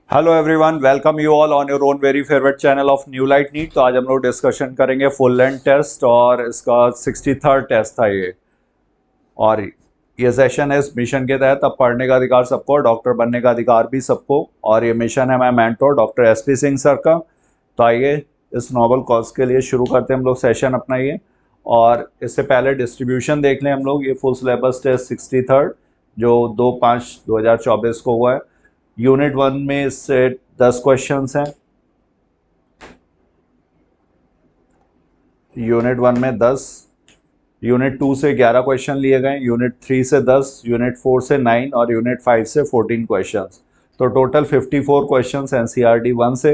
Hello everyone, welcome you all on your own very favourite channel of New Light NEET. तो आज हम लोग discussion करेंगे full length test और इसका 63rd टेस्ट था ये। और ये सेशन है इस मिशन के तहत अब पढ़ने का अधिकार सबको, डॉक्टर बनने का अधिकार भी सबको। और ये मिशन है मैं mentor doctor SP Singh sir का। तो आइए इस नोबल कॉज के लिए शुरू करते हैं हम लोग सेशन अपना ये। और इससे पहले डिस्ट्रीब्यूशन देख लें हम लोग। ये फुल सिलेबस टेस्ट 63rd जो 2/5/2024 को हुआ है। यूनिट 1 में इससे 10 क्वेश्चंस हैं। यूनिट 1 में 10, यूनिट 2 से 11 क्वेश्चन लिए गए, यूनिट 3 से 10, यूनिट 4 से 9 और यूनिट 5 से 14 क्वेश्चंस। तो टोटल 54 क्वेश्चंस एनसीईआरटी 1 से।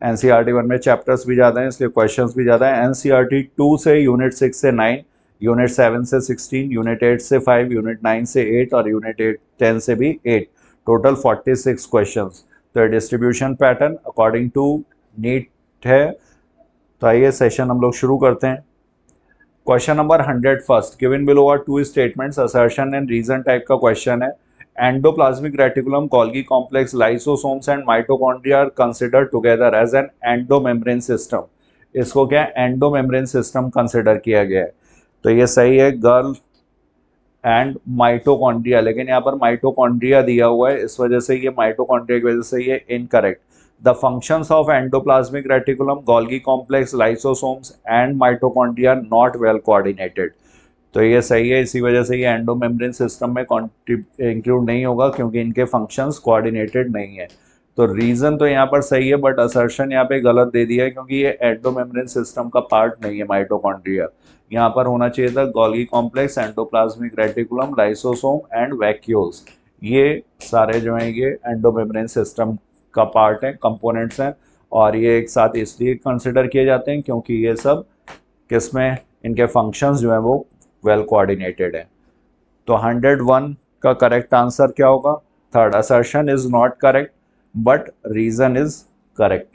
एनसीईआरटी 1 में चैप्टर्स भी ज़्यादा हैं इसलिए क्वेश्चंस भी ज़्यादा हैं। एनसीईआरटी 2 से यूनिट 6 से 9, यूनिट 7 से 16, यूनिट 8 से 5, यूनिट 9 से 8 और यूनिट 10 से भी 8। Total 46 questions. तो distribution pattern according to NEET है। तो आइए सेशन हम लोग शुरू करते हैं। Question number 100 first, given below are two statements, assertion and reason type का क्वेश्चन है। Endoplasmic reticulum, Golgi complex, lysosomes and mitochondria are consider together as an endomembrane system. इसको क्या एंडोमेम्ब्रेन सिस्टम कंसिडर किया गया है। तो ये सही है, गर्ल एंड माइटोकॉन्ड्रिया, लेकिन यहाँ पर माइटोकॉन्ड्रिया दिया हुआ है, इस वजह से ये माइटोकॉन्ड्रिया की वजह से ये incorrect. The functions of endoplasmic reticulum, Golgi complex, lysosomes and mitochondria not well coordinated. तो ये सही है, इसी वजह से ये एंडोमेम्ब्रेन सिस्टम में इंक्लूड नहीं होगा क्योंकि इनके फंक्शंस कोऑर्डिनेटेड नहीं है। तो रीजन तो यहाँ पर सही है बट असर्शन यहाँ पे गलत दे दिया है क्योंकि ये एंडोमेम्ब्रेन सिस्टम का पार्ट नहीं है माइटोकॉन्ड्रिया। यहाँ पर होना चाहिए था Golgi complex, endoplasmic reticulum, lysosome and vacuoles. ये सारे जो हैं ये एंडोमेम्ब्रेन सिस्टम का पार्ट है, कंपोनेंट्स हैं। और ये एक साथ इसलिए कंसिडर किए जाते हैं क्योंकि ये सब किसमें इनके फंक्शंस जो हैं वो वेल कोऑर्डिनेटेड है। तो 101 का करेक्ट आंसर क्या होगा? Third, assertion is not correct but reason is correct.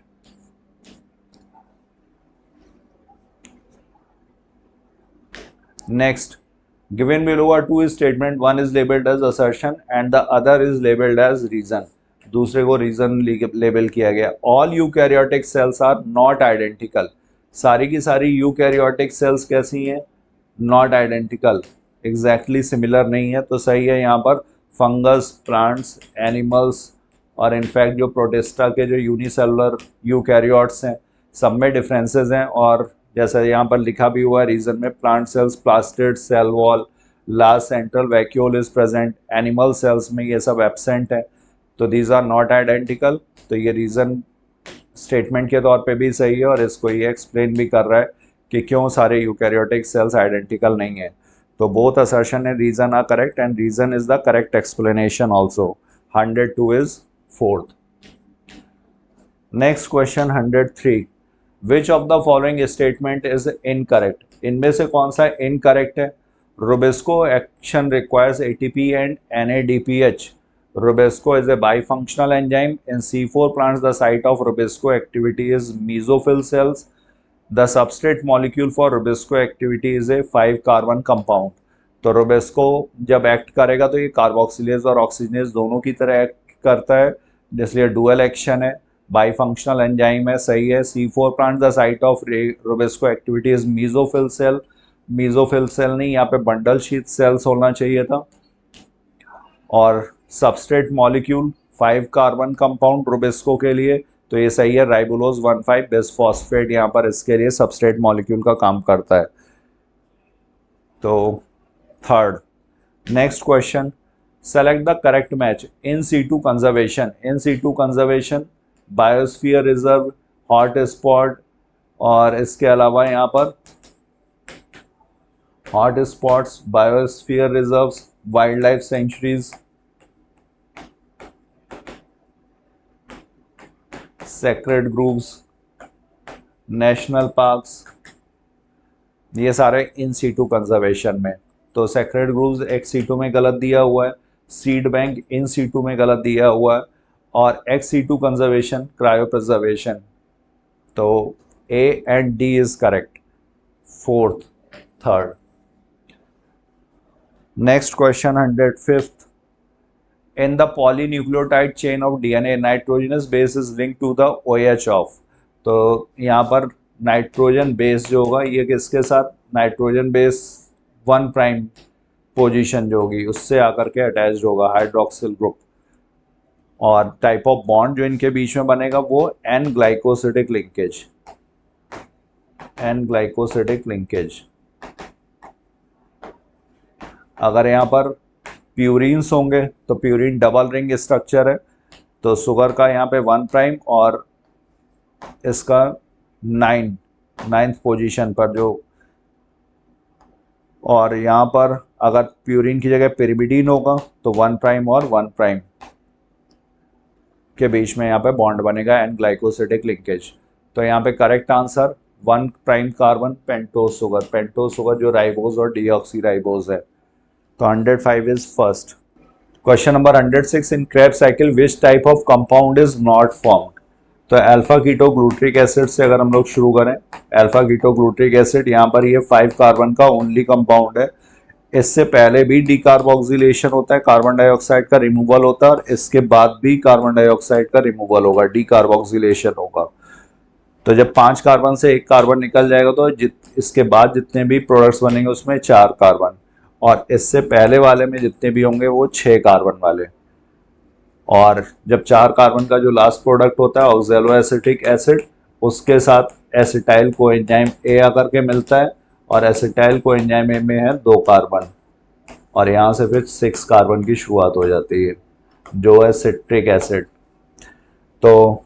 Next, given below are two statement, one is labeled as assertion and the other is labeled as reason। दूसरे को reason label किया गया। All eukaryotic cells are not identical. सारी की सारी eukaryotic cells कैसी हैं? Not identical, exactly similar नहीं है। तो सही है यहाँ पर फंगस, प्लांट्स, एनिमल्स और इनफैक्ट जो प्रोटिस्टा के जो यूनिसेलुलर यूकैरियोट्स हैं सब में डिफरेंसेस हैं। और जैसा यहाँ पर लिखा भी हुआ है रीजन में, plant cells plastid cell wall, last central vacuole is present. Animal cells में ये सब एब्सेंट है। तो दीज आर नॉट आइडेंटिकल। तो ये रीजन स्टेटमेंट के तौर पे भी सही है और इसको ये एक्सप्लेन भी कर रहा है कि क्यों सारे यूकैरियोटिक सेल्स आइडेंटिकल नहीं है। तो both assertion and reason are correct and reason is the correct explanation also. 102 is fourth. Next question 103, which of the following statement is incorrect? इनमें से कौन सा इनकरेक्ट है? Rubisco action requires ATP and NADPH। Rubisco is a bifunctional enzyme. In C4 plants, the site of Rubisco activity is mesophyll cells. The substrate molecule for Rubisco activity is a 5-carbon compound। तो Rubisco जब act करेगा तो ये carboxylase और oxygenase दोनों की तरह act करता है, इसलिए डुअल एक्शन है, बाईफंक्शनल एंजाइम है, सही है। C4 plant the site of Rubisco activity is mesophyll cell. Mesophyll cell नहीं, यहाँ पे बंडल शीथ सेल्स होना चाहिए था। और सबस्ट्रेट मॉलिक्यूल 5-कार्बन कंपाउंड रुबिस्को के लिए, तो ये सही है, राइबोलोज 1,5 बिसफॉस्फेट यहाँ पर इसके लिए सबस्ट्रेट मॉलिक्यूल का काम करता है। तो third. Next question, select the correct match. In situ conservation, in situ conservation, biosphere reserve, hot spot और इसके अलावा यहाँ पर hot spots, biosphere reserves, wild life sanctuaries, sacred groves, national parks, ये सारे इन सीटू कंजर्वेशन में। तो सेक्रेड ग्रूव्स एक्स सीटू में गलत दिया हुआ है, सीड बैंक इन सीटू में गलत दिया हुआ है और ex situ conservation cryo preservation. तो A and D is correct, fourth, third. Next question 105, in the polynucleotide chain of DNA nitrogenous base is link to the OH of. तो यहाँ पर नाइट्रोजन बेस जो होगा ये किसके साथ, नाइट्रोजन बेस 1 प्राइम पोजीशन जो होगी उससे आकर के अटैच्ड होगा हाइड्रोक्सिल ग्रुप। और टाइप ऑफ बॉन्ड जो इनके बीच में बनेगा वो N glycosidic linkage, N glycosidic linkage. अगर यहाँ पर प्यूरिन्स होंगे तो प्यूरिन डबल रिंग स्ट्रक्चर है, तो शुगर का यहाँ पे 1 प्राइम और इसका 9th पोजीशन पर जो, और यहाँ पर अगर प्यूरिन की जगह पिरिमिडीन होगा तो 1 प्राइम और 1 प्राइम के बीच में यहाँ पे बॉन्ड बनेगा एन ग्लाइकोसिडिक लिंकेज। तो यहाँ पे correct answer 1 prime carbon pentose sugar जो राइबोज और डीऑक्सी राइबोज है। तो 105 is first. Question number 106, in Krebs cycle which type of compound is not formed. तो अल्फा कीटोग्लूट्रिक एसिड से अगर हम लोग शुरू करें, अल्फा कीटोग्लूट्रिक एसिड यहाँ पर ये 5 कार्बन का ओनली कंपाउंड है। इससे पहले भी डीकार्बोक्सिलेशन होता है, कार्बन डाइऑक्साइड का रिमूवल होता है, और इसके बाद भी कार्बन डाइऑक्साइड का रिमूवल होगा, डीकार्बोक्सिलेशन होगा। तो जब 5 कार्बन से 1 कार्बन निकल जाएगा तो इसके बाद जितने भी प्रोडक्ट्स बनेंगे उसमें 4 कार्बन, और इससे पहले वाले में जितने भी होंगे वो 6 कार्बन वाले। और जब 4 कार्बन का जो लास्ट प्रोडक्ट होता है ऑक्सैलो एसिटिक एसिड, उसके साथ एसिटाइल कोएंजाइम ए आकर के मिलता है, और एसिटाइल कोएंजाइम ए में है 2 कार्बन, और यहाँ से फिर 6 कार्बन की शुरुआत हो जाती है जो है सिट्रिक एसिड। तो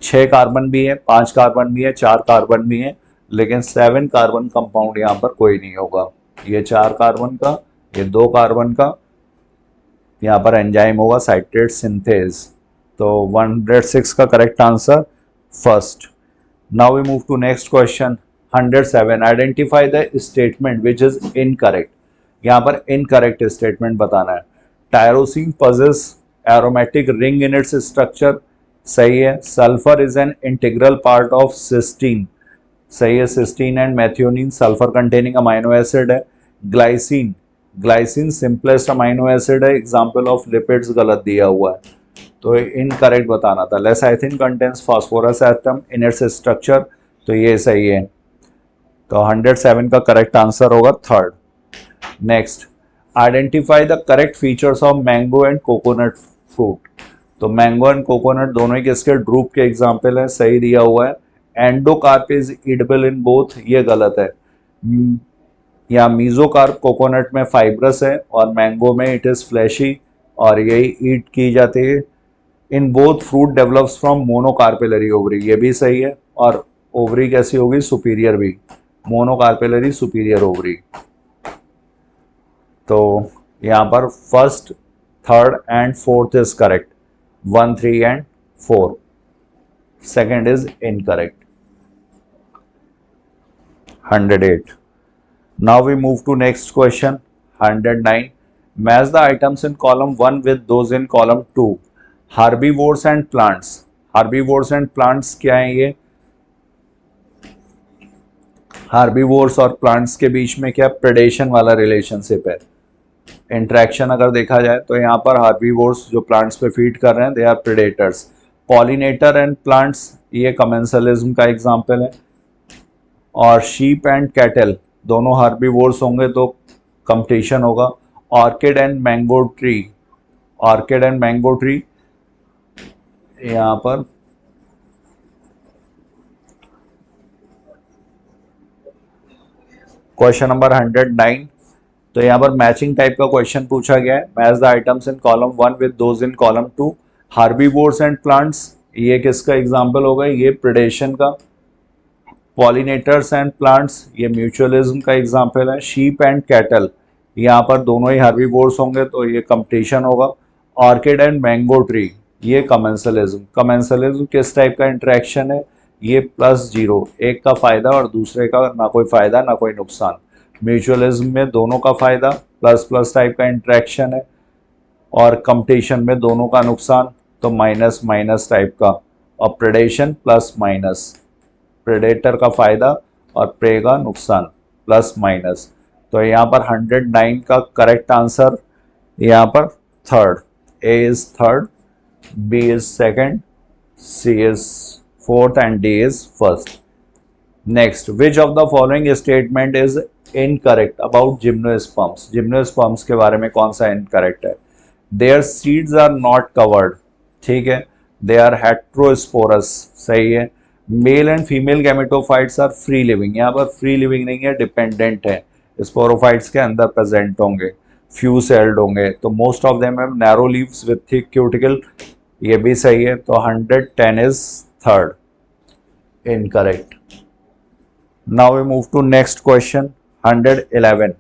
6 कार्बन भी है, 5 कार्बन भी है, 4 कार्बन भी है, लेकिन 7 कार्बन कंपाउंड यहाँ पर कोई नहीं होगा। ये 4 कार्बन का, ये 2 कार्बन का, यहाँ पर एंजाइम होगा साइट्रेट सिंथेज। तो 106 का correct answer first. Now we move to next question 107, identify the statement which is incorrect. यहाँ पर इनकरेक्ट स्टेटमेंट बताना है। Tyrosine possesses aromatic ring in its structure, सही है। Sulphur is an integral part of cysteine, सही है। Cysteine and methionine sulphur containing amino acid है। Glycine simplest amino acid है, एग्जांपल ऑफ लिपिड्स गलत दिया हुआ है, तो इनकरेक्ट बताना था। Lecithin contains phosphorus atom in its structure, तो ये सही है। तो 107 का करेक्ट आंसर होगा third. Next, identify the correct features of mango and coconut fruit. तो मैंगो एंड कोकोनट दोनों ही किसके ड्रूप के एग्जाम्पल है, सही दिया हुआ है। Endocarp is eatable in both, ये गलत है। या मीजोकार्प कोकोनट में फाइब्रस है और मैंगो में इट इज फ्लैशी, और यही ईट की जाती है। In both fruit develops from monocarpellary ovary, ये भी सही है। और ओवरी कैसी होगी, सुपीरियर भी, मोनोकार्पेलरी सुपीरियर ओवरी। तो यहाँ पर first, third and fourth is correct, 1, 3 and 4। Second is incorrect. 108. Now we move to next question 109. Match the items in column 1 with those in column 2. Herbivores and plants. Herbivores and plants क्या है ये? Herbivores और plants के बीच में क्या predation वाला relationship है। इंट्रैक्शन अगर देखा जाए तो यहाँ पर herbivores जो plants पे फीड कर रहे हैं they are predators. Pollinator and plants ये commensalism का एग्जाम्पल है। और sheep and cattle दोनों हर्बीवोर्स होंगे तो कंपटीशन होगा। Orchid and mango tree, orchid and mango tree यहाँ पर क्वेश्चन नंबर 109। तो यहाँ पर मैचिंग टाइप का क्वेश्चन पूछा गया है। Match the items in column 1 with those in column 2। Herbivores and plants ये किसका एग्जाम्पल होगा, ये प्रेडेशन का। पॉलिनेटर्स एंड प्लांट्स ये म्यूचुअलिज्म का एग्जाम्पल है। शीप एंड कैटल यहाँ पर दोनों ही हर्बीवोर्स होंगे तो ये कंपटीशन होगा। ऑर्किड एंड मैंगो ट्री ये कमेंसलिज्म। कमेंसलिज्म किस टाइप का इंटरेक्शन है, ये +0, एक का फायदा और दूसरे का ना कोई फायदा ना कोई नुकसान। म्यूचुअलिज्म में दोनों का फायदा, प्लस टाइप का इंटरेक्शन है, और कंपटीशन में दोनों का नुकसान, तो माइनस टाइप का। और प्रेडेशन +-, प्रेडेटर का फायदा और प्रे का नुकसान, +-। तो यहाँ पर 109 का करेक्ट आंसर यहाँ पर third. A is third, B is second, C is fourth and D is first. Next, which of the following statement is incorrect about gymnosperms? Gymnosperms के बारे में कौन सा incorrect है? Their seeds are not covered, ठीक है. They are heterosporous, सही है. Male and female gametophytes are free living. यहाँ पर free living नहीं है, dependent है. Sporophytes के अंदर present होंगे, few celled होंगे. तो most of them have narrow leaves with thick cuticle. ये भी सही है. तो 110 is third, incorrect. Now we move to next question, 111.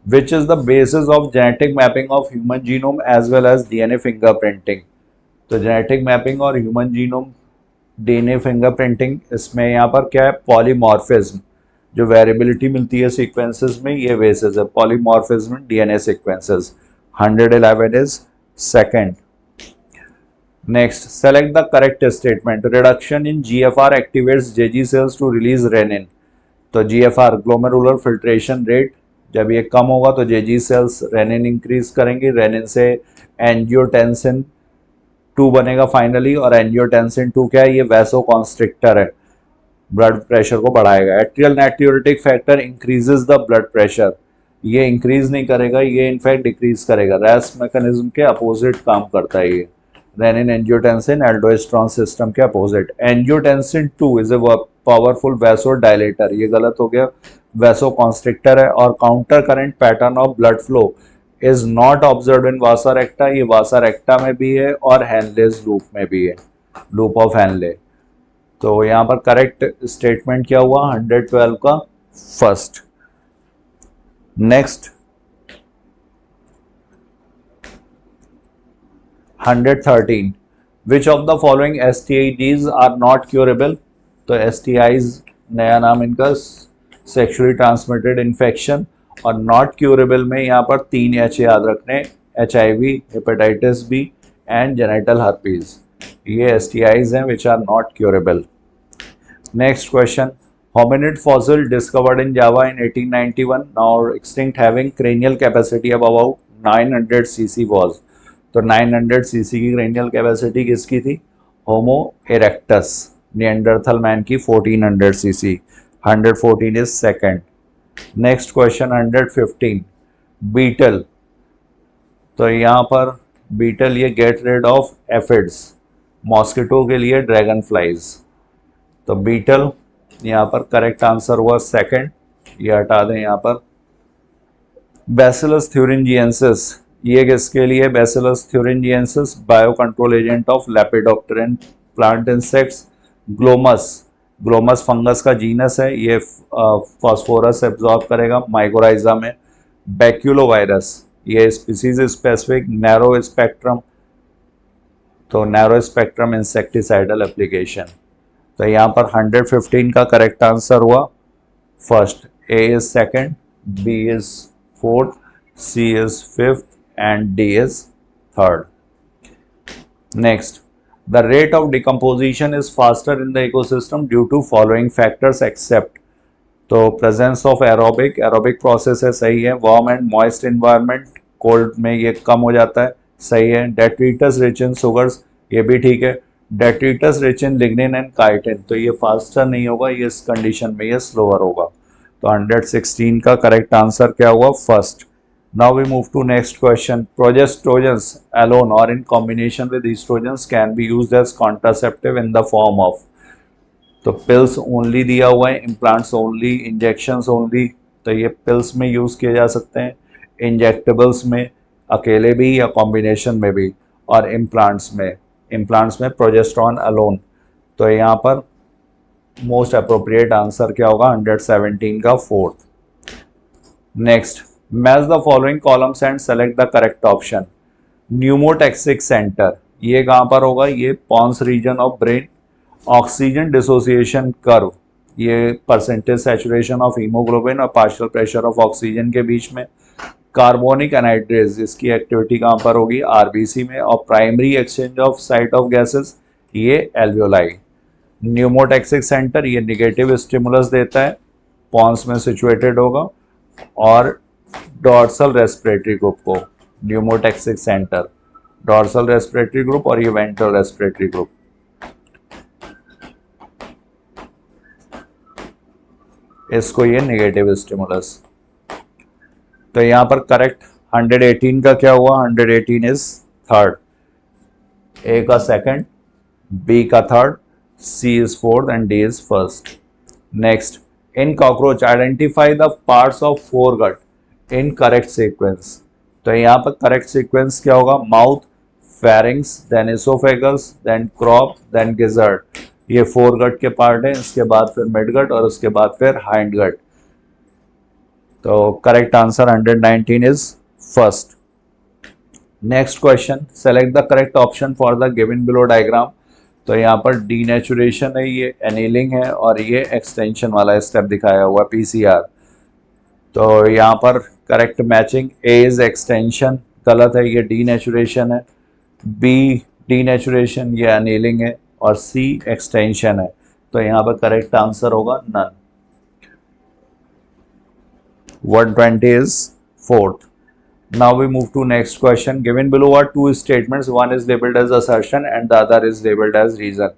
Which is the basis of genetic mapping of human genome as well as DNA fingerprinting? तो genetic mapping और human genome DNA fingerprinting, इसमें यहाँ पर क्या है? Polymorphism. जो variability मिलती है सीक्वेंसेस में, ये बेसिस है. Polymorphism DNA sequences. 111 is second. Next, select the correct statement. Reduction in GFR activates JG cells to release renin. तो GFR ग्लोमेरुलर फिल्ट्रेशन रेट, जब ये कम होगा तो JG सेल्स रेनिन इंक्रीज करेंगे. रेनिन से एंजियोटेंसिन 2 बनेगा फाइनली, और एंजियोटेंसिन 2 क्या है? ये वैसोकॉन्स्ट्रिक्टर है, ब्लड प्रेशर को बढ़ाएगा. Atrial natriuretic factor increases the blood pressure. ये इंक्रीज नहीं करेगा, ये इनफैक्ट डिक्रीज करेगा. रैस मैकेनिज्म के अपोजिट काम करता है ये. रेनिन एंजियोटेंसिन एल्डोस्टेरोन सिस्टम के opposite. Angiotensin 2 is a powerful vasodilator. ये गलत हो गया, वैसोकॉन्स्ट्रिक्टर है. और counter current pattern of blood flow is not observe in वासा रेक्टा. ये वासा रेक्टा में भी है और हैनलेस लूप में भी है, लूप ऑफ हैनले. तो यहाँ पर करेक्ट स्टेटमेंट क्या हुआ? 112 का first. Next, 113. Which of the following STIs are not curable? तो STIs नया नाम इनका सेक्सुअली ट्रांसमिटेड इन्फेक्शन, और नॉट क्योरेबल में यहाँ पर 3 H याद रखने. HIV, hepatitis B and genital herpes. ये STIs हैं which are not curable. Next question, hominid fossil discovered in Java in 1891, now extinct, having cranial capacity of about 900 cc was. तो 900 cc की cranial capacity किसकी थी? Homo erectus, Neanderthal man की 1400 cc. 114 is second. Next question, 115. Beetle. तो यहाँ पर beetle ये get rid of aphids, mosquito के लिए ड्रैगन फ्लाइज. तो बीटल यहाँ पर करेक्ट आंसर हुआ सेकंड. ये हटा दें यहाँ पर. बैसिलस थ्यूरिंजिएंसिस, ये किसके लिए? Bacillus thuringiensis bio control agent of Lepidoptera and plant insects. Glomus, Glomus fungus का जीनस है, ये फॉस्फोरस एब्जॉर्ब करेगा माइकोराइजा में. बैक्यूलोवायरस, ये स्पीसीज स्पेसिफिक नैरो स्पेक्ट्रम, तो नैरो स्पेक्ट्रम इंसेक्टिसाइडल एप्लीकेशन. तो यहाँ पर 115 का करेक्ट आंसर हुआ first. A is second, B is fourth, C is fifth and D is third. Next, the rate of decomposition is faster in the ecosystem due to following factors except. तो presence of aerobic, aerobic process है, सही है. Warm and moist environment, cold में ये कम हो जाता है, सही है. डेट्रिटस रिच इन सुगर्स, ये भी ठीक है. Detritus rich in lignin and chitin, तो ये फास्टर नहीं होगा, ये इस कंडीशन में ये स्लोअर होगा. तो 116 का करेक्ट आंसर क्या हुआ? First. Now we move to next question. Progestogens alone और in combination with estrogens can be used as contraceptive in the form of. तो पिल्स ओनली दिया हुआ है, इम्प्लांट्स ओनली, इंजेक्शंस ओनली. तो ये पिल्स में यूज़ किए जा सकते हैं, इंजेक्टेबल्स में अकेले भी या कॉम्बिनेशन में भी, और इम्प्लांट्स में प्रोजेस्ट्रॉन अलोन. तो यहाँ पर मोस्ट अप्रोप्रिएट आंसर क्या होगा? 117 का fourth. Next, match the following columns and select the correct option. Pneumotaxic centre, ये कहाँ पर होगा? ये pons region of brain. Oxygen dissociation curve, ये परसेंटेज सैचुरेशन ऑफ हीमोग्लोबिन और पार्शियल प्रेशर ऑफ ऑक्सीजन के बीच में. कार्बोनिक एनाइड्रेज, इसकी एक्टिविटी कहाँ पर होगी? आरबीसी में. और primary exchange of site of gases, ये एल्वियोलाई. न्यूमोटैक्सिक सेंटर ये निगेटिव स्टिमुलस देता है, पॉन्स में सिचुएटेड होगा. और डॉर्सल रेस्पिरेटरी ग्रुप को pneumotaxic centre. Dorsal respiratory group और ये वेंट्रल रेस्पिरेटरी ग्रुप। इसको ये नेगेटिव स्टिमुलस। तो यहां पर करेक्ट 118 का क्या हुआ, 118 इज थर्ड, ए का सेकंड, बी का third, C is fourth and D is first. Next, in cockroach identify the parts of foregut in correct sequence. तो यहाँ पर करेक्ट सीक्वेंस क्या होगा, mouth, pharynx, then oesophagus, then crop, then gizzard. ये foregut के part है, इसके बाद फिर मिडगट और उसके बाद फिर हाइंडगट। तो correct answer 119 is first. Next question, select the correct option for the given below diagram. तो यहाँ पर डीनेचुरेशन है, ये एनीलिंग है और ये एक्सटेंशन वाला स्टेप दिखाया हुआ पीसीआर। तो यहाँ पर correct matching, A is extension, गलत है, ये डीनेचुरेशन है, बी डीनेचुरेशन, ये एनीलिंग है और सी एक्सटेंशन है। तो यहाँ पर करेक्ट आंसर होगा none. 120 is fourth. Now we move to next question. Given below are two statements. One is labeled as assertion and the other is labeled as reason.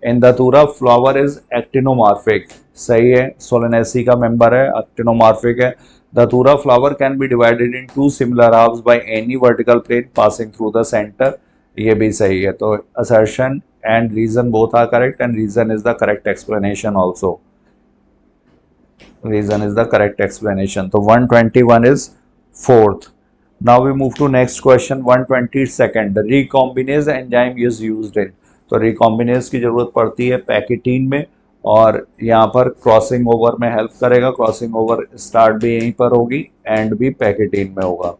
In Datura, flower is actinomorphic. सही है, Solanaceae का member है, actinomorphic है. Datura flower can be divided in two similar halves by any vertical plane passing through the center. ये भी सही है. तो assertion and reason both are correct and reason is the correct explanation also. Reason is the correct explanation. So 121 is fourth. Now we move to next question. 122nd. The recombinase enzyme is used in. तो recombinase की जरूरत पड़ती है pachytene में और यहाँ पर crossing over में हेल्प करेगा। क्रॉसिंग ओवर स्टार्ट भी यहीं पर होगी, एंड भी पैकेटीन में होगा।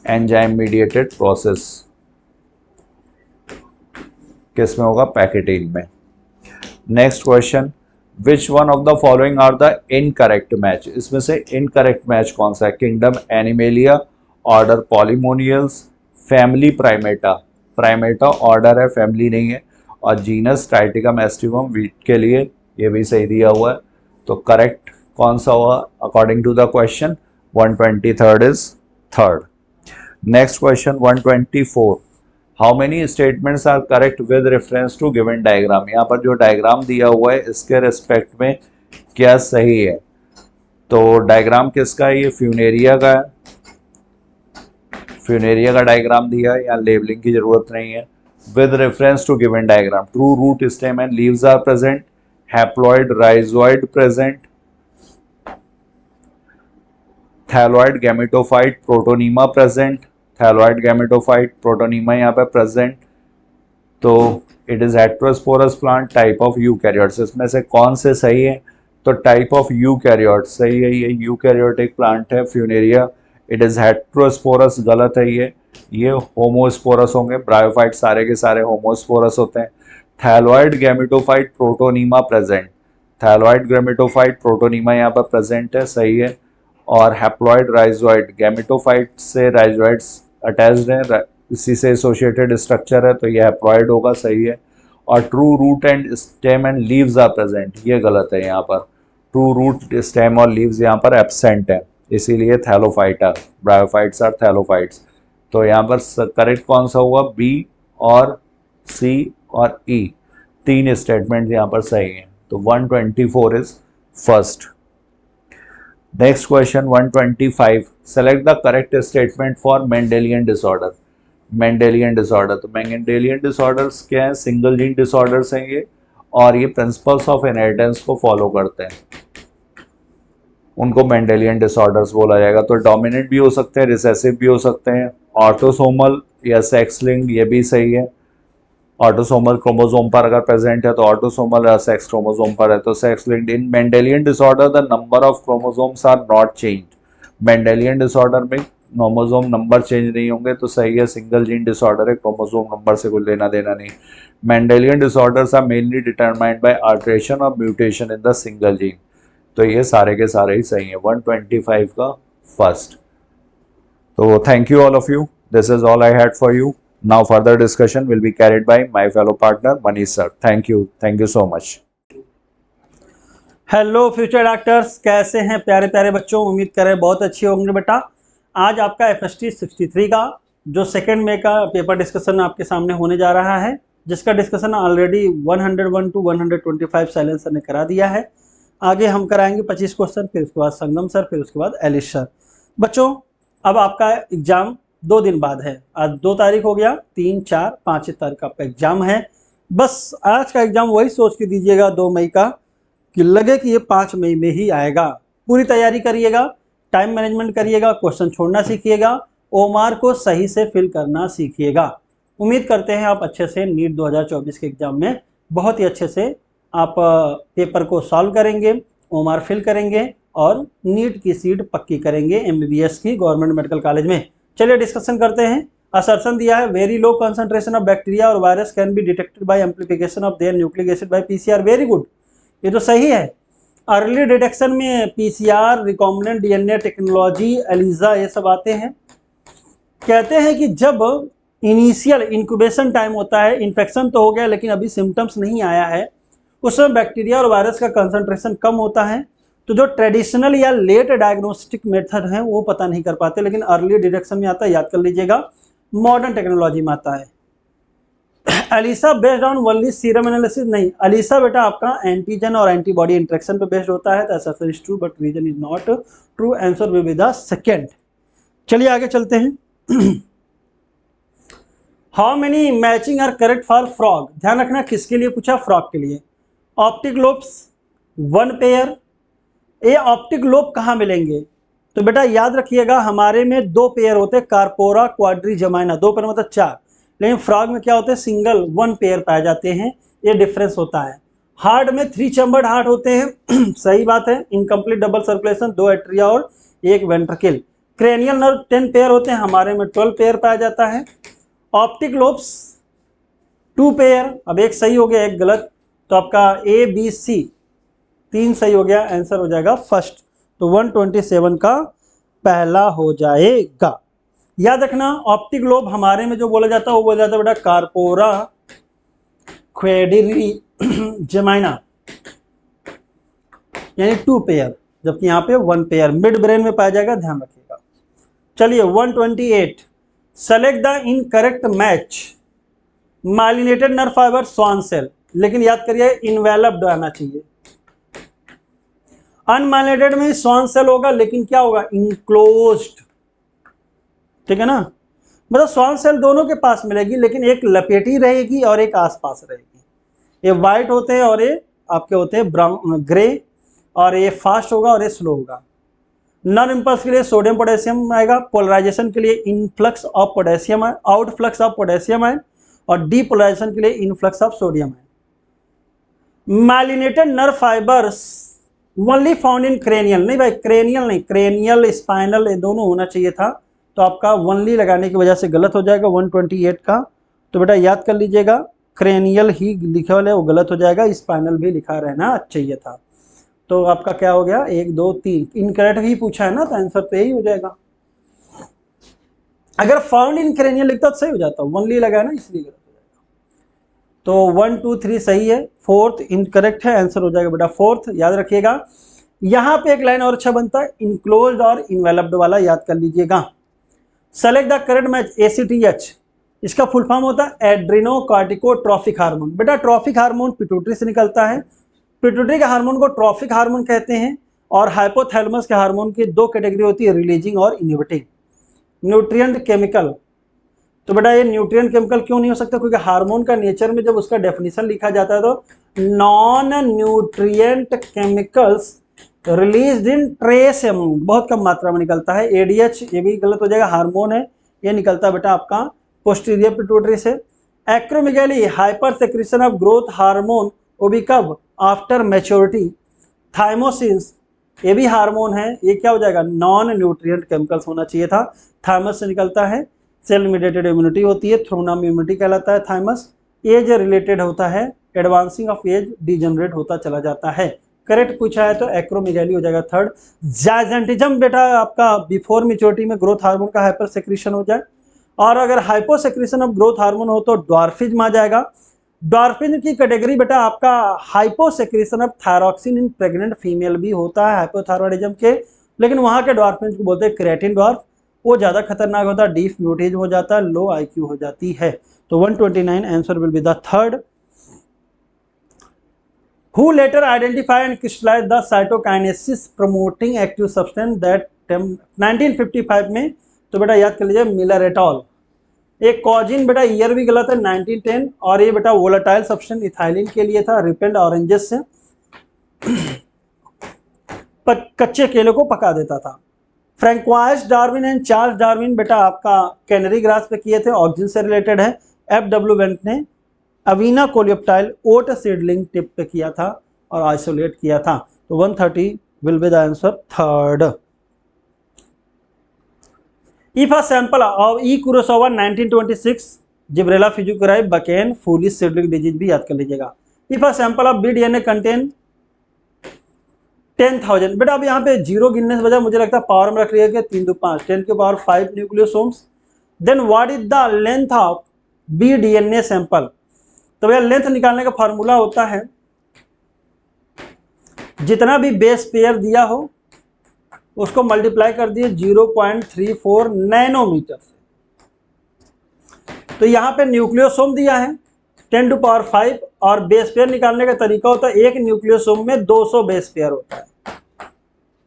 एंजाइम मीडिएटेड प्रोसेस किस में होगा, पैकेटीन में। Next question, which one of the following are the incorrect match. इसमें से इनकरेक्ट मैच कौन सा है, kingdom Animalia, order Polemoniales, family Primata. Primata order है, फैमिली नहीं है, और जीनस ट्राइटिकम एस्टिवम वीट के लिए ये भी सही दिया हुआ है। तो करेक्ट कौन सा हुआ according to the question, 123rd is third. Next question 124, how many statements are correct with reference to given diagram. यहाँ पर जो डायग्राम दिया हुआ है इसके रिस्पेक्ट में क्या सही है। तो डायग्राम किसका है, ये फ्यूनेरिया का है, फ्यूनेरिया का डायग्राम दिया है, यहाँ लेबलिंग की जरूरत नहीं है। With reference to given diagram, true root stem and leaves are present, haploid rhizoid present, thalloid gametophyte protonema present, thalloid gametophyte protonema यहाँ पे प्रेजेंट। तो it is heterosporous plant, type of eukaryotes. इसमें से कौन से सही है, तो टाइप ऑफ यूकैरियोट सही है, ये यूकैरियोटिक प्लांट है फ्यूनेरिया। इट इज हेटेरोस्पोरस गलत है, ये होमोस्पोरस होंगे, ब्रायोफाइट सारे के सारे होमोस्पोरस होते हैं। Thalloid gametophyte protonema present, thalloid gametophyte protonema यहाँ पर प्रेजेंट है, सही है। और हैप्लॉइड राइजोइड, गैमेटोफाइट से राइजोइड्स अटैच्ड हैं, इसी से एसोसिएटेड स्ट्रक्चर है, तो ये हैप्लॉइड होगा, सही है। और true root and stem and leaves are present, ये गलत है, यहाँ पर ट्रू रूट स्टेम और लीव्स यहाँ पर एब्सेंट है, इसीलिए थैलोफाइट है, ब्रायोफाइट्स आर थैलोफाइट्स। तो यहाँ पर करेक्ट कौन सा हुआ, बी और सी और ई, तीन स्टेटमेंट यहाँ पर सही हैं। तो 124 is first. Next question 125, select the correct statement for Mendelian disorder. Mendelian disorder, तो मेंडेलियन डिसऑर्डर्स क्या है, सिंगल जीन डिसऑर्डर्स हैं ये, और ये प्रिंसिपल्स ऑफ इनहेरिटेंस को फॉलो करते हैं, उनको मेंडेलियन डिसऑर्डर्स बोला जाएगा। तो डोमिनेंट भी हो सकते हैं, रिसेसिव भी हो सकते हैं, ऑटोसोमल या सेक्स लिंक्ड, ये भी सही है। ऑटोसोमल क्रोमोसोम पर अगर प्रेजेंट है तो ऑटोसोमल या सेक्स क्रोमोसोम पर है तो sex linked. In Mendelian disorder the number of chromosomes are not change. Mendelian disorder में क्रोमोसोम नंबर चेंज नहीं होंगे, तो सही है, सिंगल जीन डिसऑर्डर है, क्रोमोसोम नंबर से कुछ लेना देना नहीं। Mendelian disorders are mainly determined by alteration और mutation in the single gene. तो ये सारे के सारे ही सही है, 125 का फर्स्ट। तो thank you all of you, this is all I had for you. Now further discussion will be carried by my fellow partner Manish sir. Thank you so much. Hello future doctors, कैसे हैं प्यारे प्यारे बच्चों, उम्मीद करें बहुत अच्छे होंगे बेटा। आज आपका FST 63 का जो 2 मई का पेपर डिस्कशन आपके सामने होने जा रहा है, जिसका discussion already 101 to 125 Shailendra sir ने करा दिया है। आगे हम कराएंगे 25 क्वेश्चन, फिर उसके बाद संगम सर, फिर उसके बाद एलिस सर। बच्चों अब आपका एग्जाम 2 दिन बाद है। आज 2 तारीख हो गया, 3, 4, 5 तारीख आपका एग्जाम है। बस आज का एग्जाम वही सोच के दीजिएगा 2 मई का, कि लगे कि ये 5 मई में ही आएगा। पूरी तैयारी करिएगा, टाइम मैनेजमेंट करिएगा, क्वेश्चन छोड़ना सीखिएगा, ओमार को सही से फिल करना सीखिएगा। उम्मीद करते हैं आप अच्छे से नीट 2024 के एग्जाम में बहुत ही अच्छे से आप पेपर को सॉल्व करेंगे, ओमार फिल करेंगे और नीट की सीट पक्की करेंगे MBBS की गवर्नमेंट मेडिकल कॉलेज में। चलिए डिस्कशन करते हैं। असर्शन दिया है, very low concentration of bacteria और virus can be detected by amplification of their nucleic acid by PCR। Very good, ये तो सही है। अर्ली डिटेक्शन में PCR, recombinant DNA technology, ELISA, ये सब आते हैं। कहते हैं कि जब इनिशियल इंक्यूबेशन टाइम होता है, इन्फेक्शन तो हो गया लेकिन अभी सिम्टम्स नहीं आया है, उस समय बैक्टीरिया और वायरस का कंसंट्रेशन कम होता है। तो जो ट्रेडिशनल या लेट डायग्नोस्टिक मेथड है वो पता नहीं कर पाते, लेकिन अर्ली डिटेक्शन में आता है, याद कर लीजिएगा। मॉडर्न टेक्नोलॉजी में आता है। ELISA based on only serum analysis, नहीं, एलिसा बेटा आपका एंटीजन और एंटीबॉडी इंटरेक्शन पे बेस्ड होता है। तो is true but reason is not true, answer will be the second. चलिए आगे चलते हैं। How many matching are correct for frog. ध्यान रखना किसके लिए पूछा, फ्रॉग के लिए। Optic lobes 1 pair. ये ऑप्टिक लोब कहाँ मिलेंगे, तो बेटा याद रखिएगा हमारे में 2 पेयर होते हैं, कार्पोरा क्वाड्रीजमाइना, 2 पेयर मतलब 4, लेकिन फ्रॉग में क्या होते हैं, सिंगल 1 पेयर पाए जाते हैं। ये डिफरेंस होता है। हार्ट में 3 चैम्बर्ड हार्ट होते हैं। सही बात है। इनकम्प्लीट डबल सर्कुलेशन, 2 एट्रिया और 1 वेंट्रिकल। क्रेनियल नर्व 10 पेयर होते हैं, हमारे में 12 पेयर पाया जाता है। ऑप्टिक लोब्स 2 पेयर, अब 1 सही हो गया 1 गलत, तो आपका ABC 3 सही हो गया, आंसर हो जाएगा फर्स्ट। तो 127 का पहला हो जाएगा। याद रखना ऑप्टिक लोब हमारे में जो बोला जाता है वो बोला जाता है बेटा कार्पोरा क्वाड्रीजमाइना, यानी 2 पेयर, जबकि यहाँ पे 1 पेयर मिड ब्रेन में पाया जाएगा, ध्यान रखिएगा। चलिए 128, select the incorrect match. Myelinated nerve fibre Schwann cell, लेकिन याद करिए इनवेलप्ड आना चाहिए। अनमाइलिनेटेड में स्वान सेल होगा लेकिन क्या होगा, इनक्लोज्ड, ठीक है ना। मतलब स्वान सेल दोनों के पास मिलेगी, लेकिन एक लपेटी रहेगी और एक आसपास रहेगी। ये वाइट होते हैं और ये आपके होते हैं ब्राउन ग्रे, और ये फास्ट होगा और ये स्लो होगा। नॉन इंपल्स के लिए सोडियम पोटेशियम आएगा, पोलराइजेशन के लिए इनफ्लक्स ऑफ पोटेशियम है, आउटफ्लक्स ऑफ पोटेशियम है, और डीपोलराइजेशन के लिए इनफ्लक्स ऑफ सोडियम है। Myelinated nerve fibres only found in cranial, नहीं भाई क्रेनियल नहीं, क्रेनियल स्पाइनल ये दोनों होना चाहिए था, तो आपका ओनली लगाने की वजह से गलत हो जाएगा 128 का। तो बेटा याद कर लीजिएगा, क्रेनियल ही लिखा हुआ है वो गलत हो जाएगा, स्पाइनल भी लिखा रहना चाहिए था। तो आपका क्या हो गया, 1 2 3 इनकरेक्ट ही पूछा है ना, तो आंसर तो यही हो जाएगा। अगर फाउंड इन क्रेनियल लिखता तो सही हो जाता, ओनली लगा ना इसलिए गलत हो जाएगा। तो 1 2 3 सही है, 4th इनकरेक्ट है, आंसर हो जाएगा बेटा 4th। याद रखिएगा यहां पे एक लाइन और अच्छा बनता है, इनक्लोज्ड और इनवेलप्ड वाला, याद कर लीजिएगा। Select the correct match ACTH, इसका फुल फॉर्म होता है एड्रेनोकार्टिकोट्रॉफिक हार्मोन। बेटा ट्रॉफिक हार्मोन पिट्यूटरी से निकलता है, पिट्यूटरी के हार्मोन को ट्रॉफिक हार्मोन कहते हैं, और हाइपोथैलेमस के हार्मोन की 2 कैटेगरी होती है, रिलीजिंग और इनहिबिटिंग। न्यूट्रिएंट केमिकल, तो बेटा ये न्यूट्रिएंट केमिकल क्यों नहीं हो सकता, क्योंकि हार्मोन का नेचर में जब उसका डेफिनेशन लिखा जाता है तो नॉन न्यूट्रिएंट केमिकल्स रिलीज इन ट्रेस अमाउंट, बहुत कम मात्रा में निकलता है। ADH ये भी गलत हो जाएगा, हार्मोन है, ये निकलता है बेटा आपका पोस्टीरियर पिट्यूटरी से। Acromegaly hyper secretion of growth hormone, वो भी कब, आफ्टर मैच्योरिटी। थाइमोसिन्स ये भी हार्मोन है, ये क्या हो जाएगा, नॉन न्यूट्रिएंट केमिकल्स होना चाहिए था। थाइमस से निकलता है, सेल मीडिएटेड इम्यूनिटी होती है, थ्रोनम इम्यूनिटी कहलाता है थाइमस। एज रिलेटेड होता है, एडवांसिंग ऑफ एज डिजनरेट होता चला जाता है। करेक्ट पूछा है तो एक्रोमेगाली हो जाएगा 3rd। जाइजेंटिज्म बेटा आपका बिफोर मैच्योरिटी में ग्रोथ हार्मोन का हाइपर सेक्रेशन हो जाए, और अगर hypo secretion of growth hormone हो तो डॉर्फिज्म आ जाएगा। डॉर्फिज्म की कैटेगरी बेटा आपका hypo secretion of thyroxine in pregnant female भी होता है हाइपोथायरॉयडिज्म के, लेकिन वहां के डॉर्फिज्म को बोलते हैं क्रेटिन डॉर्फ। वो ज़्यादा खतरनाक होता है, डीप म्यूटेज हो जाता है, लो IQ हो जाती है। तो 129 answer will be the third. Who later identified and crystallized the cytokinesis promoting active substance that 1955 में, तो बेटा याद कर लीजिए मिलर एट ऑल। एक कॉजिन बेटा ईयर भी गलत है 1910, और ये बेटा वोलेटाइल सब्सटेंस इथाइलिन के लिए था, रिपेंड ऑरेंजेस से कच्चे केले को पका देता था। फ्रैंकवाइज डार्विन एंड चार्ल्स डार्विन बेटा आपका कैनरी ग्रास पे किए थे, ऑक्सीजन से रिलेटेड है। FW वेंट ने Avena coleoptile oat seedling tip पे किया था और आइसोलेट किया था। तो 130 will be the answer third. If a sample of E Kurosawa 1926 Gibberella fujikuroi bakanae foolish seedling disease भी याद कर लीजिएगा। If a sample of BDNA contain 10,000, बेटा अब यहाँ पे जीरो गिनने से बजाय मुझे लगता है पावर में रख लिया कि 3 2 5 10 के power 5 nucleosomes. Then what is the length of BDNA sample. तो भैया लेंथ निकालने का फॉर्मूला होता है जितना भी बेस पेयर दिया हो उसको मल्टीप्लाई कर दिए 0.34 नैनोमीटर से। तो यहाँ पे न्यूक्लियोसोम दिया है 10 टू पावर 5 और बेस पेयर निकालने का तरीका होता है एक न्यूक्लियोसोम में 200 बेस पेयर होता है।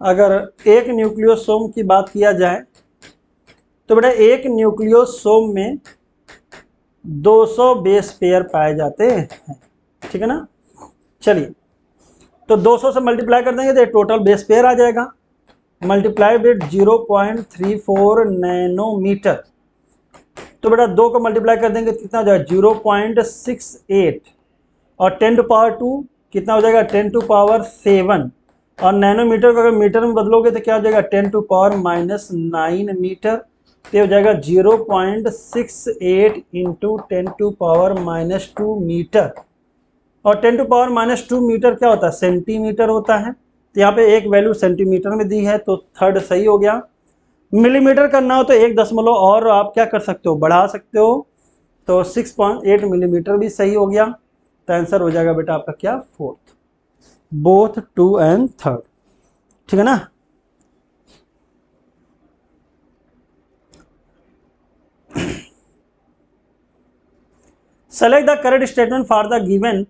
अगर एक न्यूक्लियोसोम की बात किया जाए तो बेटा एक न्यूक्लियोसोम में 200 बेस पेयर पाए जाते हैं, ठीक है ना। चलिए तो 200 से मल्टीप्लाई कर देंगे तो टोटल बेस पेयर आ जाएगा, मल्टीप्लाई विद 0.34 नैनोमीटर। तो बेटा 2 को मल्टीप्लाई कर देंगे कितना हो जाएगा 0.68 और 10 टू पावर 2 कितना हो जाएगा 10 टू पावर 7 और नैनोमीटर को अगर मीटर में बदलोगे तो क्या हो जाएगा 10 टू पावर -9 मीटर। तो हो जाएगा 0.68 इंटू 10 टू पावर -2 मीटर और 10 टू पावर -2 मीटर क्या होता है सेंटीमीटर होता है। तो यहाँ पे एक वैल्यू सेंटीमीटर में दी है तो थर्ड सही हो गया। मिलीमीटर करना हो तो 1 दशमलव और आप क्या कर सकते हो बढ़ा सकते हो, तो 6.8 मिलीमीटर भी सही हो गया। तो आंसर हो जाएगा बेटा आपका क्या फोर्थ, बोथ 2 एंड 3, ठीक है ना। Select the correct statement for the given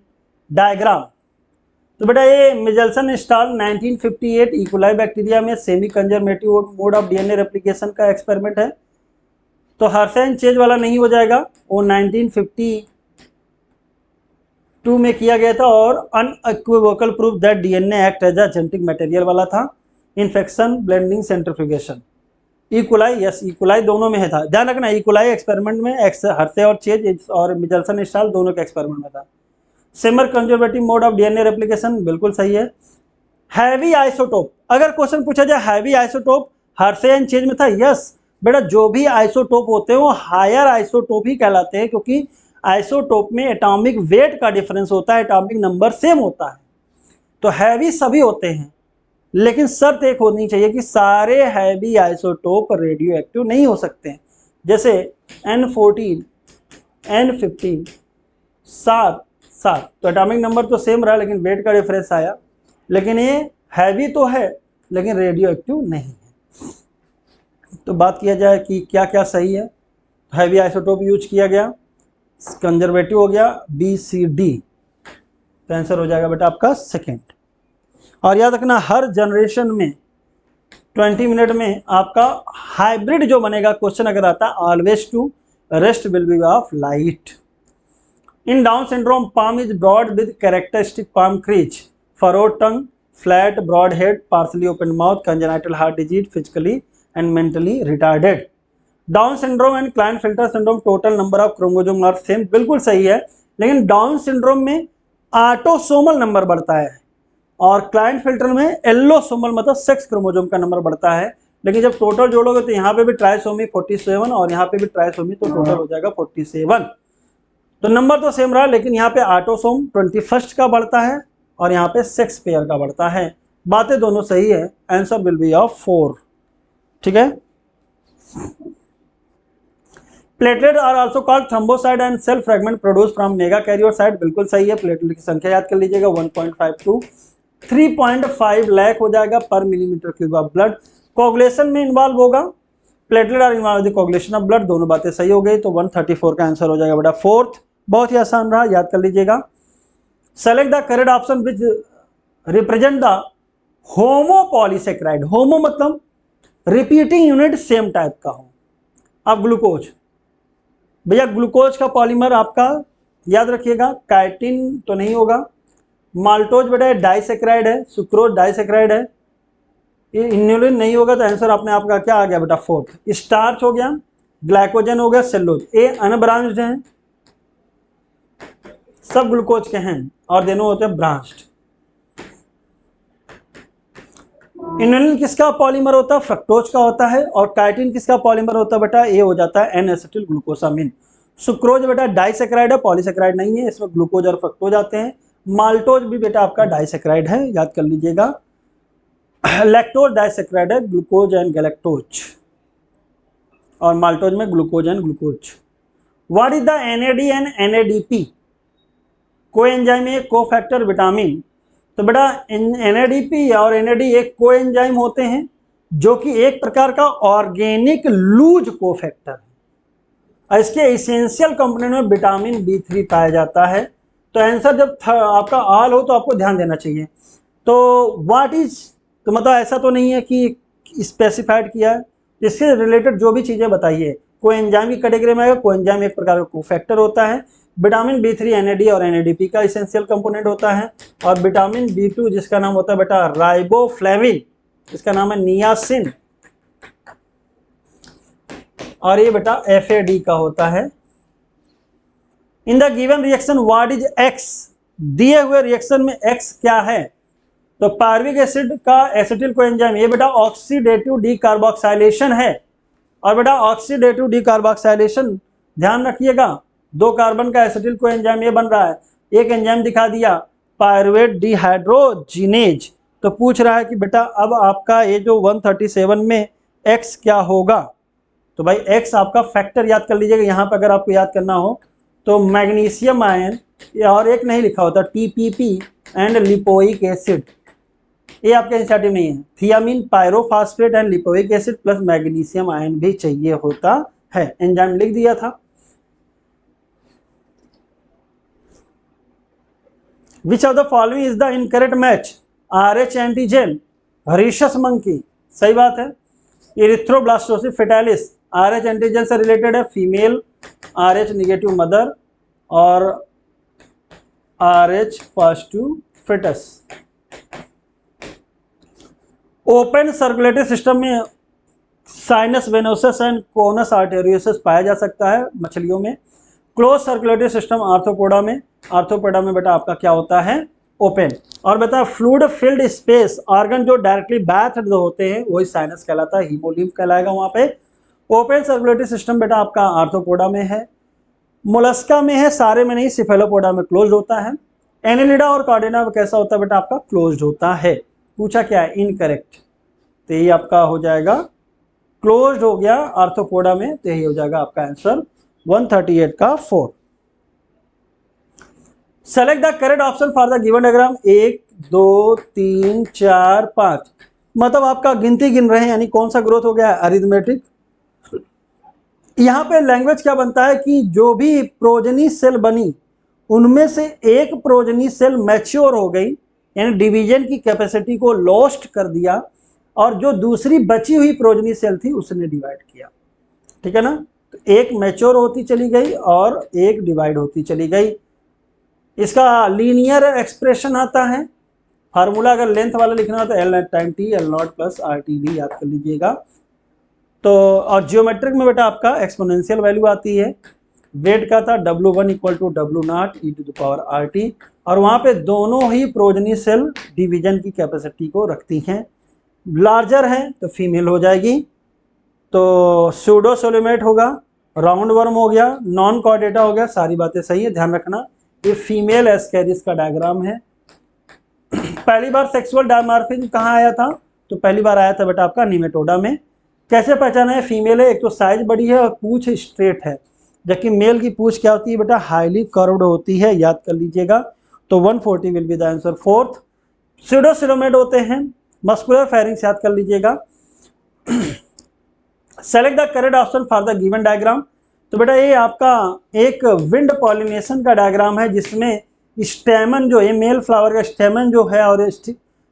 diagram. तो बेटा ये मिचेल्सन स्टाल 1958 इकोलाई बैक्टीरिया में semi conservative mode of DNA replication का एक्सपेरिमेंट है। तो हर्षे एंड चेज वाला नहीं हो जाएगा, वो 1952 में किया गया था और unequivocal proof that DNA act as a genetic material वाला था। Infection blending centrifugation E coli, yes E coli दोनों में है था। ध्यान रखना इकोलाई एक्सपेरिमेंट में हर्षे और चेज और मिचेल्सन स्टाल दोनों के एक्सपेरिमेंट में था। Semiconservative mode of DNA replication बिल्कुल सही है। हैवी आइसोटोप, अगर क्वेश्चन पूछा जाए heavy isotope Hershey and Chase में था, यस बेटा जो भी आइसोटोप होते हैं वो हायर आइसोटोप ही कहलाते हैं क्योंकि आइसोटोप में एटॉमिक वेट का डिफरेंस होता है, एटॉमिक नंबर सेम होता है। तो हैवी सभी होते हैं लेकिन शर्त एक होनी चाहिए कि सारे हैवी आइसोटोप रेडियो एक्टिव नहीं हो सकते हैं। जैसे N14 N15 7 तो एटॉमिक नंबर तो सेम रहा लेकिन वेट का डिफरेंस आया, लेकिन ये हैवी तो है लेकिन रेडियो एक्टिव नहीं है। तो बात किया जाए कि क्या क्या सही है, हैवी आइसोटोप यूज किया गया, कंजर्वेटिव हो गया BCD, तो आंसर हो जाएगा बेटा आपका सेकेंड। और याद रखना हर जनरेशन में 20 मिनट में आपका हाइब्रिड जो बनेगा क्वेश्चन अगर आता है always to rest will be of light. In Down syndrome, palm is broad with characteristic palm crease, furrowed tongue, flat, broad head, partially open mouth, congenital heart disease, physically and mentally retarded. Down syndrome and Klinefelter syndrome total number of chromosome are same, बिल्कुल सही है, लेकिन Down syndrome में autosomal number बढ़ता है और Klinefelter में एलोसोमल मतलब सेक्स क्रोमोसोम का नंबर बढ़ता है। लेकिन जब टोटल जोड़ोगे तो यहाँ पे भी ट्राइसोमी 47 और यहाँ पे भी ट्राइसोमी, तो टोटल हो जाएगा 47। तो नंबर तो सेम रहा लेकिन यहाँ पे ऑटोसोम 21 का बढ़ता है और यहाँ पे सेक्स पेयर का बढ़ता है। बातें दोनों सही है, आंसर विल बी ऑफ 4, ठीक है। Platelet are also called thrombocyte and cell fragment produce from megakaryocyte, बिल्कुल सही है। प्लेटलेट की संख्या याद कर लीजिएगा 1.52 3.5 लाख हो जाएगा पर millimetre cube of blood. Coagulation में इन्वॉल्व होगा platelet are involve the coagulation of blood, दोनों बातें सही हो गई, तो 134 का आंसर हो जाएगा बेटा फोर्थ। बहुत ही आसान रहा, याद कर लीजिएगा। Select the correct option which represent the homopolysaccharide. Homo मतलब रिपीटिंग यूनिट सेम टाइप का हो। अब ग्लूकोज, भैया ग्लूकोज का पॉलीमर आपका याद रखिएगा, काइटिन तो नहीं होगा। माल्टोज बेटा डाइसेक्राइड है, सुक्रोज डाइसेक्राइड है, ये इन्युलिन नहीं होगा, तो आंसर अपने आप का क्या आ गया बेटा फोर्थ। स्टार्च हो गया, ग्लाइकोजन हो गया, सेलुलोज, ये अनब्रांच्ड हैं, सब ग्लूकोज के हैं और दोनों होते हैं ब्रांच्ड। इन्युलिन किसका पॉलीमर होता है, फ्रक्टोज का होता है, और काइटिन किसका पॉलीमर होता है बेटा, ये हो जाता है एन एसिटिल ग्लूकोसामिन। सुक्रोज बेटा डाइसेक्राइड है, पॉलीसेक्राइड नहीं है, इसमें ग्लूकोज और फ्रक्टोज आते हैं। माल्टोज भी बेटा आपका डाइसेक्राइड है, याद कर लीजिएगा। लैक्टोज डाइसेक्राइड है, ग्लूकोज एंड गैलेक्टोज, और माल्टोज में glucose and glucose. What is the NAD and NADP? Coenzyme है, कोफैक्टर विटामिन। तो बेटा एनएडीपी और एनएडी एक कोएंजाइम होते हैं जो कि एक प्रकार का ऑर्गेनिक लूज कोफैक्टर है, और इसके इसेंशियल कंपोनेंट में विटामिन बी3 पाया जाता है। तो आंसर जब आपका ऑल हो तो आपको ध्यान देना चाहिए। तो व्हाट इज, तो मतलब ऐसा तो नहीं है कि स्पेसिफाइड किया है, इससे रिलेटेड जो भी चीज़ें बताइए। कोएंजाइम की कैटेगरी में आएगा, कोएंजाइम एक प्रकार का कोफैक्टर होता है। विटामिन बी3 एनएडी और एनएडीपी का इसेंशियल कंपोनेंट होता है, और विटामिन बी2 जिसका नाम होता है बेटा राइबोफ्लेविन, इसका नाम है नियासिन, और ये बेटा एफएडी का होता है। In the given reaction what is x? दिए हुए रिएक्शन में एक्स क्या है? तो पायरुविक एसिड का एसिटिल कोएंजाइम, ये बेटा ऑक्सीडेटिव डीकार्बोक्सिलेशन है। और बेटा ऑक्सीडेटिव डीकार्बोक्सिलेशन ध्यान रखिएगा, 2 कार्बन का एसिटिल कोएंजाइम ये बन रहा है। एक एंजाइम दिखा दिया पायरुवेट डिहाइड्रोजिनेज, तो पूछ रहा है कि बेटा अब आपका ये जो 137 में एक्स क्या होगा? तो भाई एक्स आपका फैक्टर याद कर लीजिएगा। यहाँ पर अगर आपको याद करना हो तो मैग्नीशियम आयन, और एक नहीं लिखा होता टीपीपी एंड लिपोइक एसिड, ये आपके एनसीईआरटी में नहीं है। Thiamine, pyrophosphate and lipoic acid plus magnesium ion भी चाहिए होता है, एंजाइम लिख दिया था। Which of the following is the incorrect match? RH antigen, rhesus monkey, सही बात है। इरिथ्रोब्लास्टोसिस फेटालिस, RH एंटीजन से रिलेटेड है, फीमेल RH नेगेटिव मदर और RH positive fetus. Open circulatory system में sinus venosus and conus arteriosus पाया जा सकता है मछलियों में। क्लोज सर्कुलेटरी सिस्टम आर्थ्रोपोडा में, आर्थ्रोपोडा में बेटा आपका क्या होता है, ओपन। और बेटा फ्लूइड फिल्ड स्पेस ऑर्गन जो डायरेक्टली बैथ्ड होते हैं वही साइनस कहलाता है, हीमोलिम्फ कहलाएगा वहां पे। ओपन सर्कुलेटरी सिस्टम बेटा आपका आर्थ्रोपोडा में है, मोलस्का में है, सारे में नहीं, सिफेलोपोडा में क्लोज होता है। एनेलिडा और कार्डिना में कैसा होता है बेटा आपका, क्लोज होता है। पूछा क्या है, इनकरेक्ट, तो ये आपका हो जाएगा क्लोज हो गया आर्थ्रोपोडा में, तो यही हो जाएगा आपका आंसर 138 का 4। Select the correct option for the given diagram. 1 2 3 4 5, मतलब आपका गिनती गिन रहे हैं, यानी कौन सा ग्रोथ हो गया है, अरिथमेटिक। यहाँ पे लैंग्वेज क्या बनता है कि जो भी प्रोजनी सेल बनी उनमें से एक प्रोजनी सेल मैच्योर हो गई, यानी डिवीजन की कैपेसिटी को लॉस्ट कर दिया, और जो दूसरी बची हुई प्रोजनी सेल थी उसने डिवाइड किया, ठीक है ना। तो एक मैच्योर होती चली गई और एक डिवाइड होती चली गई। इसका लीनियर एक्सप्रेशन आता है, फार्मूला अगर लेंथ वाला लिखना हो तो L time T L not plus RT भी याद कर लीजिएगा। तो और जियोमेट्रिक में बेटा आपका एक्सपोनेंशियल वैल्यू आती है। वेट का था W1 equal to W0 e⁻⁻RT, और वहाँ पे दोनों ही प्रोजनी सेल डिवीजन की कैपेसिटी को रखती हैं। लार्जर है तो फीमेल हो जाएगी, तो सूडो सोलोमेट होगा, राउंड वर्म हो गया, नॉन कॉर्डेटा हो गया, सारी बातें सही है, ध्यान रखना। ये फीमेल एस्कैरिस का डायग्राम है। पहली बार सेक्सुअल डायमॉर्फिज्म कहाँ आया था, तो पहली बार आया था बेटा आपका निमेटोडा में। कैसे पहचाना है फीमेल है, एक तो साइज बड़ी है और पूंछ स्ट्रेट है, जबकि मेल की पूंछ क्या होती है बेटा, हाईली कर्व्ड होती है, याद कर लीजिएगा। तो 140 will be the answer 4th। Pseudocoelomate होते हैं, मस्कुलर फेरिंग्स याद कर लीजिएगा। Select the correct option for the given diagram. तो बेटा ये आपका एक विंड पॉलिनेशन का डायग्राम है जिसमें स्टेमन जो है, मेल फ्लावर का स्टेमन जो है और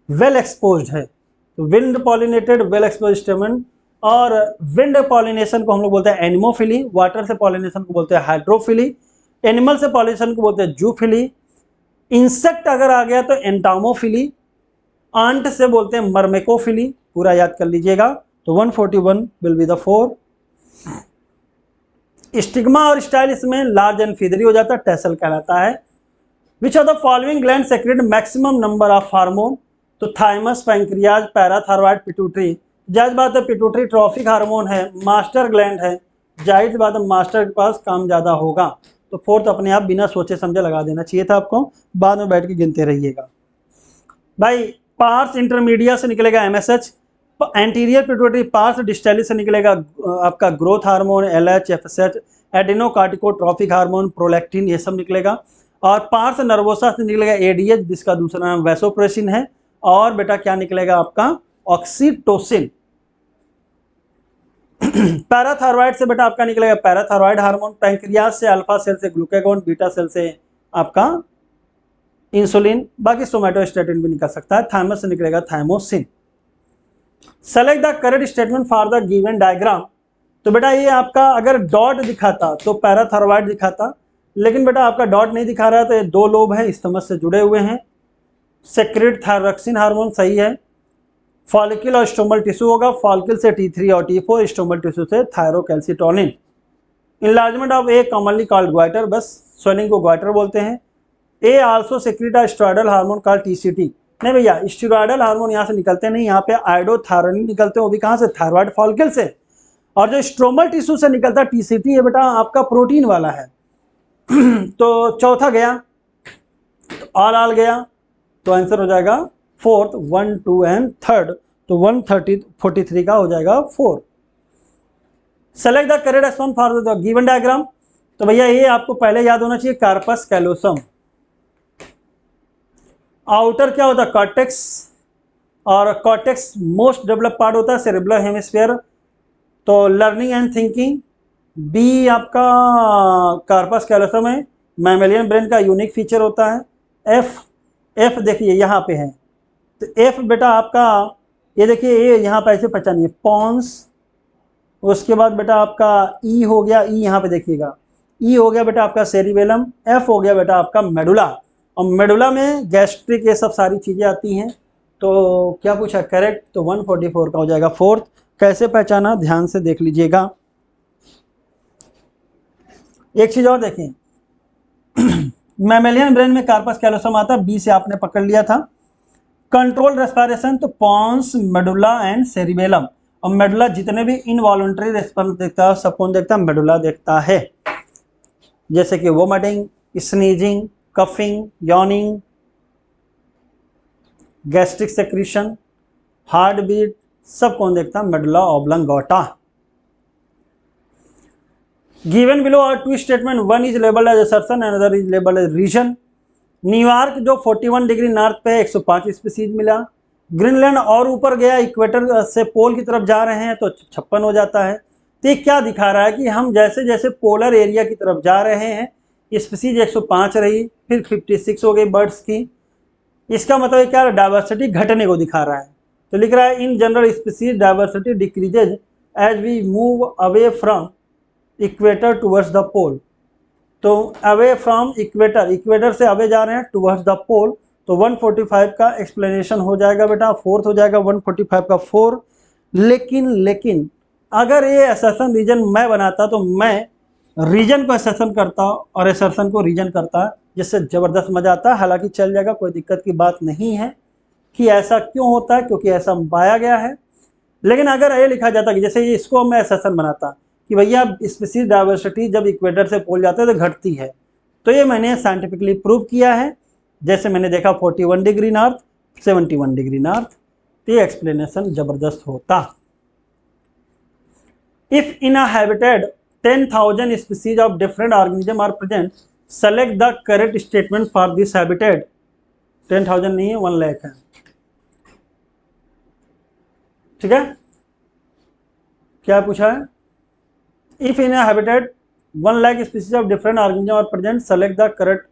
वेल एक्सपोज्ड है। तो विंड पॉलिनेटेड वेल एक्सपोज्ड स्टेमन, और विंड पॉलिनेशन को हम लोग बोलते हैं एनिमोफिली, वाटर से पॉलिनेशन को बोलते हैं हाइड्रोफिली, एनिमल से पॉलिनेशन को बोलते हैं जूफिली, इंसेक्ट अगर आ गया तो एंटामोफिली, आंट से बोलते हैं मर्मेकोफिली। पूरा याद कर लीजिएगा। तो 141 विल बी द 4। स्टिग्मा और स्टाइल इसमें लार्ज एंड फीदरी हो जाता है, टेसल कहलाता है। Which of the following gland secrete maximum number of hormone? तो थाइमस, पैंक्रियाज, पैराथायरॉइड, पिट्यूटरी। जायज बात है पिट्यूटरी ट्रॉफिक हार्मोन है, मास्टर ग्लैंड है, जायज बात है मास्टर के पास काम ज़्यादा होगा। तो फोर्थ अपने आप बिना सोचे समझे लगा देना चाहिए था आपको, बाद में बैठ के गिनते रहिएगा। भाई पार्स इंटरमीडिया से निकलेगा MSH, anterior pituitary pars distalis से निकलेगा आपका growth hormone, LH, FSH, adrenocorticotrophic hormone, prolactin, ये सब निकलेगा। और पार्स नर्वोसा से निकलेगा एडीएच जिसका दूसरा नाम वैसोप्रेसिन है। और बेटा क्या निकलेगा आपका ऑक्सीटोसिन। पैराथायरॉइड से बेटा आपका निकलेगा पैराथायरॉइड हार्मोन। पैंक्रियाज से अल्फा सेल से ग्लूकागॉन, बीटा सेल से आपका इंसुलिन, बाकी सोमैटोस्टेटिन भी निकल सकता है। थाइमस से निकलेगा thymosin. Select the correct statement for the given diagram. तो बेटा ये आपका अगर डॉट दिखाता तो पैराथायरॉइड दिखाता, लेकिन बेटा आपका डॉट नहीं दिखा रहा है। तो ये दो लोब हैं, इस्थमस से जुड़े हुए हैं। सेक्रेट थायरॉक्सिन हार्मोन सही है। फॉलिकल और स्टोमल टिश्यू होगा, फॉलिकल से T3 और T4, स्टोमल टिश्यू से thyrocalcitonin. Enlargement of A commonly called goitre, बस स्वेलिंग को ग्वाइटर बोलते हैं। ए आल्सो सेक्रेट अ स्टेरॉयडल हार्मोन कॉल्ड TCT। नहीं भैया, स्टेरॉयडल हार्मोन यहाँ से निकलते नहीं, यहाँ पे आइडोथायरोनिन निकलते हैं, वो भी कहाँ से? थायरॉयड फॉलिकल से। और जो स्ट्रोमल टिश्यू से निकलता है TCT है बेटा आपका प्रोटीन वाला है। तो चौथा गया, तो ऑल गया, तो आंसर हो जाएगा फोर्थ, 1, 2 एंड थर्ड। तो 143 का हो जाएगा 4। Select the correct response for the given diagram. तो भैया ये आपको पहले याद होना चाहिए, कार्पस कैलोसम। आउटर क्या होता है? कॉर्टेक्स, और कॉर्टेक्स मोस्ट डेवलप पार्ट होता है सेरेब्रल हेमिस्फीयर। तो लर्निंग एंड थिंकिंग बी आपका कार्पस कैलोसम है। मैमेलियन ब्रेन का यूनिक फीचर होता है। एफ देखिए यहाँ पे है, तो एफ बेटा आपका ये देखिए, ये यहाँ पे ऐसे पहचानिए पॉन्स। उसके बाद बेटा आपका ई हो गया, ई यहाँ पे देखिएगा, ई हो गया बेटा आपका सेरिबेलम। एफ हो गया बेटा आपका मेडुला, और मेडुला में गैस्ट्रिक ये सब सारी चीज़ें आती हैं। तो क्या पूछा? करेक्ट। तो 144 का हो जाएगा 4th। कैसे पहचाना? ध्यान से देख लीजिएगा। एक चीज़ और देखें, मैमेलियन ब्रेन में कार्पस कैलोसम आता है, बी से आपने पकड़ लिया था। कंट्रोल रेस्पिरेशन तो पॉन्स, मेडुला एंड सेरिबेलम। और मेडुला जितने भी इनवॉलंटरी रेस्पॉन्स देखता है सब कौन देखता है? मेडुला देखता है। जैसे कि vomiting, sneezing, coughing, yawning, gastric secretion, heart beat, सब कौन देखता है? Medulla oblongata. Given below are two statement, one is labelled as assertion and other is labelled as reason. New York जो 41 डिग्री नॉर्थ पे 105 स्पीसीज मिला। ग्रीनलैंड और ऊपर गया, इक्वेटर से पोल की तरफ जा रहे हैं तो 56 हो जाता है। तो ये क्या दिखा रहा है कि हम जैसे जैसे पोलर एरिया की तरफ जा रहे हैं स्पीसीज 105 रही, फिर 56 हो गई बर्ड्स की। इसका मतलब क्या? डाइवर्सिटी घटने को दिखा रहा है। तो लिख रहा है in general species diversity decreases as we move away from equator towards the pole. तो अवे फ्रॉम इक्वेटर, इक्वेटर से अवे जा रहे हैं टूवर्ड्स द पोल। तो 145 का एक्सप्लेनेशन हो जाएगा बेटा, 4th हो जाएगा 145 का 4। लेकिन अगर ये असर्शन रीजन मैं बनाता तो मैं रीजन को असर्शन करता और असर्शन को रीजन करता, जिससे ज़बरदस्त मजा आता। हालांकि चल जाएगा, कोई दिक्कत की बात नहीं है कि ऐसा क्यों होता है, क्योंकि ऐसा पाया गया है। लेकिन अगर ये लिखा जाता कि जैसे इसको मैं असर्शन बनाता कि भैया स्पीसीज डाइवर्सिटी जब इक्वेटर से पोल जाते हैं तो घटती है, तो ये मैंने साइंटिफिकली प्रूव किया है। जैसे मैंने देखा 41 डिग्री नॉर्थ, 71 डिग्री नॉर्थ, तो ये एक्सप्लेनेशन जबरदस्त होता। If in a habitat 10,000 species of different organism are present, select the correct statement for this habitat. 10,000 नहीं है, 1 लाख है। ठीक है, क्या पूछा है, if in habitat 1 lakh species of different organism are present, select the correct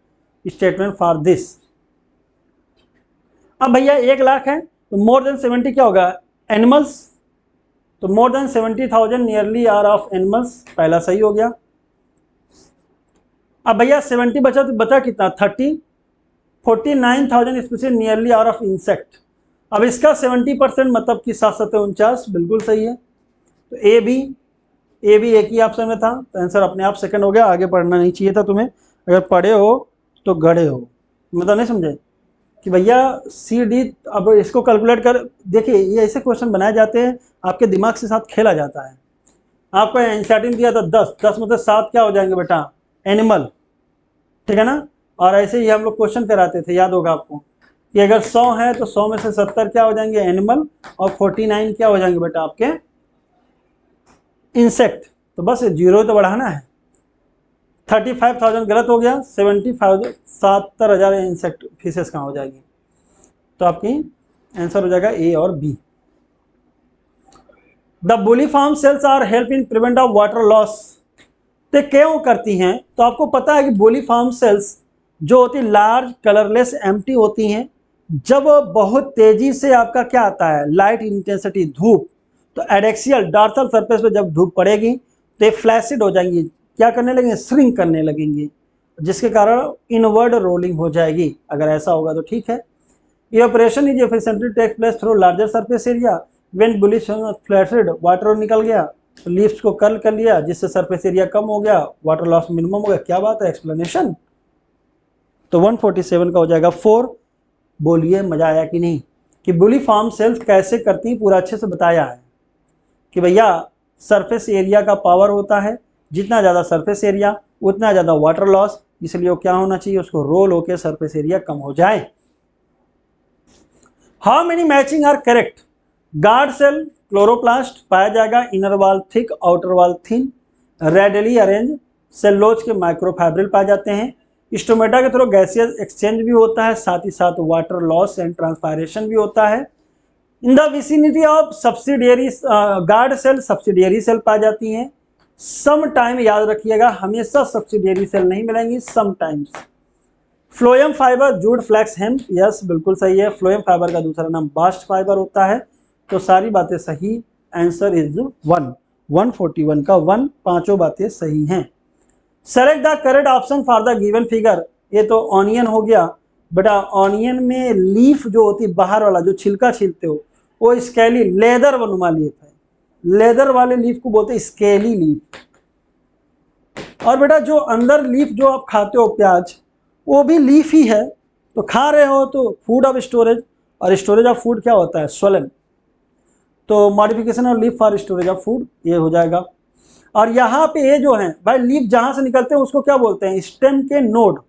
statement for this. अब भैया 1 लाख है तो मोर देन 70 क्या होगा, एनिमल्स, तो more than 70,000 nearly are of animals, पहला सही हो गया। अब भैया 70 बचा तो बचा कितना 30, 49,000 species nearly are of insect. अब इसका 70% मतलब कि 749, बिल्कुल सही है। तो ए बी एक ही ऑप्शन में था, तो आंसर अपने आप सेकंड हो गया। आगे पढ़ना नहीं चाहिए था तुम्हें, अगर पढ़े हो तो गड़े हो, मतलब नहीं समझे कि भैया सी डी। अब इसको कैलकुलेट कर देखिए, ये ऐसे क्वेश्चन बनाए जाते हैं, आपके दिमाग से साथ खेला जाता है। आपको एनसीईआरटी दिया था 10 मतलब 7 क्या हो जाएंगे बेटा, एनिमल, ठीक है ना। और ऐसे ही हम लोग क्वेश्चन कराते थे, याद होगा आपको, कि अगर 100 है तो 100 में से 70 क्या हो जाएंगे, एनिमल, और 49 क्या हो जाएंगे बेटा आपके, इंसेक्ट। तो बस 0 तो बढ़ाना है। 35,000 गलत हो गया, 70,000 इंसेक्ट फिशेस कहाँ हो जाएगी, तो आपकी आंसर हो जाएगा ए और B. The bulliform cells are help in prevent of water loss, तो क्यों करती हैं, तो आपको पता है कि बुलीफॉर्म सेल्स जो होती लार्ज कलरलेस एम्प्टी होती हैं, जब बहुत तेजी से आपका क्या आता है, लाइट इंटेंसिटी धूप, तो एडेक्सियल डॉर्सल सरफेस पे जब धूप पड़ेगी तो ये फ्लैसिड हो जाएंगी, क्या करने लगेंगे, श्रिंक करने लगेंगी, जिसके कारण इनवर्ड रोलिंग हो जाएगी। अगर ऐसा होगा तो ठीक है। Evaporation is efficiently take place through larger surface area, when bulliform flaccid, water निकल गया तो लीव्स को कर्ल कर लिया, जिससे सरफेस एरिया कम हो गया, वाटर लॉस मिनिमम हो गया। क्या बात है, एक्सप्लेनेशन। तो 147 का हो जाएगा 4। बोलिए मजा आया कि नहीं, कि बुलीफॉर्म सेल्स कैसे करती पूरा अच्छे से बताया है कि भैया सरफेस एरिया का पावर होता है, जितना ज़्यादा सरफेस एरिया उतना ज़्यादा वाटर लॉस, इसलिए वो क्या होना चाहिए, उसको रोल होकर सरफेस एरिया कम हो जाए। How many matching are correct, guard cell chloroplast पाया जाएगा, inner wall thick outer wall thin, radially arrange cellulose के माइक्रोफाइब्रिल पाए जाते हैं, स्टोमेटा के थ्रू गैसियस एक्सचेंज भी होता है, साथ ही साथ वाटर लॉस एंड ट्रांसपायरेशन भी होता है। In the vicinity of subsidiary guard cell subsidiary cell पाई जाती हैं। सम टाइम याद रखिएगा, हमेशा सब्सिडियरी सेल नहीं मिलेंगी, some times. Phloem fibre jute flax hemp, yes बिल्कुल सही है। फ्लोएम फाइबर का दूसरा नाम बास्ट फाइबर होता है। तो सारी बातें सही, आंसर इज 141 का 1, पांचों बातें सही हैं। Select the correct option for the given figure, ये तो ऑनियन हो गया बेटा। ऑनियन में लीफ जो होती है बाहर वाला जो छिलका छीलते हो, वो स्केली लेदर वनुमा लीफ है, लेदर वाले लीफ को बोलते हैं स्केली लीफ। और बेटा जो अंदर लीफ जो आप खाते हो प्याज, वो भी लीफ ही है, तो खा रहे हो तो फूड ऑफ स्टोरेज, और स्टोरेज ऑफ फूड क्या होता है, स्वलन। तो modification of leaf for storage of food, ये हो जाएगा। और यहाँ पे ये जो है भाई लीफ जहाँ से निकलते हैं उसको क्या बोलते हैं, स्टेम के नोड,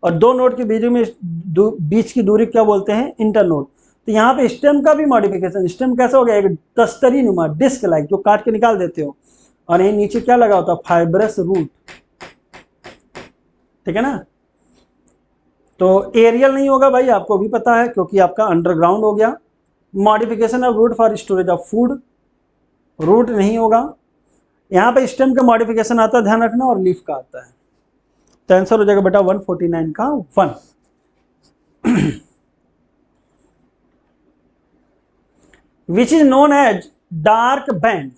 और दो नोड के बीच की दूरी क्या बोलते हैं, इंटरनोड। तो यहाँ पे स्टेम का भी मॉडिफिकेशन, स्टेम कैसा हो गया, एक तस्तरी नुमा डिस्क लाइक जो काट के निकाल देते हो, और यही नीचे क्या लगा होता है, फाइब्रस रूट, ठीक है ना। तो एरियल नहीं होगा भाई, आपको भी पता है, क्योंकि आपका अंडरग्राउंड हो गया। Modification of root for storage of food, root नहीं होगा। यहाँ पे स्टेम का मॉडिफिकेशन आता है, ध्यान रखना, और लीफ का आता है। तो आंसर हो जाएगा बेटा 149 का 1। Which is known as dark band,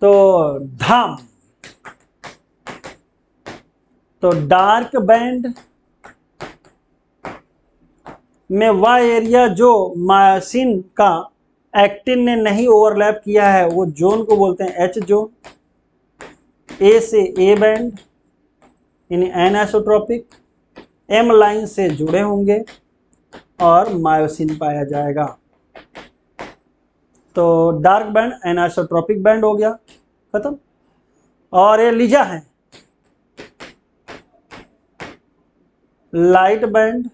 तो धाम। तो डार्क बैंड में वह एरिया जो मायोसिन का एक्टिन ने नहीं ओवरलैप किया है, वो जोन को बोलते हैं एच जोन। ए से ए बैंड यानी एनआइसोट्रोपिक, एम लाइन से जुड़े होंगे और मायोसिन पाया जाएगा। तो डार्क बैंड एनआइसोट्रोपिक बैंड हो गया, खत्म। और ये लीजा है लाइट बैंड,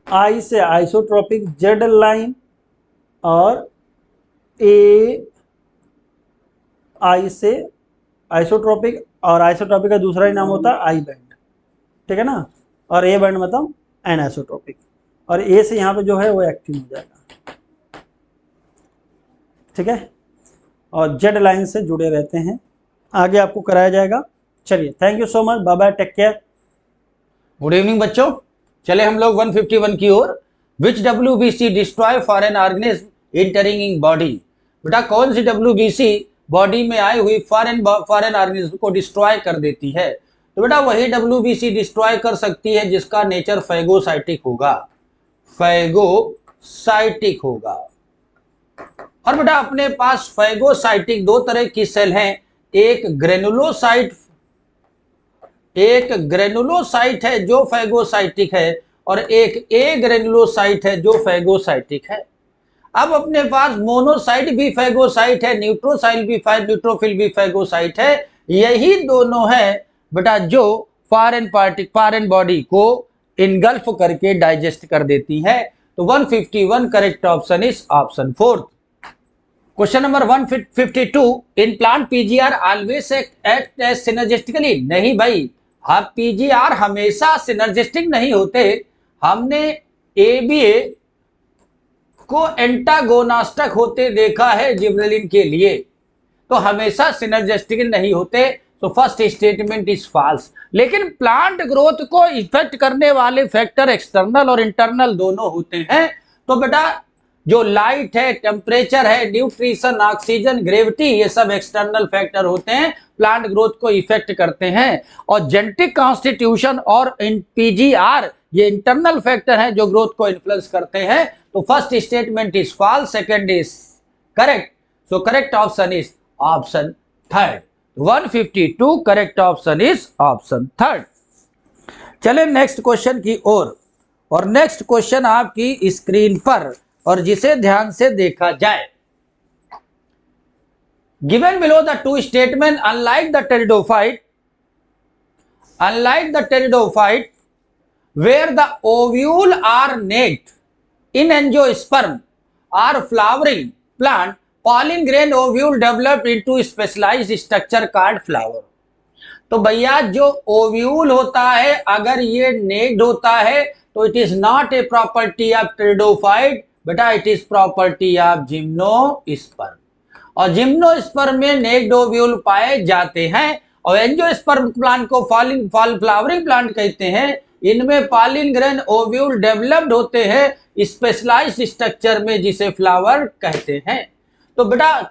आई से आइसोट्रोपिक जेड लाइन, और ए आई से आइसोट्रोपिक, और आइसोट्रोपिक का दूसरा ही नाम होता है आई बैंड, ठीक है ना। और ए बैंड मतलब एनआइसोट्रोपिक, और ए से यहाँ पे जो है वो एक्टिव हो जाएगा। ठीक है, और जेड लाइन से जुड़े रहते हैं, आगे आपको कराया जाएगा। चलिए, thank you so much, bye bye, take care. Good evening बच्चों, चले हम लोग 151 की ओर। Which WBC destroy foreign organism entering in body. बेटा कौन सी WBC बॉडी में आई हुई फॉरेन ऑर्गेनिज्म को डिस्ट्रॉय कर देती है? तो बेटा वही WBC डिस्ट्रॉय कर सकती है जिसका नेचर फैगोसाइटिक होगा, फैगोसाइटिक होगा। और बेटा अपने पास फैगोसाइटिक दो तरह की सेल हैं, एक ग्रेनुलोसाइट है जो फैगोसाइटिक है, और एक ए ग्रेनुलोसाइट है जो फैगोसाइटिक है। अब अपने पास मोनोसाइट भी फैगोसाइट है, न्यूट्रोफिल भी फैगोसाइट है। यही दोनों है बेटा जो फॉरेन बॉडी को इनगल्फ करके डाइजेस्ट कर देती है। तो 151 correct option is option 4। Question number 152, in plant PGR always act as synergistically. नहीं भाई, आप पीजीआर हमेशा सिनर्जिस्टिक नहीं होते। हमने एबीए को एंटागोनास्टिक होते देखा है जिब्रेलिन के लिए, तो हमेशा सिनर्जिस्टिक नहीं होते। तो फर्स्ट स्टेटमेंट इज फॉल्स। लेकिन प्लांट ग्रोथ को इफेक्ट करने वाले फैक्टर एक्सटर्नल और इंटरनल दोनों होते हैं। तो बेटा जो लाइट है, टेम्परेचर है, न्यूट्रिशन, ऑक्सीजन, ग्रेविटी, ये सब एक्सटर्नल फैक्टर होते हैं, प्लांट ग्रोथ को इफेक्ट करते हैं। और जेनेटिक कॉन्स्टिट्यूशन और पीजीआर ये इंटरनल फैक्टर हैं जो ग्रोथ को इन्फ्लुएंस करते हैं। तो first statement is false, second is correct. So correct option is option third. 152 correct option is option third. चले नेक्स्ट क्वेश्चन की ओर, और नेक्स्ट क्वेश्चन आपकी स्क्रीन पर, और जिसे ध्यान से देखा जाए। Given below the two statement, unlike the pteridophyte where the ovule are naked in angiosperm or flowering plant, pollen grain ovule developed into specialized structure called flower। तो भैया जो ओव्यूल होता है अगर ये नेक्ड होता है तो it is not a property of pteridophyte, बेटा it is property of gymnosperm. और जिम्नोस्पर्म में नेक्ड ओव्यूल पाए जाते हैं। और एंजियोस्पर्म प्लांट को फ्लावरिंग प्लांट कहते हैं। इनमें पॉलिन ग्रेन ओव्यूल डेवलप्ड होते हैं स्पेशलाइज्ड स्ट्रक्चर में, जिसे फ्लावर कहते हैं। तो बेटा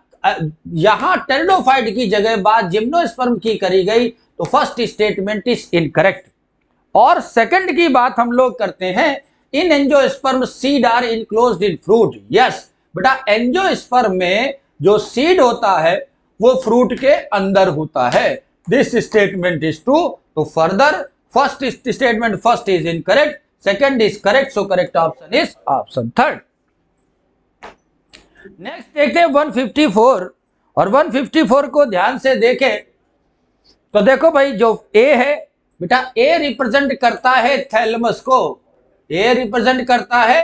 यहां टेरिडोफाइट की जगह बात जिम्नोस्पर्म की करी गई, तो फर्स्ट स्टेटमेंट इज इनकरेक्ट। और सेकंड की बात हम लोग करते हैं, in angiosperm seed are enclosed in fruit. Yes बेटा, एंजियोस्पर्म में जो सीड होता है वो फ्रूट के अंदर होता है। This statement is true. तो further first statement first is incorrect, second is correct. So correct option is option third. Next देखते हैं 154, और 154 को ध्यान से देखें तो देखो भाई, जो ए है बेटा, ए रिप्रेजेंट करता है थैलेमस को, ए रिप्रेजेंट करता है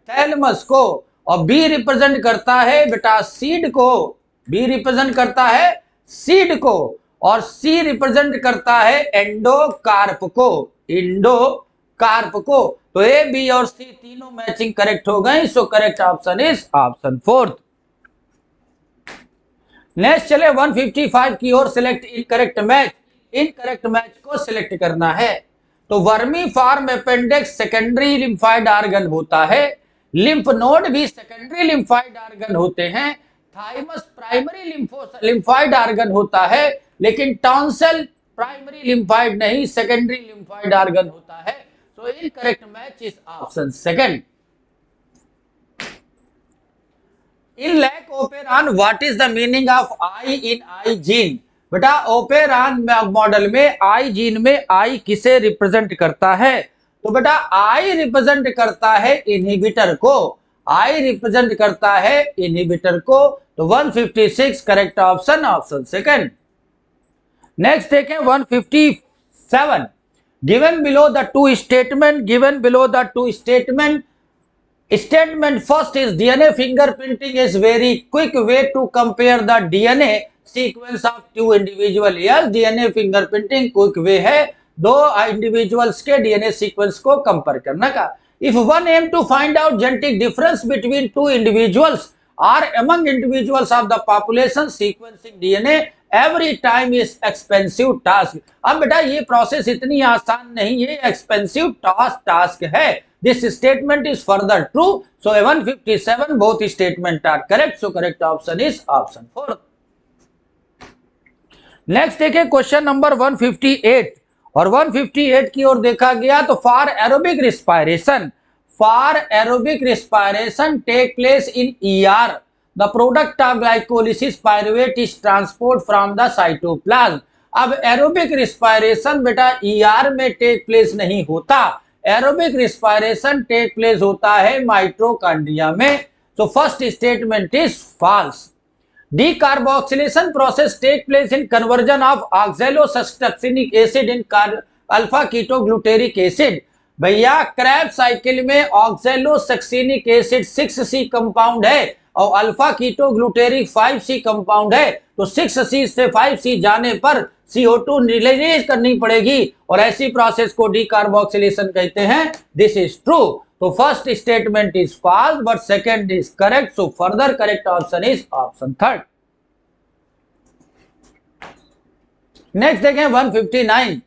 थैलेमस को, और बी रिप्रेजेंट करता है बेटा सीड को, बी रिप्रेजेंट करता है सीड को, और सी रिप्रेजेंट करता है एंडोकार्प को, इंडोकार्प को। तो ए, बी और सी तीनों मैचिंग करेक्ट हो गई। So correct option is option fourth. Next चले 155 की ओर, select incorrect match. Incorrect match को सिलेक्ट करना है। तो vermiform appendix secondary lymphoid organ होता है, लिम्फ नोड भी सेकेंडरी लिम्फाइड ऑर्गन होते हैं, थाइमस प्राइमरी लिम्फाइड ऑर्गन होता है, लेकिन टॉन्सिल प्राइमरी लिम्फाइड नहीं, सेकेंडरी लिम्फाइड ऑर्गन होता है। So incorrect match is option second. In lac operon what is the meaning of I in I gene. बेटा operon model में आई जीन में आई किसे रिप्रेजेंट करता है? तो बेटा आई रिप्रेजेंट करता है इनहिबिटर को, आई रिप्रेजेंट करता है इनहिबिटर को। तो 156 correct option, option second. Next देखें 157, given below the two statement, statement first is DNA fingerprinting is very quick way to compare the DNA sequence of two individual। yes, DNA fingerprinting quick way है दो individuals के DNA sequence को compare करने का। if one aim to find out genetic difference between two individuals are among individuals of the population. Sequencing DNA every time is expensive task. अब बेटा ये process इतनी आसान नहीं है, एक्सपेंसिव टास्क है. This statement is further true. So 157 both statement are correct. So correct option is option 4. Next देखिए question number 158 और 158 की ओर देखा गया तो for aerobic respiration take place in ER the product of glycolysis pyruvate is transport from the cytoplasm. अब aerobic respiration बेटा ER में टेक प्लेस नहीं होता, एरोबिक रिस्पायरेशन टेक प्लेस होता है माइटोकॉन्ड्रिया में. So first statement is false. Decarboxylation process take place in conversion of oxalosuccinate acid in alpha ketogluteric acid. भैया Krebs cycle में ऑक्सैलोसक्सिनिक एसिड 6C कंपाउंड है और अल्फा कीटोग्लूटेरिक 5C कंपाउंड है. तो 6C से 5C जाने पर CO2 रिलीज करनी पड़ेगी और ऐसी प्रोसेस को डीकार्बोक्सिलेशन कहते हैं. This is true. तो first statement is false but second is correct. So further correct option is option 3. Next देखें 159.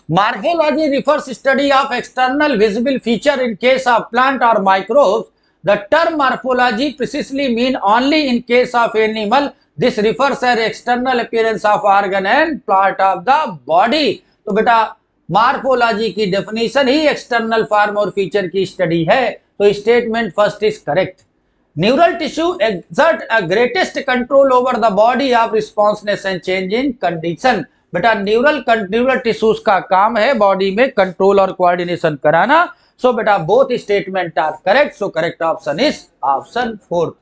Morphology refers study of external visible feature in case of plant or microbes. The term morphology precisely mean only in case of animal. This refers to external appearance of organ and part of the body. तो बेटा morphology की definition ही external form और feature की study है. तो statement first is correct. Neural tissue exert a greatest control over the body of responsiveness and change in condition. बेटा neural tissues का काम है बॉडी में कंट्रोल और कोऑर्डिनेशन कराना. सो बेटा both statement are correct. So correct option is option 4.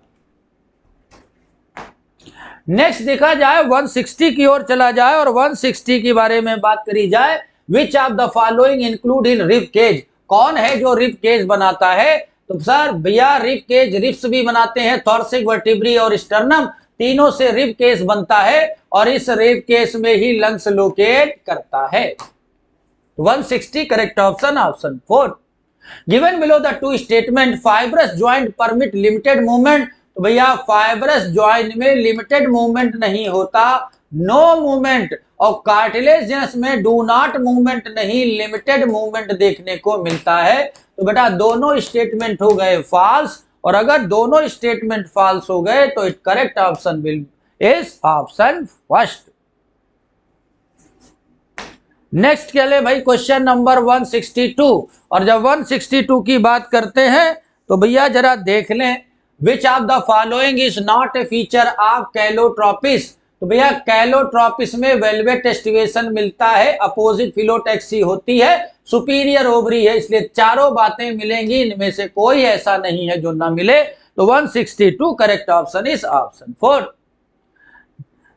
Next देखा जाए 160 की ओर चला जाए और 160 के बारे में बात करी जाए. Which of the following include in rib cage. कौन है जो रिब केज बनाता है? तो सर भैया रिब केज रिब्स भी बनाते हैं, थॉरसिक, वर्टिब्री और स्टर्नम, तीनों से रिब केस बनता है और इस रिब केस में ही लंग्स लोकेट करता है. 160 correct option option 4. Given below the two statement fibrous joint permit limited movement. तो भैया फाइब्रस जॉइंट में लिमिटेड मूवमेंट नहीं होता, नो मूवमेंट. और कार्टिलेजिनस में डू नॉट मूवमेंट नहीं, लिमिटेड मूवमेंट देखने को मिलता है. तो बेटा दोनों स्टेटमेंट हो गए फॉल्स और अगर दोनों स्टेटमेंट फॉल्स हो गए तो it correct option will is option first. Next क्या ले भाई क्वेश्चन नंबर 162. और जब 162 की बात करते हैं तो भैया जरा देख लें. विच of the following is not A feature of Calotropis. तो भैया कैलोट्रोपिस में वेलवेट एस्टिवेशन मिलता है, अपोजिट फिलोटैक्सी होती है, सुपीरियर ओवरी है, इसलिए चारों बातें मिलेंगी, इनमें से कोई ऐसा नहीं है जो ना मिले. तो 162 correct option is option 4.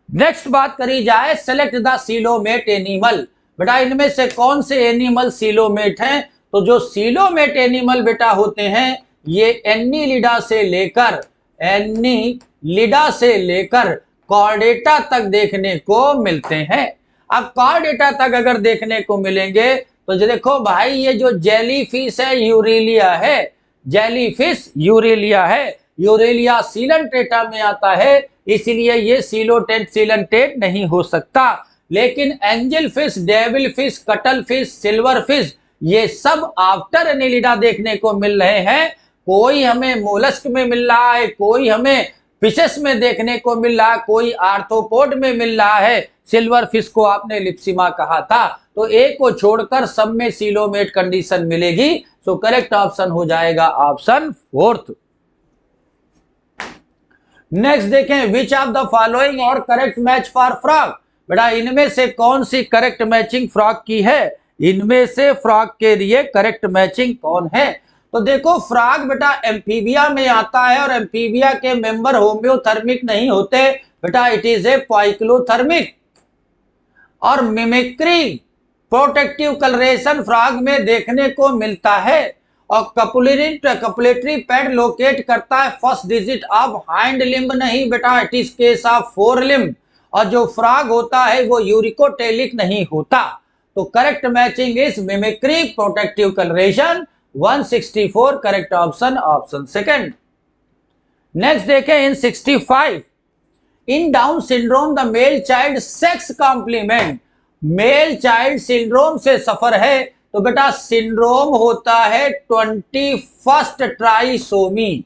Next बात करी जाए सेलेक्ट द सीलोमेट एनिमल. बेटा इनमें से कौन से एनिमल सीलोमेट हैं? तो जो सीलोमेट एनिमल बेटा होते हैं ये एनिलिडा से लेकर कॉर्डेटा तक देखने को मिलते हैं. अब कॉर्डेटा तक अगर देखने को मिलेंगे तो देखो भाई ये जो जेलीफिश है यूरेलिया है, जेलीफिश यूरेलिया है, यूरेलिया सीलेंटेटा में आता है, इसलिए ये सीलेंटेट नहीं हो सकता. लेकिन angel fish, devil fish, cuttle fish, silver fish ये सब आफ्टर एनिलिडा देखने को मिल रहे हैं. कोई हमें मोलस्क में मिल रहा है, कोई हमें फिशेस में देखने को मिल रहा है, कोई आर्थ्रोपोड में मिल रहा है. सिल्वर फिश को आपने लिप्सिमा कहा था, तो एक को छोड़कर सब में सीलोमेट कंडीशन मिलेगी. सो करेक्ट ऑप्शन हो जाएगा ऑप्शन 4. नेक्स्ट देखें विच ऑफ द फॉलोइंग और करेक्ट मैच फॉर फ्रॉग. बेटा इनमें से कौन सी करेक्ट मैचिंग फ्रॉग की है? इनमें से फ्रॉग के लिए करेक्ट मैचिंग कौन है? तो देखो फ्रॉग बेटा एम्फीबिया में आता है और एम्फीबिया के मेंबर होम्योथर्मिक नहीं होते बेटा, इट इज ए पाइक्लोथर्मिक. और मिमिक्री प्रोटेक्टिव कलरेशन फ्रॉग में देखने को मिलता है और कपुलेटरी पैड लोकेट करता है first digit of hind limb नहीं बेटा, it is case of four limb. और जो फ्रॉग होता है वो यूरिकोटेलिक नहीं होता. तो correct matching is mimicry protective coloration. 164 correct option option second. Next देखें in 65 in Down syndrome the male child sex complement, male child syndrome से सफर है तो बेटा सिंड्रोम होता है 21st ट्राइसोमी,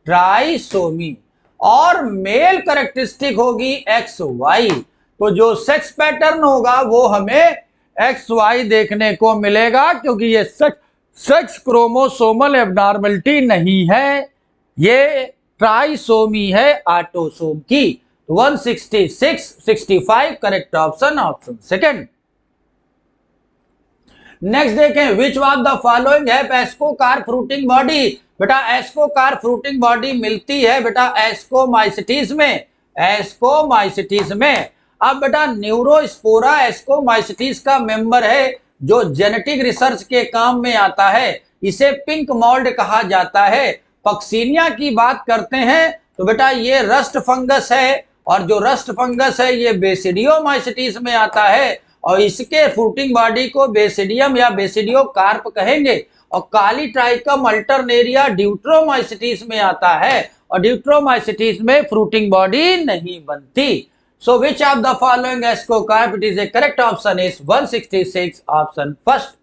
ट्राइसोमी, और मेल कैरेक्टरिस्टिक होगी XY। तो जो सेक्स पैटर्न होगा वो हमें XY देखने को मिलेगा, क्योंकि ये सेक्स क्रोमोसोमल एब्नॉर्मलिटी नहीं है, ये ट्राइसोमी है ऑटोसोम की। 166 65 correct option, option second. Next देखें विच ऑफ द फॉलोइंग है एस्कोकार फ्रूटिंग बॉडी। बेटा एस्कोकार फ्रूटिंग बॉडी मिलती है बेटा एस्कोमाइसिटीज में, एस्कोमाइसिटीज में। अब बेटा न्यूरोस्पोरा एस्कोमाइसिटीज का मेंबर है जो जेनेटिक रिसर्च के काम में आता है, इसे पिंक मोल्ड कहा जाता है। पक्सीनिया की बात करते हैं तो बेटा ये रस्ट फंगस है, और जो रस्ट फंगस है ये बेसिडियोमाइसिटीज में आता है, और इसके फ्रूटिंग बॉडी को बेसिडियम या बेसिडियो कार्प कहेंगे। और काली ट्राइकम अल्टरनेरिया ड्यूट्रोमाइसिटीज में आता है, और ड्यूट्रोमाइसिटीज में फ्रूटिंग बॉडी नहीं बनती। So which of the following ascocarp, it is a correct option is 166 option first.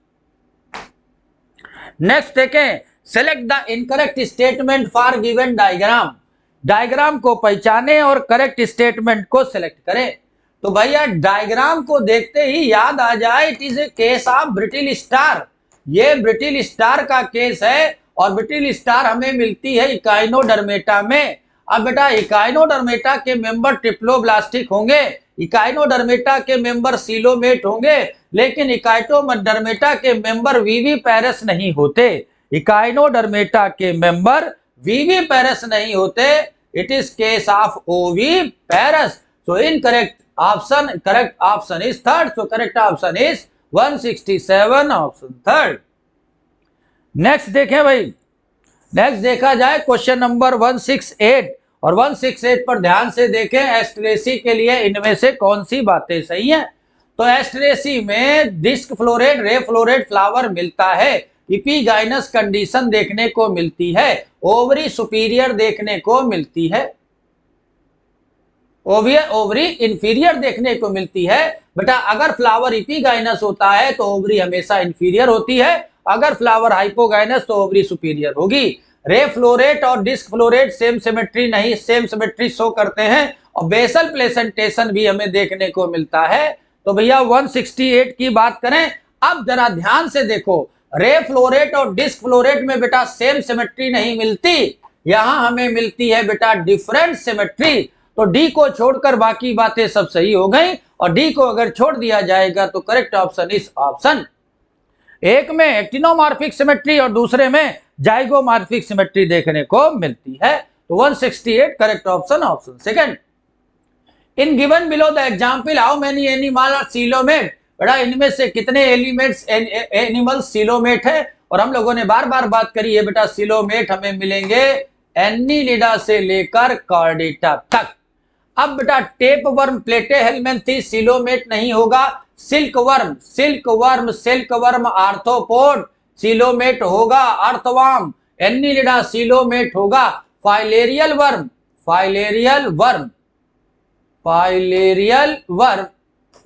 Next देखें select the incorrect statement for given diagram. Diagram को पहचाने और करेक्ट स्टेटमेंट को सिलेक्ट करें। तो भैया डायग्राम को देखते ही याद आ जाए it is a case of brittle star, ये ब्रिटिल स्टार का केस है, और ब्रिटिल स्टार हमें मिलती है इकाइनोडर्मेटा में। अब बेटा इकाइनोडर्मेटा के मेंबर ट्रिप्लोब्लास्टिक होंगे, इकाइनोडर्मेटा के मेंबर सीलोमेट होंगे, लेकिन इकाइटोडर्मेटा के मेंबर विविपैरस नहीं होते, इकाइनोडर्मेटा के मेंबर विविपैरस नहीं होते। It is case of oviparous. So incorrect option, correct option is third. So correct option is 167 option third. Next देखें भाई, नेक्स्ट देखा जाए क्वेश्चन नंबर 168, और 168 पर ध्यान से देखें एस्टरेसी के लिए इनमें से कौन सी बातें सही हैं। तो एस्टरेसी में disc floret, ray floret flower मिलता है, इपीगाइनस कंडीशन देखने को मिलती है, ओवरी सुपीरियर देखने को मिलती है, ओवरी इंफीरियर देखने को मिलती है। बेटा अगर फ्लावर इपीगाइनस होता है तो ओवरी हमेशा इंफीरियर होती है, अगर फ्लावर हाइपोगाइनस तो ओवरी सुपीरियर होगी। रे फ्लोरेट और डिस्क फ्लोरेट सेम सिमेट्री नहीं, सेम सिमेट्री शो करते हैं, और बेसल प्लेसेंटेशन भी हमें देखने को मिलता है। तो भैया 168 की बात करें, अब जरा ध्यान से देखो, रे फ्लोरेट और डिस्क फ्लोरेट में बेटा सेम सिमेट्री नहीं मिलती, यहां हमें मिलती है बेटा डिफरेंट सिमेट्री। तो डी को छोड़कर बाकी बातें सब सही हो गई, और डी को अगर छोड़ दिया जाएगा तो करेक्ट ऑप्शन इज ऑप्शन। एक में एक्टिनोमॉर्फिक सिमेट्री और दूसरे में जाइगोमॉर्फिक सिमेट्री देखने को मिलती है। तो 168 correct option, option second. In given below the example how many animal are coelomate. बेटा इनमें से कितने एलिमेंट्स एनिमल सीलोमेट है, और हम लोगों ने बार बार बात करी है बेटा सीलोमेट हमें मिलेंगे एनिलिडा से लेकर कॉर्डेटा तक। अब बेटा टेप वर्म, प्लेटेहेलमिन्थेस सीलोमेट नहीं होगा, silk worm, silk worm, silk worm arthropod coelomate होगा, अर्थवर्म एनिलिडा सीलोमेट होगा, filarial worm, filarial worm, filarial worm,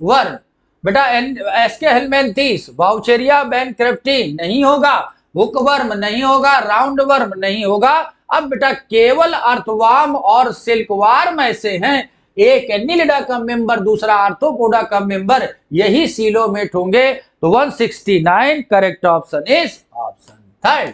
worm बेटा एस्केहेलमिन्थेस, वाउचेरिया बैंक्रप्टी नहीं होगा, हुकवर्म नहीं होगा, राउंड वर्म नहीं होगा। अब बेटा केवल अर्थवर्म और सिल्कवर्म ऐसे हैं, एक एनिलिडा का मेंबर दूसरा आर्थ्रोपोडा का मेंबर, यही सीलोमेट होंगे। तो 169 correct option is option third.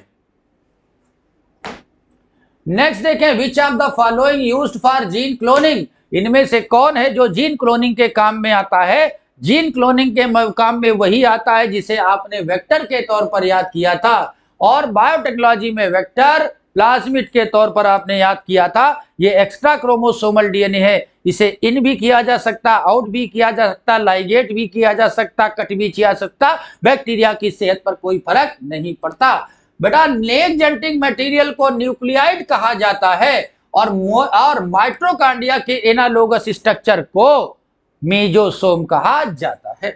Next देखें which of the following used for gene cloning. इनमें से कौन है जो जीन क्लोनिंग के काम में आता है। जीन क्लोनिंग के काम में वही आता है जिसे आपने वेक्टर के तौर पर याद किया था, और बायोटेक्नोलॉजी में वेक्टर प्लाज्मिड के तौर पर आपने याद किया था। ये एक्स्ट्रा क्रोमोसोमल डीएनए है, इसे इन भी किया जा सकता, आउट भी किया जा सकता, लाइगेट भी किया जा सकता, कट भी किया जा सकता, बैक्टीरिया की सेहत पर कोई फर्क नहीं पड़ता। बेटा नेक जेनेटिक मटेरियल को न्यूक्लियाइड कहा जाता है, और माइटोकॉन्ड्रिया के एनालोगस स्ट्रक्चर को मेजोसोम कहा जाता है।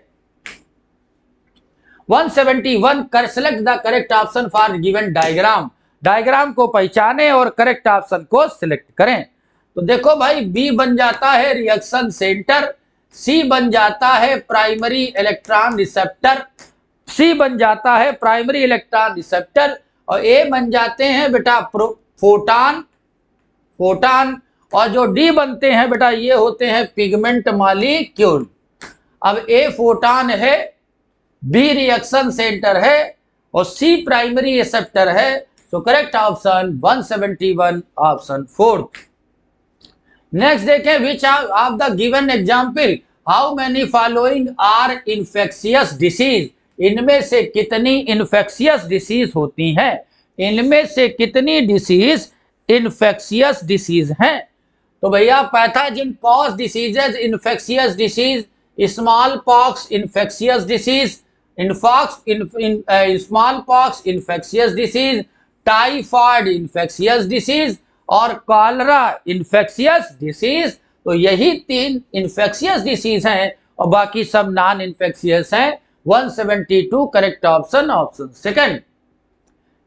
171 select the correct option for given diagram. Diagram को पहचाने और करेक्ट ऑप्शन को सिलेक्ट करें। तो देखो भाई, बी बन जाता है रिएक्शन सेंटर, सी बन जाता है प्राइमरी इलेक्ट्रॉन रिसेप्टर, सी बन जाता है प्राइमरी इलेक्ट्रॉन रिसेप्टर, और ए बन जाते हैं बेटा फोटान, फोटान, और जो डी बनते हैं बेटा ये होते हैं पिगमेंट मॉलिक्यूल। अब ए फोटान है, बी रिएक्शन सेंटर है और सी प्राइमरी रिसेप्टर है। तो करेक्ट ऑप्शन 171 ऑप्शन 4। नेक्स्ट देखें, which of the given example how many following are infectious disease, इनमें से कितनी इन्फेक्शियस डिसीज होती हैं, इनमें से कितनी डिसीज इन्फेक्शियस डिसीज हैं। तो भैया pathogen cause diseases infectious disease, small pox infectious disease, small pox infectious disease, typhoid infectious disease और कॉलरा इन्फेक्शियस डिसीज। तो यही 3 इन्फेक्शियस डिसीज हैं और बाकी सब नॉन इन्फेक्शियस हैं। 172 correct option, option second.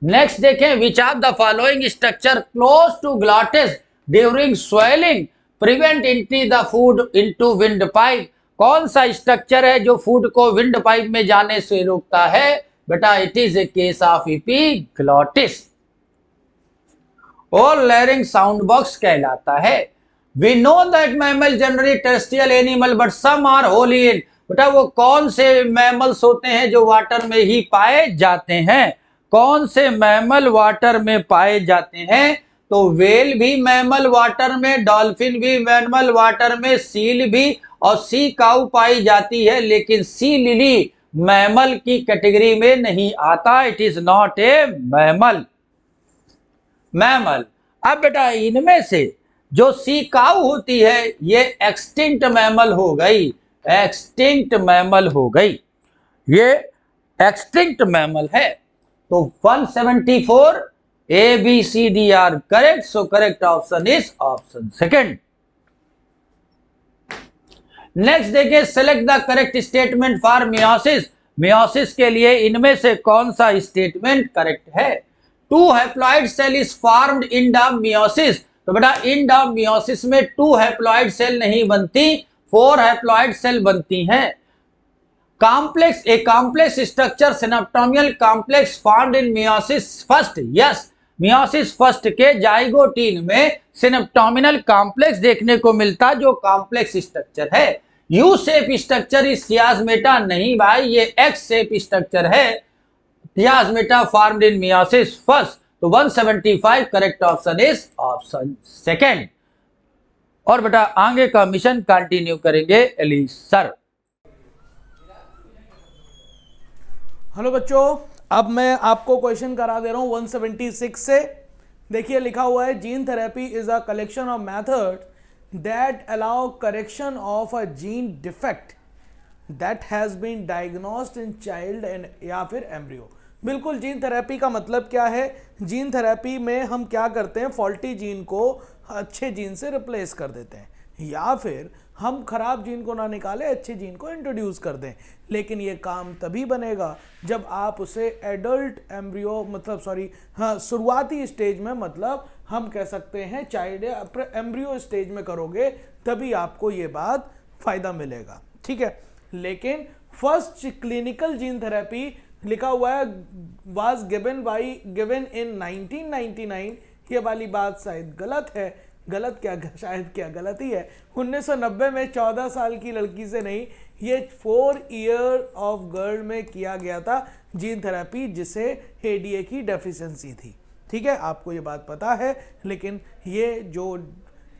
Next देखें, which of the following structure close to glottis during swallowing prevent entry the food into windpipe, कौन सा स्ट्रक्चर है जो फूड को विंड पाइप में जाने से रोकता है बेटा? It is a case of epiglottis और लैरिंग साउंड बॉक्स कहलाता है। We know that mammal generally terrestrial animal but some are wholly in, बेटा वो कौन से मैमल्स होते हैं जो वाटर में ही पाए जाते हैं? कौन से मैमल वाटर में पाए जाते हैं? तो वेल भी मैमल वाटर में, डॉल्फिन भी मैमल वाटर में, सील भी और सी काऊ पाई जाती है, लेकिन सी लिली मैमल की कैटेगरी में नहीं आता। It is not A mammal. Mammal. अब बेटा इनमें से जो सी काऊ होती है ये एक्सटिंक्ट मैमल हो गई, एक्सटिंक्ट मैमल हो गई, ये एक्सटिंक्ट मैमल है। तो 174 A B C D are correct, so correct option is option second. Next देखिए, select the correct statement for meiosis, meiosis के लिए इनमें से कौन सा स्टेटमेंट करेक्ट है? 2 haploid cell is formed in the meiosis, तो बेटा इन द मियोसिस में 2 हैप्लॉइड सेल नहीं बनती, 4 हैप्लॉइड सेल बनती हैं। Complex, a complex structure synaptonemal complex found in meiosis first, yes meiosis first के जाइगोटीन में सिनेप्टोमियल कॉम्प्लेक्स देखने को मिलता जो कॉम्प्लेक्स स्ट्रक्चर है। U shape structure is chiasmata, नहीं भाई ये एक्स शेप स्ट्रक्चर है, chiasmata formed in meiosis first. तो 175 correct option is option second. और बेटा आगे का मिशन कंटिन्यू करेंगे एलिस सर। हेलो बच्चों, अब मैं आपको क्वेश्चन करा दे रहा हूं 176 से। देखिए लिखा हुआ है, gene therapy is a collection of method that allow correction of a gene defect that has been diagnosed in child and या फिर एम्ब्रियो। बिल्कुल, जीन थेरेपी का मतलब क्या है? जीन थेरेपी में हम क्या करते हैं, फॉल्टी जीन को अच्छे जीन से रिप्लेस कर देते हैं, या फिर हम खराब जीन को ना निकाले अच्छे जीन को इंट्रोड्यूस कर दें। लेकिन ये काम तभी बनेगा जब आप उसे एडल्ट एम्ब्रियो मतलब शुरुआती स्टेज में, मतलब हम कह सकते हैं चाइल्ड एम्ब्रियो स्टेज में करोगे, तभी आपको ये बात फायदा मिलेगा, ठीक है। लेकिन फर्स्ट क्लिनिकल जीन थेरेपी लिखा हुआ है वाज गिवन इन 1999, ये वाली बात शायद गलत है। गलत क्या, शायद क्या गलत ही है। 1990 में 14 साल की लड़की से नहीं, ये 4 ईयर ऑफ गर्ल में किया गया था जीन थेरेपी, जिसे एडीए की डेफिशिएंसी थी, ठीक है, आपको ये बात पता है। लेकिन ये जो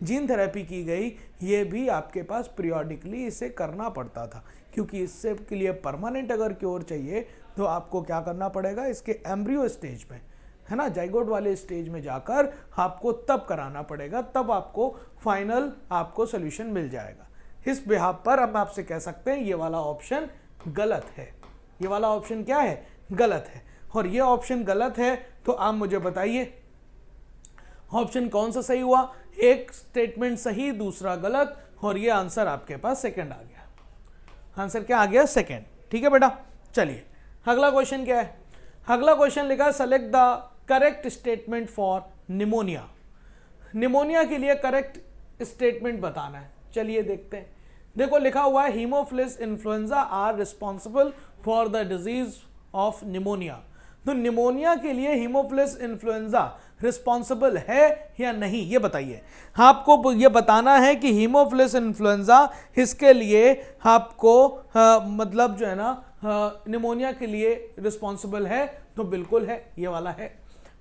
जीन थेरेपी की गई, ये भी आपके पास पीरियोडिकली इसे करना पड़ता था, क्योंकि इससे के लिए परमानेंट अगर क्योर चाहिए तो आपको क्या करना पड़ेगा, इसके एम्ब्रियो स्टेज में, है ना, जाइगोट वाले स्टेज में जाकर आपको तब कराना पड़ेगा, तब आपको फाइनल आपको सोल्यूशन मिल जाएगा। इस बिहाफ पर हम आपसे कह सकते हैं ये वाला ऑप्शन गलत है। ये वाला ऑप्शन क्या है, गलत है। और ये ऑप्शन गलत है तो आप मुझे बताइए ऑप्शन कौन सा सही हुआ? एक स्टेटमेंट सही, दूसरा गलत, और ये आंसर आपके पास सेकंड आ गया। आंसर क्या आ गया? सेकंड, ठीक है बेटा। चलिए अगला क्वेश्चन क्या है? अगला क्वेश्चन लिखा, select the correct statement for pneumonia. Pneumonia के लिए करेक्ट स्टेटमेंट बताना है। चलिए देखते हैं। देखो लिखा हुआ है haemophilus influenza are responsible for the disease of pneumonia. तो निमोनिया के लिए हीमोफिलस इन्फ्लुएंजा रिस्पॉन्सिबल है या नहीं, ये बताइए। आपको ये बताना है कि हीमोफिलस इन्फ्लुएंजा इसके लिए आपको मतलब जो है ना निमोनिया के लिए रिस्पॉन्सिबल है, तो बिल्कुल है, ये वाला है।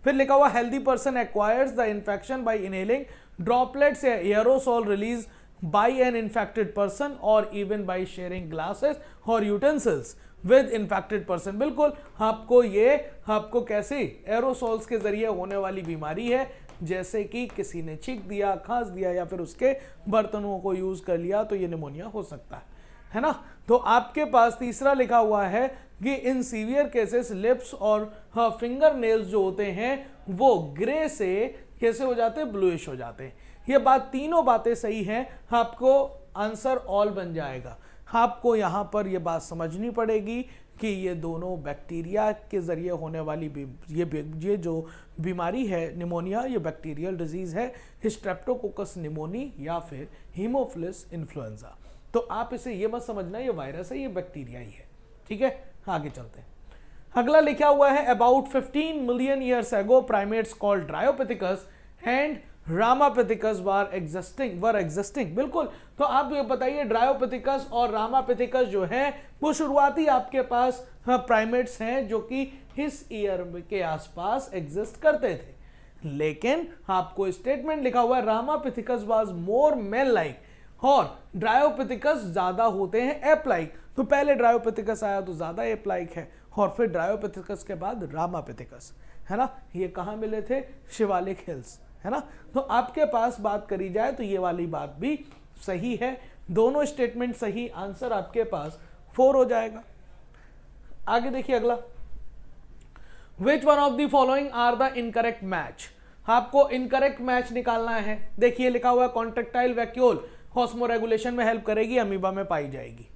फिर लिखा हुआ healthy person acquires the infection by inhaling droplets या aerosol release by an infected person or even by sharing glasses or utensils with infected person। बिल्कुल आपको कैसे एरोसोल्स के जरिए होने वाली बीमारी है, जैसे कि किसी ने छींक दिया, खांस दिया या फिर उसके बर्तनों को यूज कर लिया, तो ये निमोनिया हो सकता है ना। तो आपके पास तीसरा लिखा हुआ है कि इन सीवियर केसेस लिप्स और फिंगर नेल्स जो होते हैं वो ग्रे से कैसे हो जाते हैं, ब्लूइश हो जाते हैं। ये बात, तीनों बातें सही हैं, आपको आंसर ऑल बन जाएगा। आपको यहां पर ये बात समझनी पड़ेगी कि ये दोनों बैक्टीरिया के जरिए होने वाली ये जो बीमारी है निमोनिया, ये बैक्टीरियल डिजीज है, स्ट्रेप्टोकोकस निमोनी या फिर हीमोफिलस इन्फ्लुएंजा। तो आप इसे ये मत समझना ये वायरस है, ये बैक्टीरिया ही है, ठीक है। आगे चलते हैं। अगला लिखा हुआ है about 15 million years ago primates called Dryopithecus and Ramapithecus were existing. बिल्कुल, तो आप ये बताइए ड्रायोपिथिकस और रामापिथिकस जो है वो शुरुआती आपके पास प्राइमेट्स हैं जो कि इस ईयर के आसपास एग्जिस्ट करते थे। लेकिन आपको स्टेटमेंट लिखा हुआ है ramapithecus was more male like और ड्रायोपिथिकस ज्यादा होते हैं एप लाइक। तो पहले ड्रायोपिथिकस आया तो ज्यादा एप लाइक है, और फिर ड्रायोपिथिकस के बाद रामापिथिकस, है ना। ये कहाँ मिले थे, शिवालिक हिल्स, है ना। तो आपके पास बात करी जाए तो ये वाली बात भी सही है, दोनों स्टेटमेंट सही, आंसर आपके पास 4 हो जाएगा। आगे देखिए अगला, which one of the following are the incorrect match. आपको इनकरेक्ट मैच निकालना है। देखिए लिखा हुआ कॉन्ट्रेक्टाइल वैक्यूल ऑस्मोरेगुलेशन में हेल्प करेगी, अमीबा में पाई जाएगी।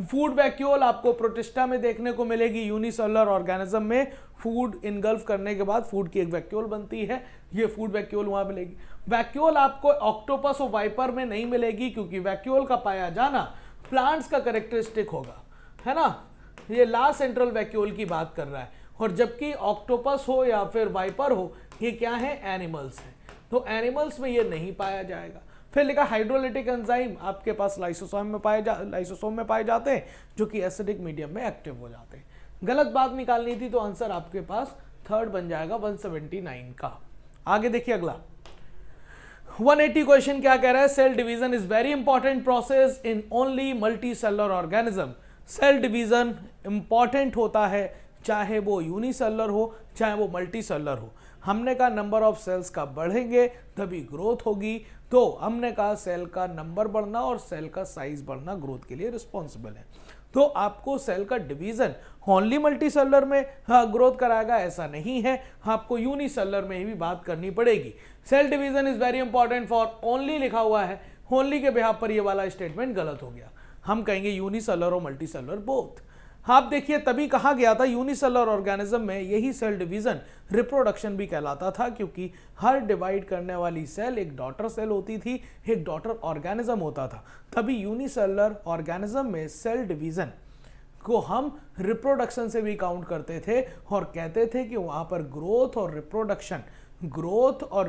फूड वैक्यूल आपको प्रोटिस्टा में देखने को मिलेगी, यूनिसेलुलर ऑर्गेनिज्म में फूड इनगल्फ करने के बाद फूड की एक वैक्यूल बनती है, ये फूड वैक्यूल वहां मिलेगी। वैक्यूल आपको ऑक्टोपस और वाइपर में नहीं मिलेगी, क्योंकि वैक्यूल का पाया जाना प्लांट्स का कैरेक्टरिस्टिक होगा, है ना। ये लास्ट सेंट्रल वैक्यूल की बात कर रहा है, और जबकि ऑक्टोपस हो या फिर वाइपर हो, ये क्या है, एनिमल्स है, तो एनिमल्स में ये नहीं पाया जाएगा। फिर लिखा हाइड्रोलिटिक एंजाइम आपके पास लाइसोसोम में पाए जाते हैं, जो कि एसिडिक मीडियम में एक्टिव हो जाते हैं। गलत बात निकालनी थी, तो आंसर आपके पास 3rd बन जाएगा 179 का। आगे देखिए अगला 180 क्वेश्चन क्या कह रहा है, cell division is very important process in only multicellular organism. Cell division important होता है चाहे वो यूनिसेलुलर हो चाहे वो मल्टी सेलुलर हो। हमने कहा नंबर ऑफ सेल्स का बढ़ेंगे तभी ग्रोथ होगी, तो हमने कहा सेल का नंबर बढ़ना और सेल का साइज बढ़ना ग्रोथ के लिए रिस्पॉन्सिबल है। तो आपको सेल का डिवीजन ओनली मल्टी सेलुलर में ग्रोथ कराएगा ऐसा नहीं है, आपको यूनिसेलुलर में भी बात करनी पड़ेगी। Cell division is very important for only लिखा हुआ है, ओनली के बिहाफ पर ये वाला स्टेटमेंट गलत हो गया, हम कहेंगे यूनिसेलुलर और मल्टी सेलुलर बोथ। आप देखिए तभी कहा गया था यूनिसेलुलर ऑर्गेनिज्म में यही सेल डिवीजन रिप्रोडक्शन भी कहलाता था, क्योंकि हर डिवाइड करने वाली सेल एक डॉटर सेल होती थी, एक डॉटर ऑर्गेनिज्म होता था। तभी यूनिसेलुलर ऑर्गेनिज्म में सेल डिवीजन को हम रिप्रोडक्शन से भी काउंट करते थे और कहते थे कि वहां पर ग्रोथ और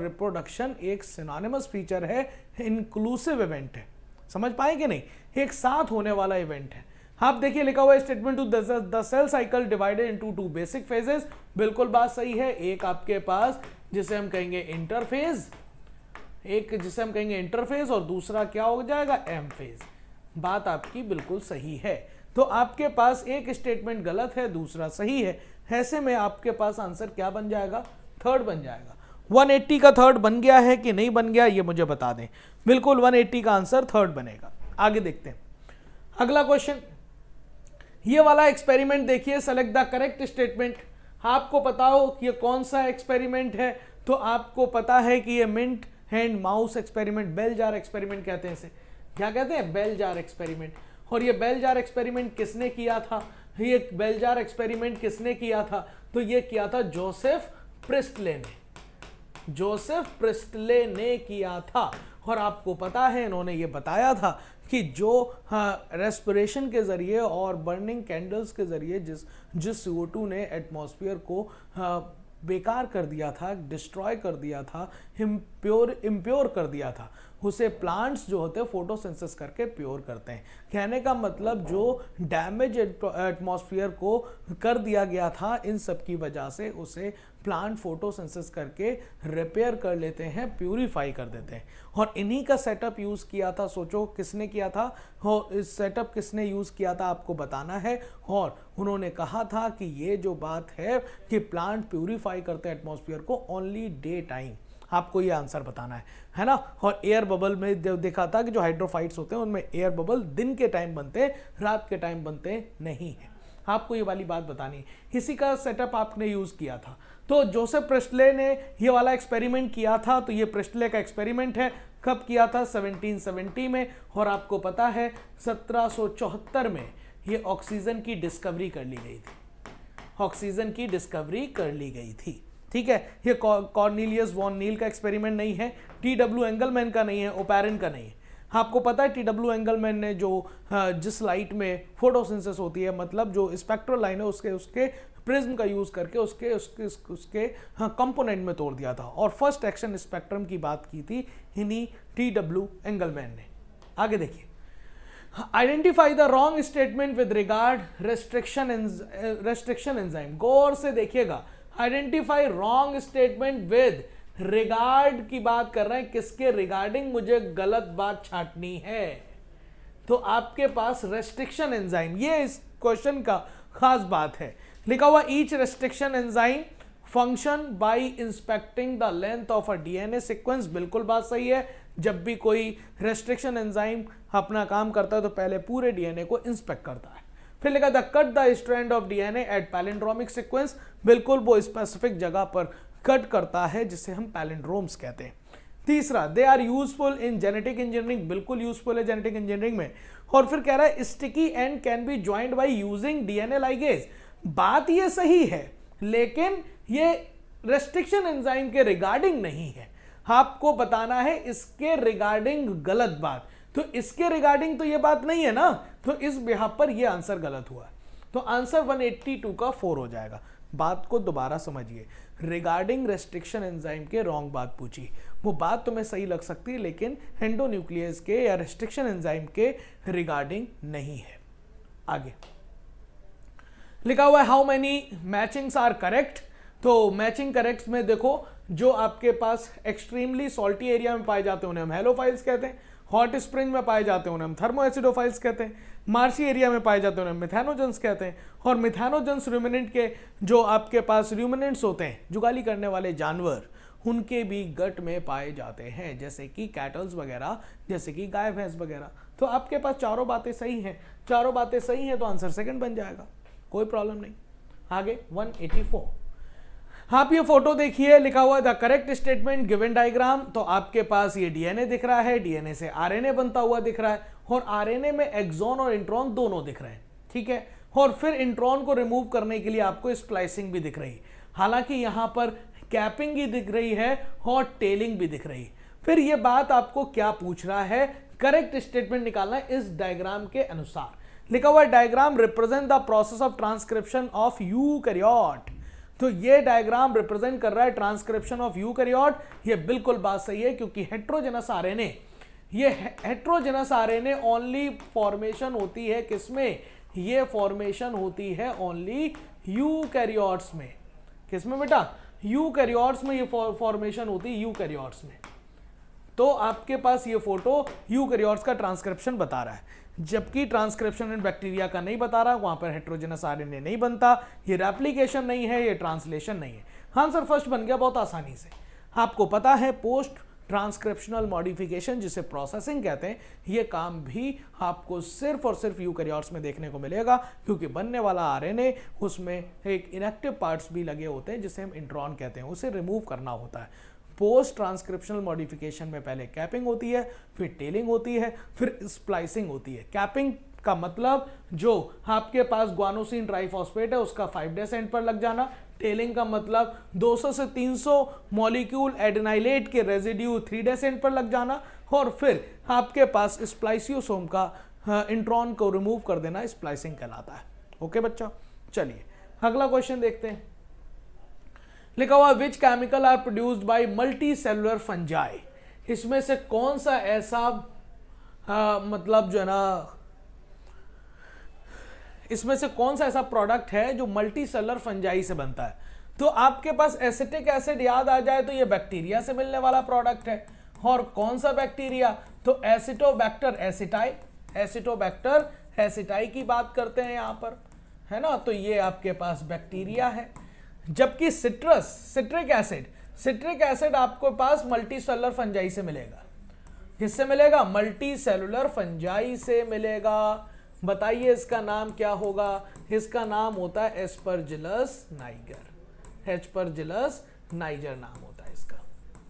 रिप्रोडक्शन एक सिनोनिमस फीचर है, इंक्लूसिव इवेंट है। समझ पाए कि नहीं, एक साथ होने वाला इवेंट है। आप देखिए लिखा हुआ है statement two the cell cycle divided into 2 basic phases. बिल्कुल बात सही है, एक आपके पास जिसे हम कहेंगे इंटरफेज, और दूसरा क्या हो जाएगा, एम फेज। बात आपकी बिल्कुल सही है। तो आपके पास एक स्टेटमेंट गलत है, दूसरा सही है, ऐसे में आपके पास आंसर क्या बन जाएगा, 3rd बन जाएगा। 180 का 3rd बन गया है कि नहीं बन गया ये मुझे बता दें। बिल्कुल 180 का आंसर 3rd बनेगा। आगे देखते हैं अगला क्वेश्चन, ये वाला एक्सपेरिमेंट देखिए, सेलेक्ट द करेक्ट स्टेटमेंट। आपको पता हो कि ये कौन सा एक्सपेरिमेंट है, तो आपको पता है कि ये mint and mouse experiment, bell jar experiment कहते हैं इसे। क्या कहते हैं, बेल जार एक्सपेरिमेंट। और ये बेल जार एक्सपेरिमेंट किसने किया था, ये बेल जार एक्सपेरिमेंट किसने किया था, तो ये किया था जोसेफ प्रिस्टले ने, जोसेफ प्रिस्टले ने किया था। और आपको पता है इन्होंने ये बताया था कि जो रेस्पिरेशन के ज़रिए और बर्निंग कैंडल्स के ज़रिए जिस CO2 ने एटमॉस्फेयर को बेकार कर दिया था, डिस्ट्रॉय कर दिया था, इम्प्योर कर दिया था, उसे प्लांट्स जो होते हैं फोटोसिंथेसिस करके प्योर करते हैं। कहने का मतलब जो डैमेज एटमॉस्फेयर को कर दिया गया था इन सब की वजह से उसे प्लांट फोटोसिंथेसिस करके रिपेयर कर लेते हैं, प्यूरिफाई कर देते हैं। और इन्हीं का सेटअप यूज़ किया था। सोचो किसने किया था, और इस सेटअप किसने यूज़ किया था आपको बताना है। और उन्होंने कहा था कि ये जो बात है कि प्लांट प्यूरिफाई करते हैं एटमॉस्फेयर को ओनली डे टाइम, आपको ये आंसर बताना है ना। और एयर बबल में देखा था कि जो हाइड्रोफाइट्स होते हैं उनमें एयर बबल दिन के टाइम बनते हैं, रात के टाइम बनते नहीं हैं। आपको ये वाली बात बतानी है। इसी का सेटअप आपने यूज़ किया था। तो जोसेफ प्रिस्टले ने ये वाला एक्सपेरिमेंट किया था। तो ये प्रिस्टले का एक्सपेरिमेंट है। कब किया था? 1770 में। और आपको पता है 1774 में ये ऑक्सीजन की डिस्कवरी कर ली गई थी। ऑक्सीजन की डिस्कवरी कर ली गई थी। ठीक है, ये कॉर्नेलियस वॉन नील का एक्सपेरिमेंट नहीं है, TW एंगलमैन का नहीं है, ओपेरन का नहीं है। आपको पता है TW एंगलमैन ने जो जिस लाइट में फोटोसिंथेसिस होती है, मतलब जो स्पेक्ट्रल लाइन है उसके प्रिज्म का यूज करके उसके कंपोनेंट में तोड़ दिया था। और फर्स्ट एक्शन स्पेक्ट्रम की बात की थी इन्हीं TW एंगलमैन ने। आगे देखिए, identify the wrong statement with regard restriction enzyme. गौर से देखिएगा, identify wrong statement with regard की बात कर रहे हैं, किसके रिगार्डिंग मुझे गलत बात छांटनी है। तो आपके पास रेस्ट्रिक्शन एंजाइम, ये इस क्वेश्चन का खास बात है। लिखा हुआ each restriction enzyme function by inspecting the length of a DNA sequence. बिल्कुल बात सही है। जब भी कोई रेस्ट्रिक्शन एंजाइम अपना काम करता है तो पहले पूरे DNA को इंस्पेक्ट करता है। फिर लिखा था cut the strand of DNA at palindromic sequence. बिल्कुल वो स्पेसिफिक जगह पर कट करता है जिसे हम पैलिंड्रोम्स कहते हैं। तीसरा, they are useful in genetic engineering. बिल्कुल यूजफुल है जेनेटिक इंजीनियरिंग में। और फिर कह रहा है sticky end can be joined by using DNA ligase. बात ये सही है, लेकिन ये रेस्ट्रिक्शन एंजाइम के रिगार्डिंग नहीं है। आपको बताना है इसके रिगार्डिंग गलत बात। तो इसके रिगार्डिंग तो ये बात नहीं है ना, तो इस बिहाफ पर ये आंसर गलत हुआ। तो आंसर 182 का 4 हो जाएगा। बात को दोबारा समझिए, रिगार्डिंग रेस्ट्रिक्शन एंजाइम के रॉन्ग बात पूछी। वो बात तुम्हें सही लग सकती है लेकिन एंडोन्यूक्लियस के या रेस्ट्रिक्शन एंजाइम के रिगार्डिंग नहीं है। आगे लिखा हुआ है how many matchings are correct. तो मैचिंग करेक्ट में देखो, जो आपके पास एक्सट्रीमली सॉल्टी एरिया में पाए जाते हैं उन्हें हम हेलोफाइल्स कहते हैं, हॉट स्प्रिंग में पाए जाते हैं उन्हें हम थर्मोएसिडोफाइल्स कहते हैं, मार्सी एरिया में पाए जाते हैं उन्हें मिथेनोजेंस कहते हैं। और मिथेनोजेंस रूमिनेंट के जो आपके पास रूमिनेंट्स होते हैं, जुगाली करने वाले जानवर, उनके भी गट में पाए जाते हैं, जैसे कि कैटल्स वगैरह, जैसे कि गाय भैंस वगैरह। तो आपके पास चारों बातें सही हैं। चारों बातें सही हैं तो आंसर सेकंड बन जाएगा, कोई प्रॉब्लम नहीं। आगे 184, आप ये फोटो देखिए, लिखा हुआ the correct statement given diagram. तो आपके पास ये DNA दिख रहा है, DNA से RNA बनता हुआ दिख रहा है, और RNA में एक्सॉन और इंट्रॉन दोनों दिख रहे हैं। ठीक है, और फिर इंट्रॉन को रिमूव करने के लिए आपको स्प्लाइसिंग भी दिख रही है। हालांकि यहां पर कैपिंग भी दिख रही है और टेलिंग भी दिख रही है। फिर ये बात आपको क्या पूछ रहा है, करेक्ट स्टेटमेंट निकालना है इस डायग्राम के अनुसार। लिखा हुआ diagram represent the process of transcription of eukaryote. तो ये डायग्राम रिप्रेजेंट कर रहा है ट्रांसक्रिप्शन ऑफ यूकैरियोट। ये बिल्कुल बात सही है, क्योंकि हेट्रोजेनस आरएनए, ये हेट्रोजेनस आरएनए ओनली फॉर्मेशन होती है किसमें? ये फॉर्मेशन होती है ओनली यूकैरियोट्स में। किसमें बेटा? यूकैरियोट्स में ये फॉर्मेशन होती है, यूकैरियोट्स में। तो आपके पास ये फोटो यूकैरियोट्स का ट्रांसक्रिप्शन बता रहा है, जबकि ट्रांसक्रिप्शन इन बैक्टीरिया का नहीं बता रहा, वहां पर हेट्रोजेनस आरएनए नहीं बनता। ये रेप्लिकेशन नहीं है, ये ट्रांसलेशन नहीं है। आंसर फर्स्ट बन गया बहुत आसानी से। आपको पता है पोस्ट ट्रांसक्रिप्शनल मॉडिफिकेशन, जिसे प्रोसेसिंग कहते हैं, ये काम भी आपको सिर्फ और सिर्फ यूकैरियोट्स में देखने को मिलेगा, क्योंकि बनने वाला आरएनए उसमें एक इनएक्टिव पार्ट्स भी लगे होते हैं जिसे हम इंट्रॉन कहते हैं, उसे रिमूव करना होता है। पोस्ट ट्रांसक्रिप्शनल मॉडिफिकेशन में पहले कैपिंग होती है, फिर टेलिंग होती है, फिर स्प्लाइसिंग होती है। कैपिंग का मतलब जो आपके पास ग्वानोसिन ट्राइफॉस्फेट है उसका 5 डेज एंड पर लग जाना। टेलिंग का मतलब 200 से 300 मॉलिक्यूल एडेनाइलेट के रेजिड्यू 3 डेज एंड पर लग जाना। और फिर आपके पास स्प्लाइसियोसोम का इंट्रॉन को रिमूव कर देना स्प्लाइसिंग कहलाता है। ओके बच्चा, चलिए अगला क्वेश्चन देखते हैं। लिखा हुआ which chemical are produced by multicellular fungi, इसमें से कौन सा ऐसा मतलब जो है ना, इसमें से कौन सा ऐसा प्रोडक्ट है जो मल्टी सेलुलर फंजाई से बनता है। तो आपके पास एसिटिक एसिड याद आ जाए तो ये बैक्टीरिया से मिलने वाला प्रोडक्ट है। और कौन सा बैक्टीरिया, तो एसिटोबैक्टर एसिटाई, एसिटोबैक्टर एसिटाई की बात करते हैं यहां पर, है ना। तो ये आपके पास बैक्टीरिया है। जबकि सिट्रिक एसिड आपको पास मल्टी सेलुलर फंजाई से मिलेगा। किससे मिलेगा, मल्टी सेलुलर फंजाई से मिलेगा। बताइए इसका नाम क्या होगा, इसका नाम होता है एस्परजिलस नाइगर, एस्परजिलस नाइगर नाम होता है इसका।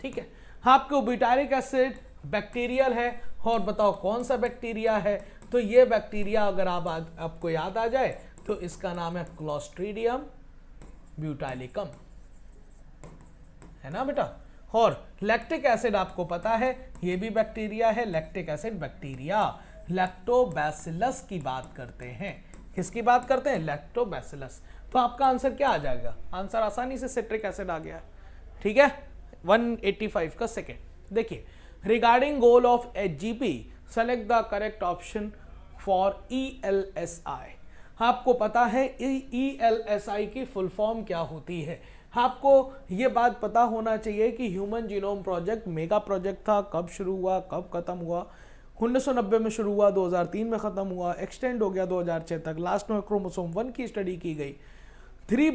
ठीक है, आपको ब्यूटारिक एसिड बैक्टीरियल है। और बताओ कौन सा बैक्टीरिया है, तो ये बैक्टीरिया अगर आपको याद आ जाए तो इसका नाम है क्लोस्ट्रीडियम ब्यूटाइलिकम, है ना बेटा। और लैक्टिक एसिड आपको पता है ये भी बैक्टीरिया है, लैक्टिक एसिड बैक्टीरिया, लैक्टोबैसिलस की बात करते हैं। किसकी बात करते हैं, लैक्टोबैसिलस। तो आपका आंसर क्या आ जाएगा, आंसर आसानी से सिट्रिक एसिड आ गया। ठीक है, 185 का सेकेंड। देखिए, regarding goal of HGP select the correct option for ELSI। आपको पता है ELSI की फुल फॉर्म क्या होती है। आपको ये बात पता होना चाहिए कि human genome project mega project था, कब शुरू हुआ, कब खत्म हुआ। 1990 में शुरू हुआ, 2003 में खत्म हुआ, एक्सटेंड हो गया 2006 तक। लास्ट में क्रोमोसोम 1 की स्टडी की गई। $3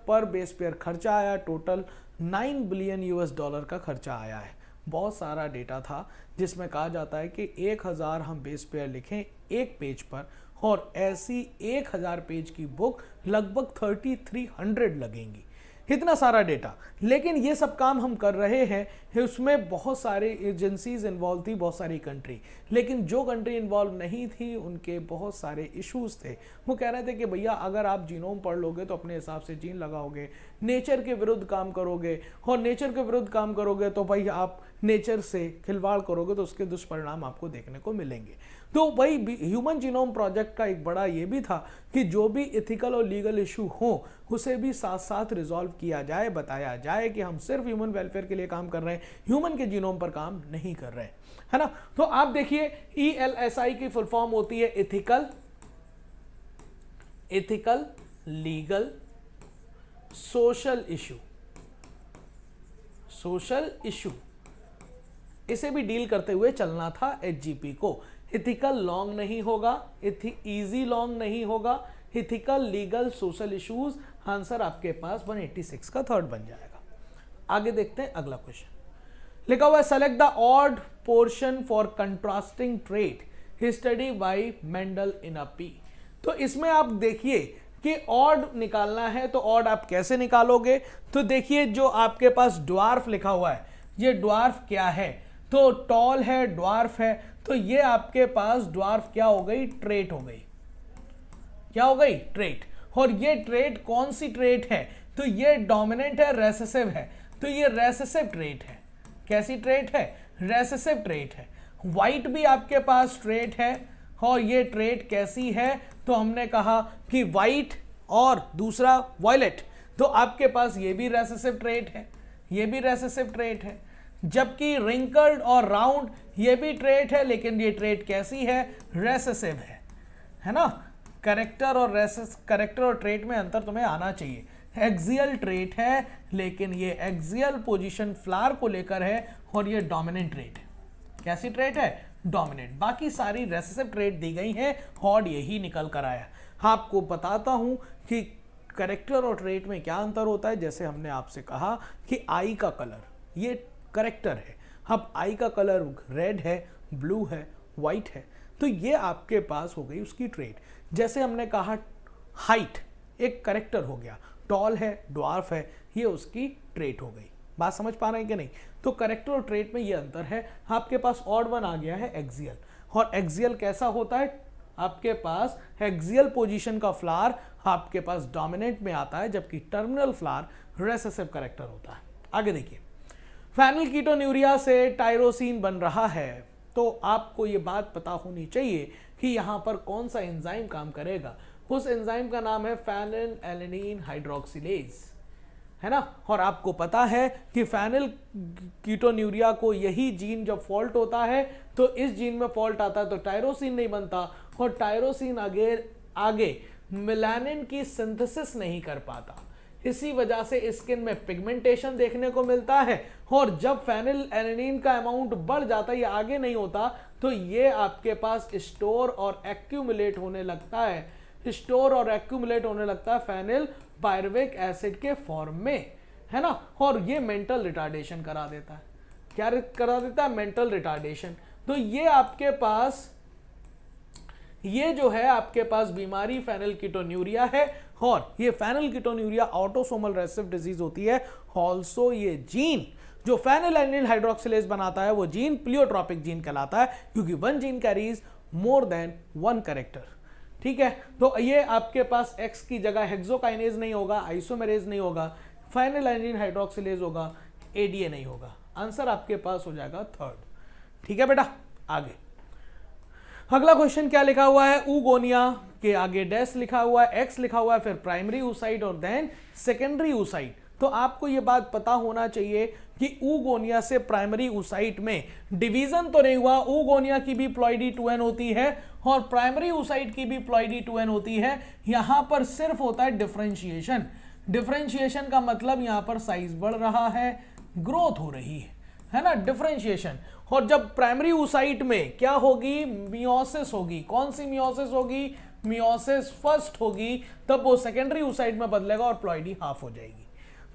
पर बेस पेयर खर्चा आया, टोटल $9 बिलियन का खर्चा आया है। बहुत सारा डेटा था जिसमें कहा जाता है कि 1000 हम बेस पेयर लिखें एक पेज पर, और ऐसी 1000 पेज की बुक लगभग 3300 लगेंगी। इतना सारा डेटा, लेकिन ये सब काम हम कर रहे हैं, उसमें बहुत सारे एजेंसीज इन्वॉल्व थी, बहुत सारी कंट्री। लेकिन जो कंट्री इन्वॉल्व नहीं थी उनके बहुत सारे इश्यूज थे। वो कह रहे थे कि भैया अगर आप जीनोम पढ़ लोगे तो अपने हिसाब से जीन लगाओगे, नेचर के विरुद्ध काम करोगे, और नेचर के विरुद्ध काम करोगे तो भाई आप नेचर से खिलवाड़ करोगे तो उसके दुष्परिणाम आपको देखने को मिलेंगे। तो भाई ह्यूमन जीनोम प्रोजेक्ट का एक बड़ा ये भी था कि जो भी एथिकल और लीगल इशू हो उसे भी साथ साथ रिजॉल्व किया जाए, बताया जाए कि हम सिर्फ ह्यूमन वेलफेयर के लिए काम कर रहे हैं, ह्यूमन के जीनोम पर काम नहीं कर रहे हैं, है ना। तो आप देखिए ELSI की फुल फॉर्म होती है एथिकल लीगल सोशल इशू। इसे भी डील करते हुए चलना था एचजीपी को। इथिकल लॉन्ग नहीं होगा, इजी लॉन्ग नहीं होगा, ethical legal social issues. Answer आपके पास 186 का थर्ड बन जाएगा। आगे देखते हैं अगला क्वेश्चन। लिखा हुआ है select the odd portion for contrasting trait study bye Mendel in a P. तो इसमें आप देखिए कि ऑड निकालना है, तो ऑड आप कैसे निकालोगे। तो देखिए जो आपके पास ड्वार्फ लिखा हुआ है, ये ड्वार्फ क्या है, तो टॉल है, ड्वार्फ है, तो ये आपके पास ड्वार्फ क्या हो गई, ट्रेट हो गई। क्या हो गई, ट्रेट। और ये ट्रेट कौन सी ट्रेट है, तो ये डोमिनेंट है, रेसेसिव है, तो ये रेसेसिव ट्रेट है। कैसी ट्रेट है, रेसेसिव ट्रेट है। वाइट भी आपके पास ट्रेट है, और ये ट्रेट कैसी है, तो हमने कहा कि वाइट और दूसरा वायलेट, तो आपके पास ये भी रेसेसिव ट्रेट है, ये भी रेसेसिव ट्रेट है। जबकि रिंकल्ड और राउंड ये भी ट्रेट है, लेकिन ये ट्रेट कैसी है, रेसेसिव है ना। करेक्टर और ट्रेट में अंतर तुम्हें आना चाहिए। एक्सियल ट्रेट है, लेकिन ये एक्सियल पोजीशन फ्लावर को लेकर है, और ये डोमिनेंट ट्रेट है। कैसी ट्रेट है, डोमिनेंट। बाकी सारी रेसेसिव ट्रेट दी गई हैं, और यही निकल कर आया। आपको बताता हूं कि करेक्टर और ट्रेट में क्या अंतर होता है। जैसे हमने आपसे कहा कि आई का कलर ये करेक्टर है, अब आई का कलर रेड है, ब्लू है, वाइट है, तो ये आपके पास हो गई उसकी ट्रेट। जैसे हमने कहा हाइट एक करेक्टर हो गया, टॉल है, ड्वार्फ है, ये उसकी ट्रेट हो गई। बात समझ पा रहे हैं कि नहीं? तो करेक्टर और ट्रेट में ये अंतर है। आपके पास ऑड वन आ गया है एक्सियल, और एक्सियल कैसा होता है? आपके पास एक्सियल पोजीशन का फ्लावर आपके पास डोमिनेंट में आता है, जबकि टर्मिनल फ्लावर रेसेसिव करेक्टर होता है। आगे देखिए, फेनिलकीटोन्यूरिया से टायरोसिन बन रहा है, तो आपको ये बात पता होनी चाहिए कि यहां पर कौन सा एंजाइम काम करेगा। उस एंजाइम का नाम है फेनिलएलेनिन हाइड्रोक्सिलेज, है ना। और आपको पता है कि फेनिलकीटोन्यूरिया को यही जीन जब फॉल्ट होता है तो इस जीन में फॉल्ट आता है तो टायरोसिन नहीं बनता, और टायरोसिन आगे मेलानिन की सिंथेसिस नहीं कर पाता। इसी वजह से स्किन में पिगमेंटेशन देखने को मिलता है, और जब फेनिलएलेनिन का अमाउंट बढ़ जाता है, ये आगे नहीं होता, तो ये आपके पास स्टोर और एक्यूमुलेट होने लगता है, फेनिल पायरुविक एसिड के फॉर्म में, है ना। और ये मेंटल रिटार्डेशन करा देता है। क्या करा देता है? Mental retardation. तो ये आपके पास ये जो है आपके पास बीमारी फेनिलकीटोन्यूरिया है, और ये फेनिलकीटोन्यूरिया ऑटोसोमल रेसेसिव डिजीज होती है। ऑल्सो ये जीन जो फेनिलएलेनिन हाइड्रोक्सिलेज बनाता है वो जीन प्लियोट्रोपिक जीन कहलाता है, क्योंकि one gene carries more than one character. ठीक है, तो ये आपके पास X की जगह हेक्सोकाइनेज नहीं होगा, आइसोमेरेज नहीं होगा, फेनिलएलेनिन हाइड्रोक्सिलेज होगा, ADA नहीं होगा। आंसर आपके पास हो जाएगा थर्ड। ठीक है बेटा, आगे अगला क्वेश्चन क्या लिखा हुआ है? ऊगोनिया के आगे डैश लिखा हुआ है, X लिखा हुआ है, फिर प्राइमरी oocyte और देन सेकेंडरी oocyte। तो आपको यह बात पता होना चाहिए कि ऊगोनिया से प्राइमरी oocyte में डिवीजन तो नहीं हुआ। ऊगोनिया की भी प्लॉइडी 2n होती है और प्राइमरी oocyte की भी प्लॉइडी 2n होती है। यहां पर सिर्फ होता है डिफरेंशिएशन। डिफरेंशिएशन का मतलब यहां पर साइज बढ़ रहा है, ग्रोथ हो रही है ना, डिफरेंशिएशन। और जब प्राइमरी oocyte में क्या होगी? मियोसिस होगी। कौन सी मियोसिस होगी? मियोसिस फर्स्ट होगी, तब वो सेकेंडरी oocyte में बदलेगा और प्लॉइडी हाफ हो जाएगी।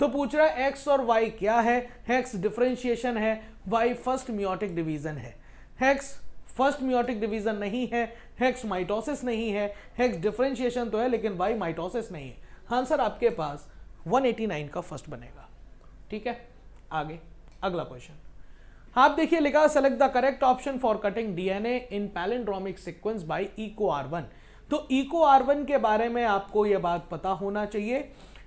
तो पूछ रहा है X और Y क्या है? X डिफरेंशिएशन है, Y फर्स्ट मियोटिक डिवीजन है। X फर्स्ट मियोटिक डिवीजन नहीं है, X माइटोसिस नहीं है, X डिफरेंशिएशन तो है लेकिन Y माइटोसिस नहीं है। आंसर आपके पास 189 का फर्स्ट बनेगा। ठीक है, आगे अगला क्वेश्चन आप देखिए, लिखा select the correct option for cutting DNA in palindromic sequence by EcoR1। तो EcoR1 के बारे में आपको यह बात पता होना चाहिए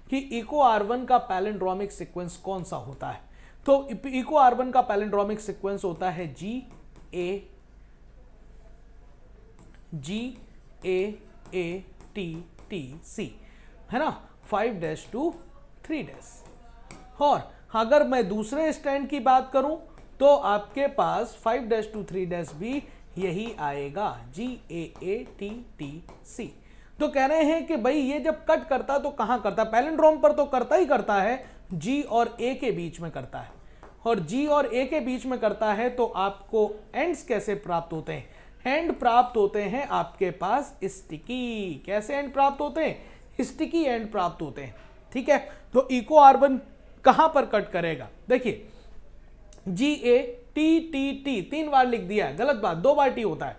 कि EcoR1 का पैलिंड्रोमिक सीक्वेंस कौन सा होता है। तो EcoR1 का पैलिंड्रोमिक सीक्वेंस होता है GAATTC, है ना, 5-2 3-। और अगर मैं दूसरे स्टैंड की बात करूं तो आपके पास 5-2 3- भी यही आएगा, GAATTC। तो कह रहे हैं कि भाई ये जब कट करता तो कहां करता? पैलिंड्रोम पर तो करता ही करता है, G और A के बीच में करता है, और G और A के बीच में करता है। तो आपको एंड्स कैसे प्राप्त होते हैं? एंड प्राप्त होते हैं आपके पास स्टिकी। कैसे एंड प्राप्त होते हैं? स्टिकी एंड प्राप्त होते हैं। ठीक है, तो EcoR1 कहां पर कट करेगा? देखिए GATTT 3 बार लिख दिया है, गलत बात, 2 बार T होता है।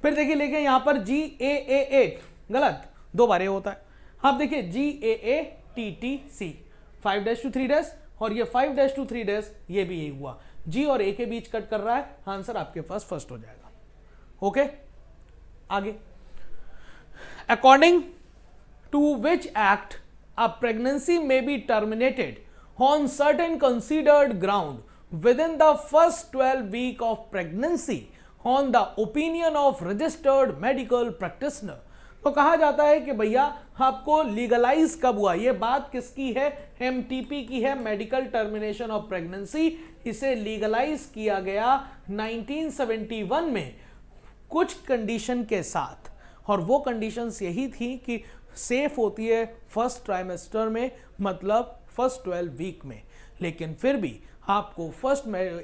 फिर देखिए लेके यहां पर GAA8, गलत, 2 बार A होता है। आप देखिए GAATTC 5-2 3- और ये 5-2 3- ये भी यही हुआ, G और A के बीच कट कर रहा है। आंसर आपके पास फर्स्ट हो जाएगा। ओके, आगे according to which act a pregnancy may be terminated on certain considered ground within the first 12 week of pregnancy on the opinion of registered medical practitioner। तो कहा जाता है कि भैया आपको लीगलाइज कब हुआ? ये बात किसकी है? MTP की है, मेडिकल टर्मिनेशन ऑफ प्रेगनेंसी। इसे लीगलाइज किया गया 1971 में कुछ कंडीशन के साथ, और वो कंडीशंस यही थी कि सेफ होती है फर्स्ट ट्राइमेस्टर में, मतलब फर्स्ट 12 वीक में। लेकिन फिर भी आपको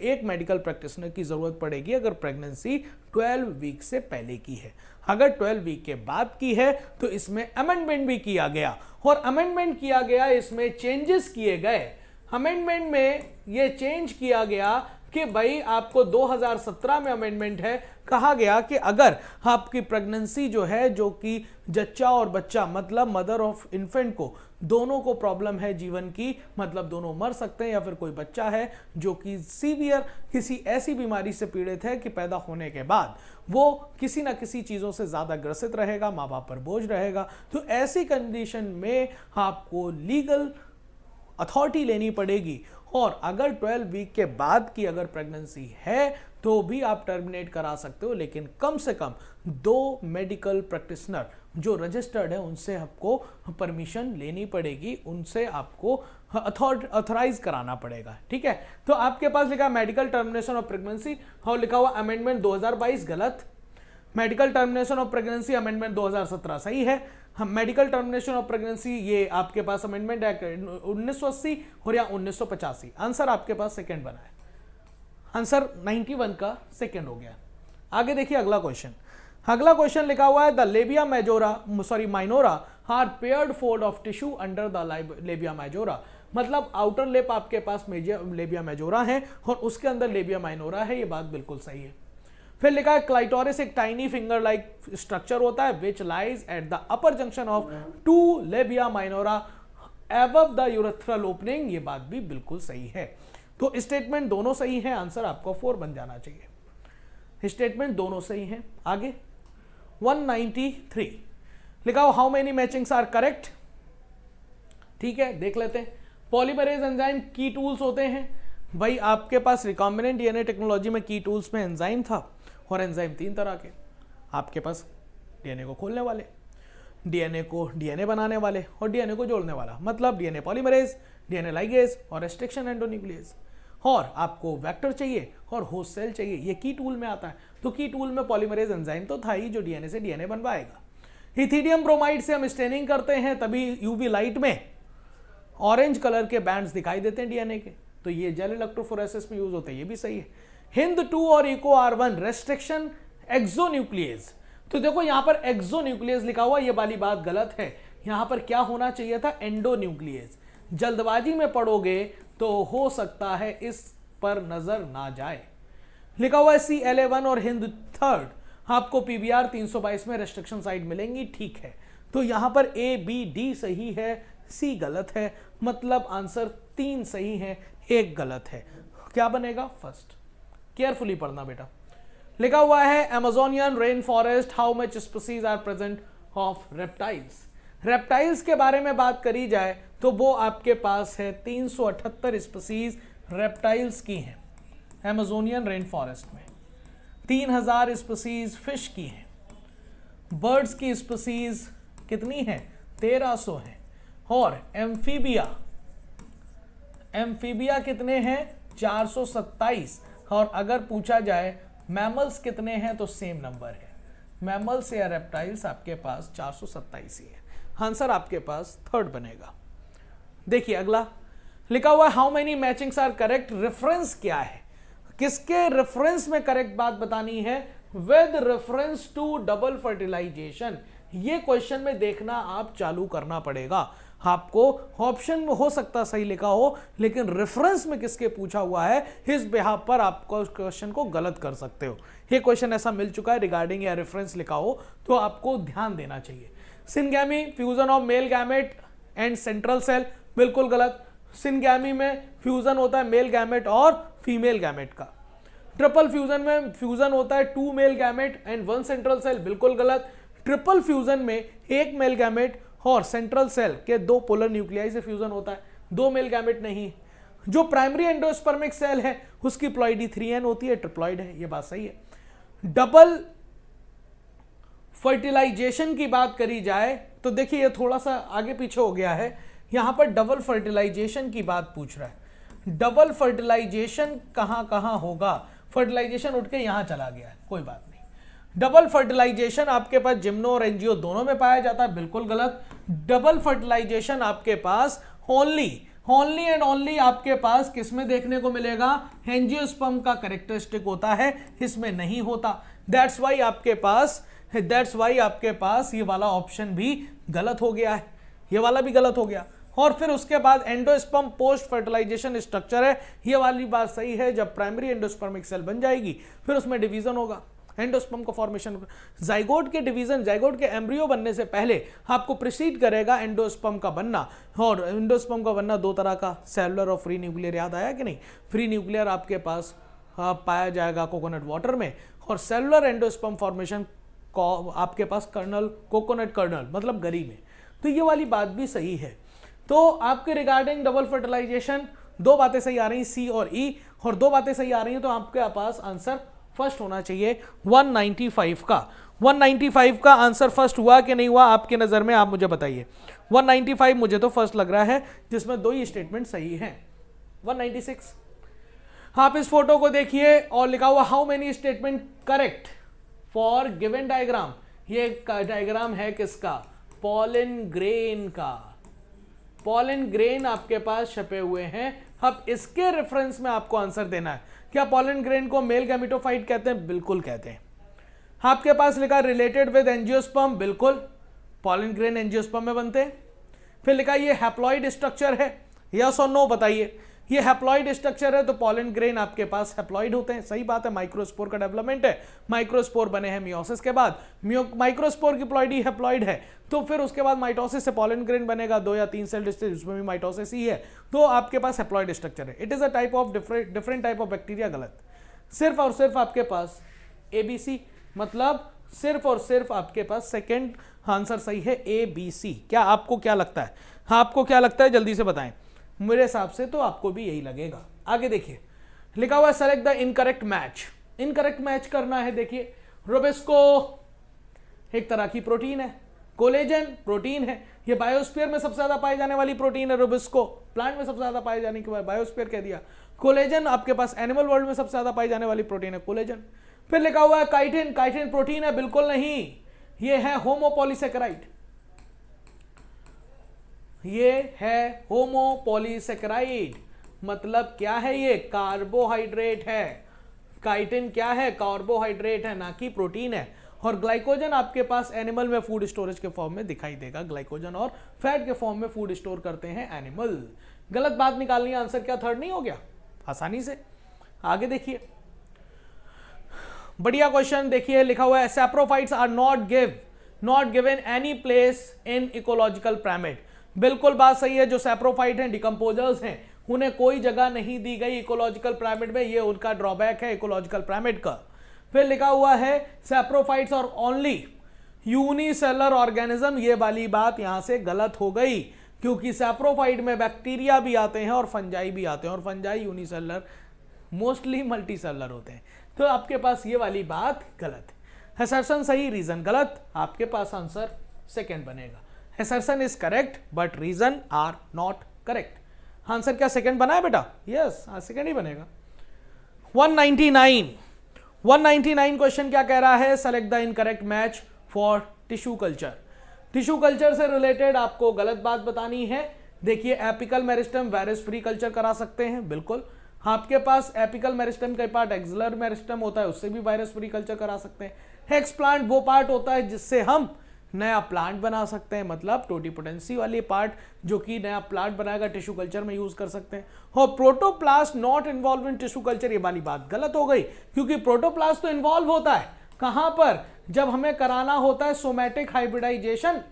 एक मेडिकल प्रैक्टिशनर की जरूरत पड़ेगी अगर प्रेगनेंसी 12 वीक से पहले की है। अगर 12 वीक के बाद की है तो इसमें अमेंडमेंट भी किया गया, और अमेंडमेंट किया गया, इसमें चेंजेस किए गए। अमेंडमेंट में ये चेंज किया गया कि भाई आपको 2017 में अमेंडमेंट है, कहा गया कि अगर आपकी प्रेगनेंसी जो है, जो कि जच्चा और बच्चा मतलब मदर ऑफ इन्फेंट को दोनों को प्रॉब्लम है जीवन की, मतलब दोनों मर सकते हैं, या फिर कोई बच्चा है जो कि सीवियर किसी ऐसी बीमारी से पीड़ित है कि पैदा होने के बाद वो किसी ना किसी चीज़ों से ज़्यादा ग्रसित रहेगा, माँ बाप पर बोझ रहेगा, तो ऐसी कंडीशन में आपको लीगल अथॉरिटी लेनी पड़ेगी। और अगर 12 वीक के बाद की अगर प्रेगनेंसी है तो भी आप टर्मिनेट करा सकते हो, लेकिन कम से कम 2 मेडिकल प्रैक्टिशनर जो रजिस्टर्ड है उनसे आपको परमिशन लेनी पड़ेगी, उनसे आपको ऑथराइज कराना पड़ेगा। ठीक है, तो आपके पास लिखा मेडिकल टर्मिनेशन ऑफ प्रेगनेंसी और लिखा हुआ अमेंडमेंट 2022 गलत, medical termination of pregnancy amendment 2017 सही है। हम मेडिकल टर्मिनेशन ऑफ प्रेगनेंसी ये आपके पास अमेंडमेंट एक्ट 1980 और या 1985, आंसर आपके पास सेकंड बना है, आंसर 91 का सेकंड हो गया। आगे देखिए अगला क्वेश्चन, अगला क्वेश्चन लिखा हुआ है the labia minora are paired fold of tissue under the labia minora, मतलब आउटर लिप आपके पास लेबिया मेजोरा है और उसके अंदर लेबिया माइनोरा है, ये बात बिल्कुल सही है। फिर लिखा है क्लाइटोरिस एक टाइनी फिंगर लाइक स्ट्रक्चर होता है which lies at the upper junction of 2 labia minora above the urethral opening, ये बात भी बिल्कुल सही है। तो स्टेटमेंट दोनों सही है, आंसर आपको 4 बन जाना चाहिए, स्टेटमेंट दोनों सही है। आगे 193 लिखा हो how many matchings are correct, ठीक है देख लेते हैं। पॉलीमरेज एंजाइम की टूल्स होते हैं, भाई आपके पास रिकॉम्बिनेंट डीएनए टेक्नोलॉजी में की टूल्स में एंजाइम था, और एंजाइम 3 तरह के आपके पास, डीएनए को खोलने वाले, डीएनए को डीएनए बनाने वाले और डीएनए को जोड़ने वाला, मतलब डीएनए पॉलीमरेज, डीएनए लाइगेज और रेस्ट्रिक्शन एंडोन्यूक्लियस। और आपको वेक्टर चाहिए और होस्ट सेल चाहिए, ये की टूल में आता है। तो की टूल में पॉलीमरेज एंजाइम तो था ही जो डीएनए से डीएनए बनवाएगा। इथिडियम ब्रोमाइड से हम स्टेनिंग करते हैं, तभी यूवी लाइट में ऑरेंज कलर के बैंड्स दिखाई देते हैं डीएनए के, तो ये जेल इलेक्ट्रोफोरेसिस में यूज होते हैं, ये भी सही है। हिंद 2 और इको R1 रेस्ट्रिक्शन एक्सोन्यूक्लियस, तो देखो यहां पर एक्सोन्यूक्लियस लिखा हुआ, ये वाली बात गलत है, यहां पर क्या होना चाहिए था एंडोन्यूक्लियस। जल्दबाजी में पढ़ोगे तो हो सकता है इस पर नजर ना जाए। लिखा हुआ है CLA1 और हिंद 3 आपको PBR 322 में रेस्ट्रिक्शन साइट मिलेंगी, ठीक है। तो यहां पर A B D सही है, C गलत है, मतलब आंसर 3 सही है, 1 गलत है। क्या बनेगा फर्स्ट, केयरफुली पढ़ना बेटा। लिखा हुआ है Amazonian rain forest how much species are present of reptiles, reptiles के बारे में बात करी जाए तो वो आपके पास है 378 स्पीसीज रेप्टाइल्स की हैं अमेजोनियन रेन फॉरेस्ट में, 3000 स्पीसीज फिश की हैं, बर्ड्स की स्पीसीज कितनी है 1300 है, और एम्फीबिया कितने हैं 427, और अगर पूछा जाए मैमल्स कितने हैं तो सेम नंबर है, मैमल्स या रेप्टाइल्स आपके पास 427 ही है, आंसर आपके पास 3rd बनेगा। देखिए अगला लिखा हुआ है how many matchings are correct, reference क्या है, किसके रेफरेंस में करेक्ट बात बतानी है, with reference to double fertilization. ये क्वेश्चन में देखना आप चालू करना पड़ेगा, आपको ऑप्शन में हो सकता सही लिखा हो, लेकिन रेफरेंस में किसके पूछा हुआ है इस बिहाफ पर आपको क्वेश्चन को गलत कर सकते हो। ये क्वेश्चन ऐसा मिल चुका है रिगार्डिंग या रेफरेंस लिखा हो तो आपको ध्यान देना चाहिए। Syngamy fusion of male gamete and central cell, बिल्कुल गलत। सिनगैमी में फ्यूजन होता है मेल गैमेट और फीमेल गैमेट का। ट्रिपल फ्यूजन में फ्यूजन होता है 2 male gamete and 1 central cell, बिल्कुल गलत। ट्रिपल फ्यूजन में 1 मेल गैमेट और सेंट्रल सेल के 2 पोलर न्यूक्लियाई से फ्यूजन होता है, 2 मेल गैमेट नहीं। जो प्राइमरी एंडोस्पर्मिक सेल है उसकी प्लॉइडी 3n होती है, ट्रिप्लॉइड है, ये बात सही है। डबल फर्टिलाइजेशन की बात करी जाए तो देखिए ये थोड़ा सा आगे पीछे हो गया है, यहां पर डबल फर्टिलाइजेशन की बात पूछ रहा है। डबल फर्टिलाइजेशन कहां होगा, फर्टिलाइजेशन उठ के यहां चला गया है, कोई बात नहीं। डबल फर्टिलाइजेशन आपके पास जिम्नो और एंजियो दोनों में पाया जाता है, बिल्कुल गलत। डबल फर्टिलाइजेशन आपके पास ओनली एंड ओनली आपके पास किसमें देखने को मिलेगा, एंजियोस्पर्म का कैरेक्टरिस्टिक होता है, इसमें नहीं होता। दैट्स वाई आपके पास ये वाला ऑप्शन भी गलत हो गया है, ये वाला भी गलत हो गया। और फिर उसके बाद एंडोस्पर्म पोस्ट फर्टिलाइजेशन स्ट्रक्चर है, ये वाली बात सही है। जब प्राइमरी एंडोस्पर्मिक सेल बन जाएगी फिर उसमें डिवीजन होगा, एंडोस्पर्म का फॉर्मेशन। जाइगोट के डिवीजन, जाइगोट के एम्ब्रियो बनने से पहले आपको प्रिसीड करेगा एंडोस्पर्म का बनना, और एंडोस्पर्म का बनना दो तरह का, सेलुलर और फ्री न्यूक्लियर। याद आया कि नहीं? फ्री न्यूक्लियर आपके पास पाया जाएगा कोकोनट वाटर में, और सेलुलर एंडोस्पर्म फॉर्मेशन आपके पास कर्नल, कोकोनट कर्नल मतलब गरी में। तो ये वाली बात भी सही है। तो आपके रिगार्डिंग डबल फर्टिलाइजेशन दो बातें सही आ रही, सी और ई, और दो बातें सही आ रही हैं, तो आपके पास आंसर फर्स्ट होना चाहिए 195 का। 195 का आंसर फर्स्ट हुआ कि नहीं हुआ आपके नजर में, आप मुझे बताइए। 195 मुझे तो फर्स्ट लग रहा है, जिसमें दो ही स्टेटमेंट सही हैं। 196, आप इस फोटो को देखिए और लिखा हुआ how many statement correct for given diagram. ये डायग्राम है किसका? पॉलन ग्रेन का। पॉलन ग्रेन आपके पास छपे हुए हैं। अब इसके रेफरेंस में आपको आंसर देना है। क्या पॉलन ग्रेन को मेल गैमेटोफाइट कहते हैं? बिल्कुल कहते हैं। आपके पास लिखा रिलेटेड विद एंजियोस्पर्म, बिल्कुल पॉलन ग्रेन एंजियोस्पर्म में बनते हैं। फिर लिखा ये हैप्लॉइड स्ट्रक्चर है, यस और नो बताइए। ये हैप्लॉइड स्ट्रक्चर है तो पॉलन ग्रेन आपके पास हैप्लॉइड होते हैं, सही बात है। माइक्रोस्पोर का डेवलपमेंट है, माइक्रोस्पोर बने हैं मियोसिस के बाद, माइक्रोस्पोर की प्लॉइडी हैप्लॉइड है, तो फिर उसके बाद माइटोसिस से पॉलन ग्रेन बनेगा, 2 या 3 सेल स्टेज, उसमें भी माइटोसिस ही है, तो आपके पास हैप्लॉइड स्ट्रक्चर है। It is a type of different type of bacteria, गलत। सिर्फ और सिर्फ आपके पास ABC, मतलब सिर्फ और सिर्फ आपके पास सेकेंड आंसर सही है, ABC। क्या आपको क्या लगता है? हाँ, आपको क्या लगता है जल्दी से बताएं। मेरे हिसाब से तो आपको भी यही लगेगा। आगे देखिए, लिखा हुआ है select the incorrect match. Incorrect match करना है। देखिए, रूबिस्को एक तरह की प्रोटीन है, कोलेजन प्रोटीन है, ये बायोस्फीयर में सबसे ज्यादा पाई जाने वाली प्रोटीन है। रूबिस्को प्लांट में सबसे ज्यादा पाए जाने के बाद बायोस्फीयर कह दिया। कोलेजन आपके पास एनिमल वर्ल्ड में सबसे ज्यादा पाई जाने वाली प्रोटीन है, कोलेजन। फिर लिखा हुआ है काइटिन, काइटिन प्रोटीन है, बिल्कुल नहीं, ये है होमोपॉलीसेकेराइड, ये है होमोपॉलीसेकेराइड। मतलब क्या है? ये कार्बोहाइड्रेट है। काइटिन क्या है? कार्बोहाइड्रेट है, ना कि प्रोटीन है। और ग्लाइकोजन आपके पास एनिमल में फूड स्टोरेज के फॉर्म में दिखाई देगा, ग्लाइकोजन और फैट के फॉर्म में फूड स्टोर करते हैं एनिमल। गलत बात निकालनी है, आंसर क्या थर्ड नहीं हो गया आसानी से? आगे देखिए, बढ़िया क्वेश्चन देखिए, लिखा हुआ है saprophytes are not given any place in ecological pyramid. बिल्कुल बात सही है। जो सैप्रोफाइट हैं, डिकम्पोजर्स हैं, उन्हें कोई जगह नहीं दी गई इकोलॉजिकल पिरामिड में, ये उनका ड्रॉबैक है इकोलॉजिकल पिरामिड का। फिर लिखा हुआ है सैप्रोफाइट्स और ओनली यूनिसेलर ऑर्गेनिज्म, ये वाली बात यहां से गलत हो गई, क्योंकि सैप्रोफाइट में बैक्टीरिया भी आते हैं और फंजाई भी आते हैं, और फंजाई यूनिसेलर मोस्टली मल्टीसेलर होते हैं। तो आपके पास ये वाली बात गलत है। असर्शन सही, रीजन गलत। आपके पास आंसर सेकेंड बनेगा। Assertion is correct but reason are not correct. Answer क्या सेकेंड बना है बेटा? यस, सेकेंड ही बनेगा। 199 क्वेश्चन क्या कह रहा है? Select the incorrect match for tissue culture. Tissue culture से रिलेटेड आपको गलत बात बतानी है। देखिए, apical meristem virus free culture करा सकते हैं, बिल्कुल। आपके पास एपिकल मेरिस्टम का पार्ट एक्सिलर मेरिस्टम होता है, उससे भी वायरस फ्री कल्चर करा सकते हैं। हेक्स प्लांट वो पार्ट होता है जिससे हम नया प्लांट बना सकते हैं, मतलब टोटीपोटेंसी वाली पार्ट जो कि नया प्लांट बनाएगा, टिश्यू कल्चर में यूज कर सकते हैं। और protoplast not involve in tissue culture, ये वाली बात गलत हो गई, क्योंकि प्रोटोप्लास्ट तो इन्वॉल्व होता है कहां पर? जब हमें कराना होता है सोमैटिक हाइब्रिडाइजेशन।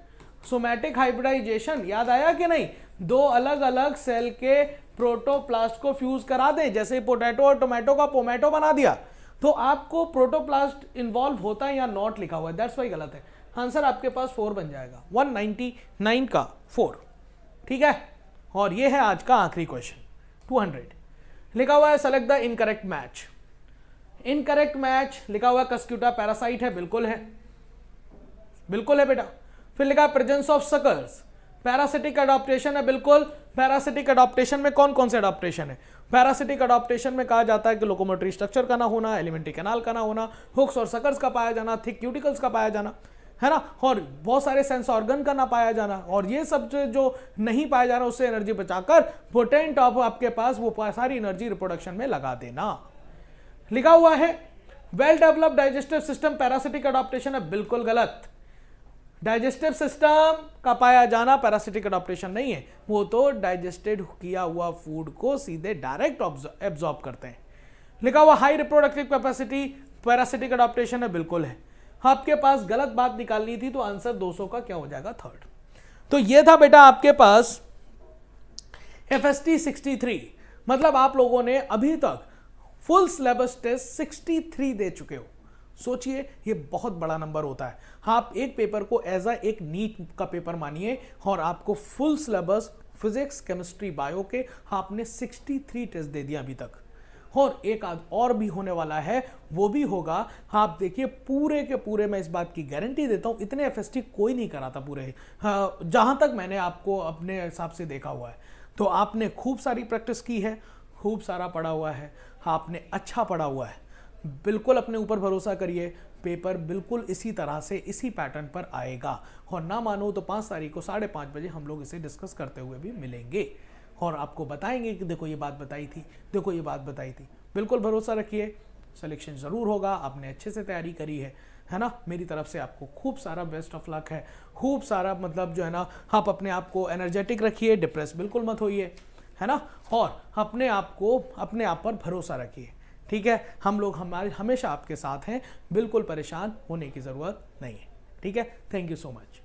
सोमैटिक हाइब्रिडाइजेशन याद आया कि नहीं? दो अलग अलग सेल के प्रोटोप्लास्ट को फ्यूज करा दें, जैसे पोटैटो और टोमेटो का पोमेटो बना दिया, तो आपको प्रोटोप्लास्ट इन्वॉल्व होता है या नॉट लिखा हुआ है, दैट्स वाई गलत है। आंसर आपके पास 4 बन जाएगा, 199 का 4, ठीक है। और ये है आज का आखिरी क्वेश्चन 200। लिखा हुआ है select the incorrect match. Incorrect match लिखा हुआ कस्क्यूटा पैरासाइट है, बिल्कुल है, बिल्कुल है बेटा। फिर लिखा presence of suckers, parasitic adaptation है, बिल्कुल। पैरासिटिक अडॉप्टेशन में कौन कौन से अडॉप्टेशन है? पैरासिटिक अडॉप्टेशन में कहा जाता है कि लोकोमोटरी स्ट्रक्चर का ना होना, एलिमेंट्री कैनाल का ना होना, हुक्स और सकर्स का पाया जाना, थिक क्यूटिकल्स का पाया जाना, है ना, और बहुत सारे सेंस ऑर्गन का ना पाया जाना, और ये सब जो नहीं पाया जा रहा उससे एनर्जी बचाकर पोटेंट ऑफ आपके पास वो सारी एनर्जी रिप्रोडक्शन में लगा देना। लिखा हुआ है well developed digestive system parasitic adaptation है, बिल्कुल गलत। डाइजेस्टिव सिस्टम का पाया जाना पैरासिटिक अडॉप्टेशन नहीं है, वो तो डाइजेस्टेड किया हुआ फूड को सीधे डायरेक्ट एब्जॉर्ब करते हैं। लिखा हुआ high reproductive capacity parasitic adaptation है, बिल्कुल है। आपके पास गलत बात निकालनी थी तो आंसर 200 का क्या हो जाएगा, थर्ड। तो ये था बेटा आपके पास FST 63, मतलब आप लोगों ने अभी तक फुल सिलेबस टेस्ट 63 दे चुके हो। सोचिए ये बहुत बड़ा नंबर होता है। आप एक पेपर को एज एक नीट का पेपर मानिए और आपको full syllabus physics chemistry bio के आपने 63 टेस्ट दे दिया अभी तक, और एक आध और भी होने वाला है, वो भी होगा। आप देखिए पूरे के पूरे, मैं इस बात की गारंटी देता हूं, इतने FST कोई नहीं कराता पूरे, जहां तक मैंने आपको अपने हिसाब से देखा हुआ है। तो आपने खूब सारी प्रैक्टिस की है, खूब सारा पढ़ा हुआ है, आपने अच्छा पढ़ा हुआ है, बिल्कुल अपने ऊपर भरोसा करिए, पेपर बिल्कुल इसी तरह से इसी पैटर्न पर आएगा। और ना मानो तो 5 तारीख को 5:30 बजे हम लोग इसे डिस्कस करते हुए भी मिलेंगे और आपको बताएंगे कि देखो ये बात बताई थी, देखो ये बात बताई थी। बिल्कुल भरोसा रखिए, सिलेक्शन ज़रूर होगा, आपने अच्छे से तैयारी करी है ना। मेरी तरफ से आपको खूब सारा बेस्ट ऑफ लक है, खूब सारा मतलब जो है ना, आप अपने आप को एनर्जेटिक रखिए, डिप्रेस बिल्कुल मत होइए, है ना, और अपने आप को अपने आप पर भरोसा रखिए, ठीक है। हम लोग हमेशा आपके साथ हैं, बिल्कुल परेशान होने की ज़रूरत नहीं है, ठीक है। Thank you so much.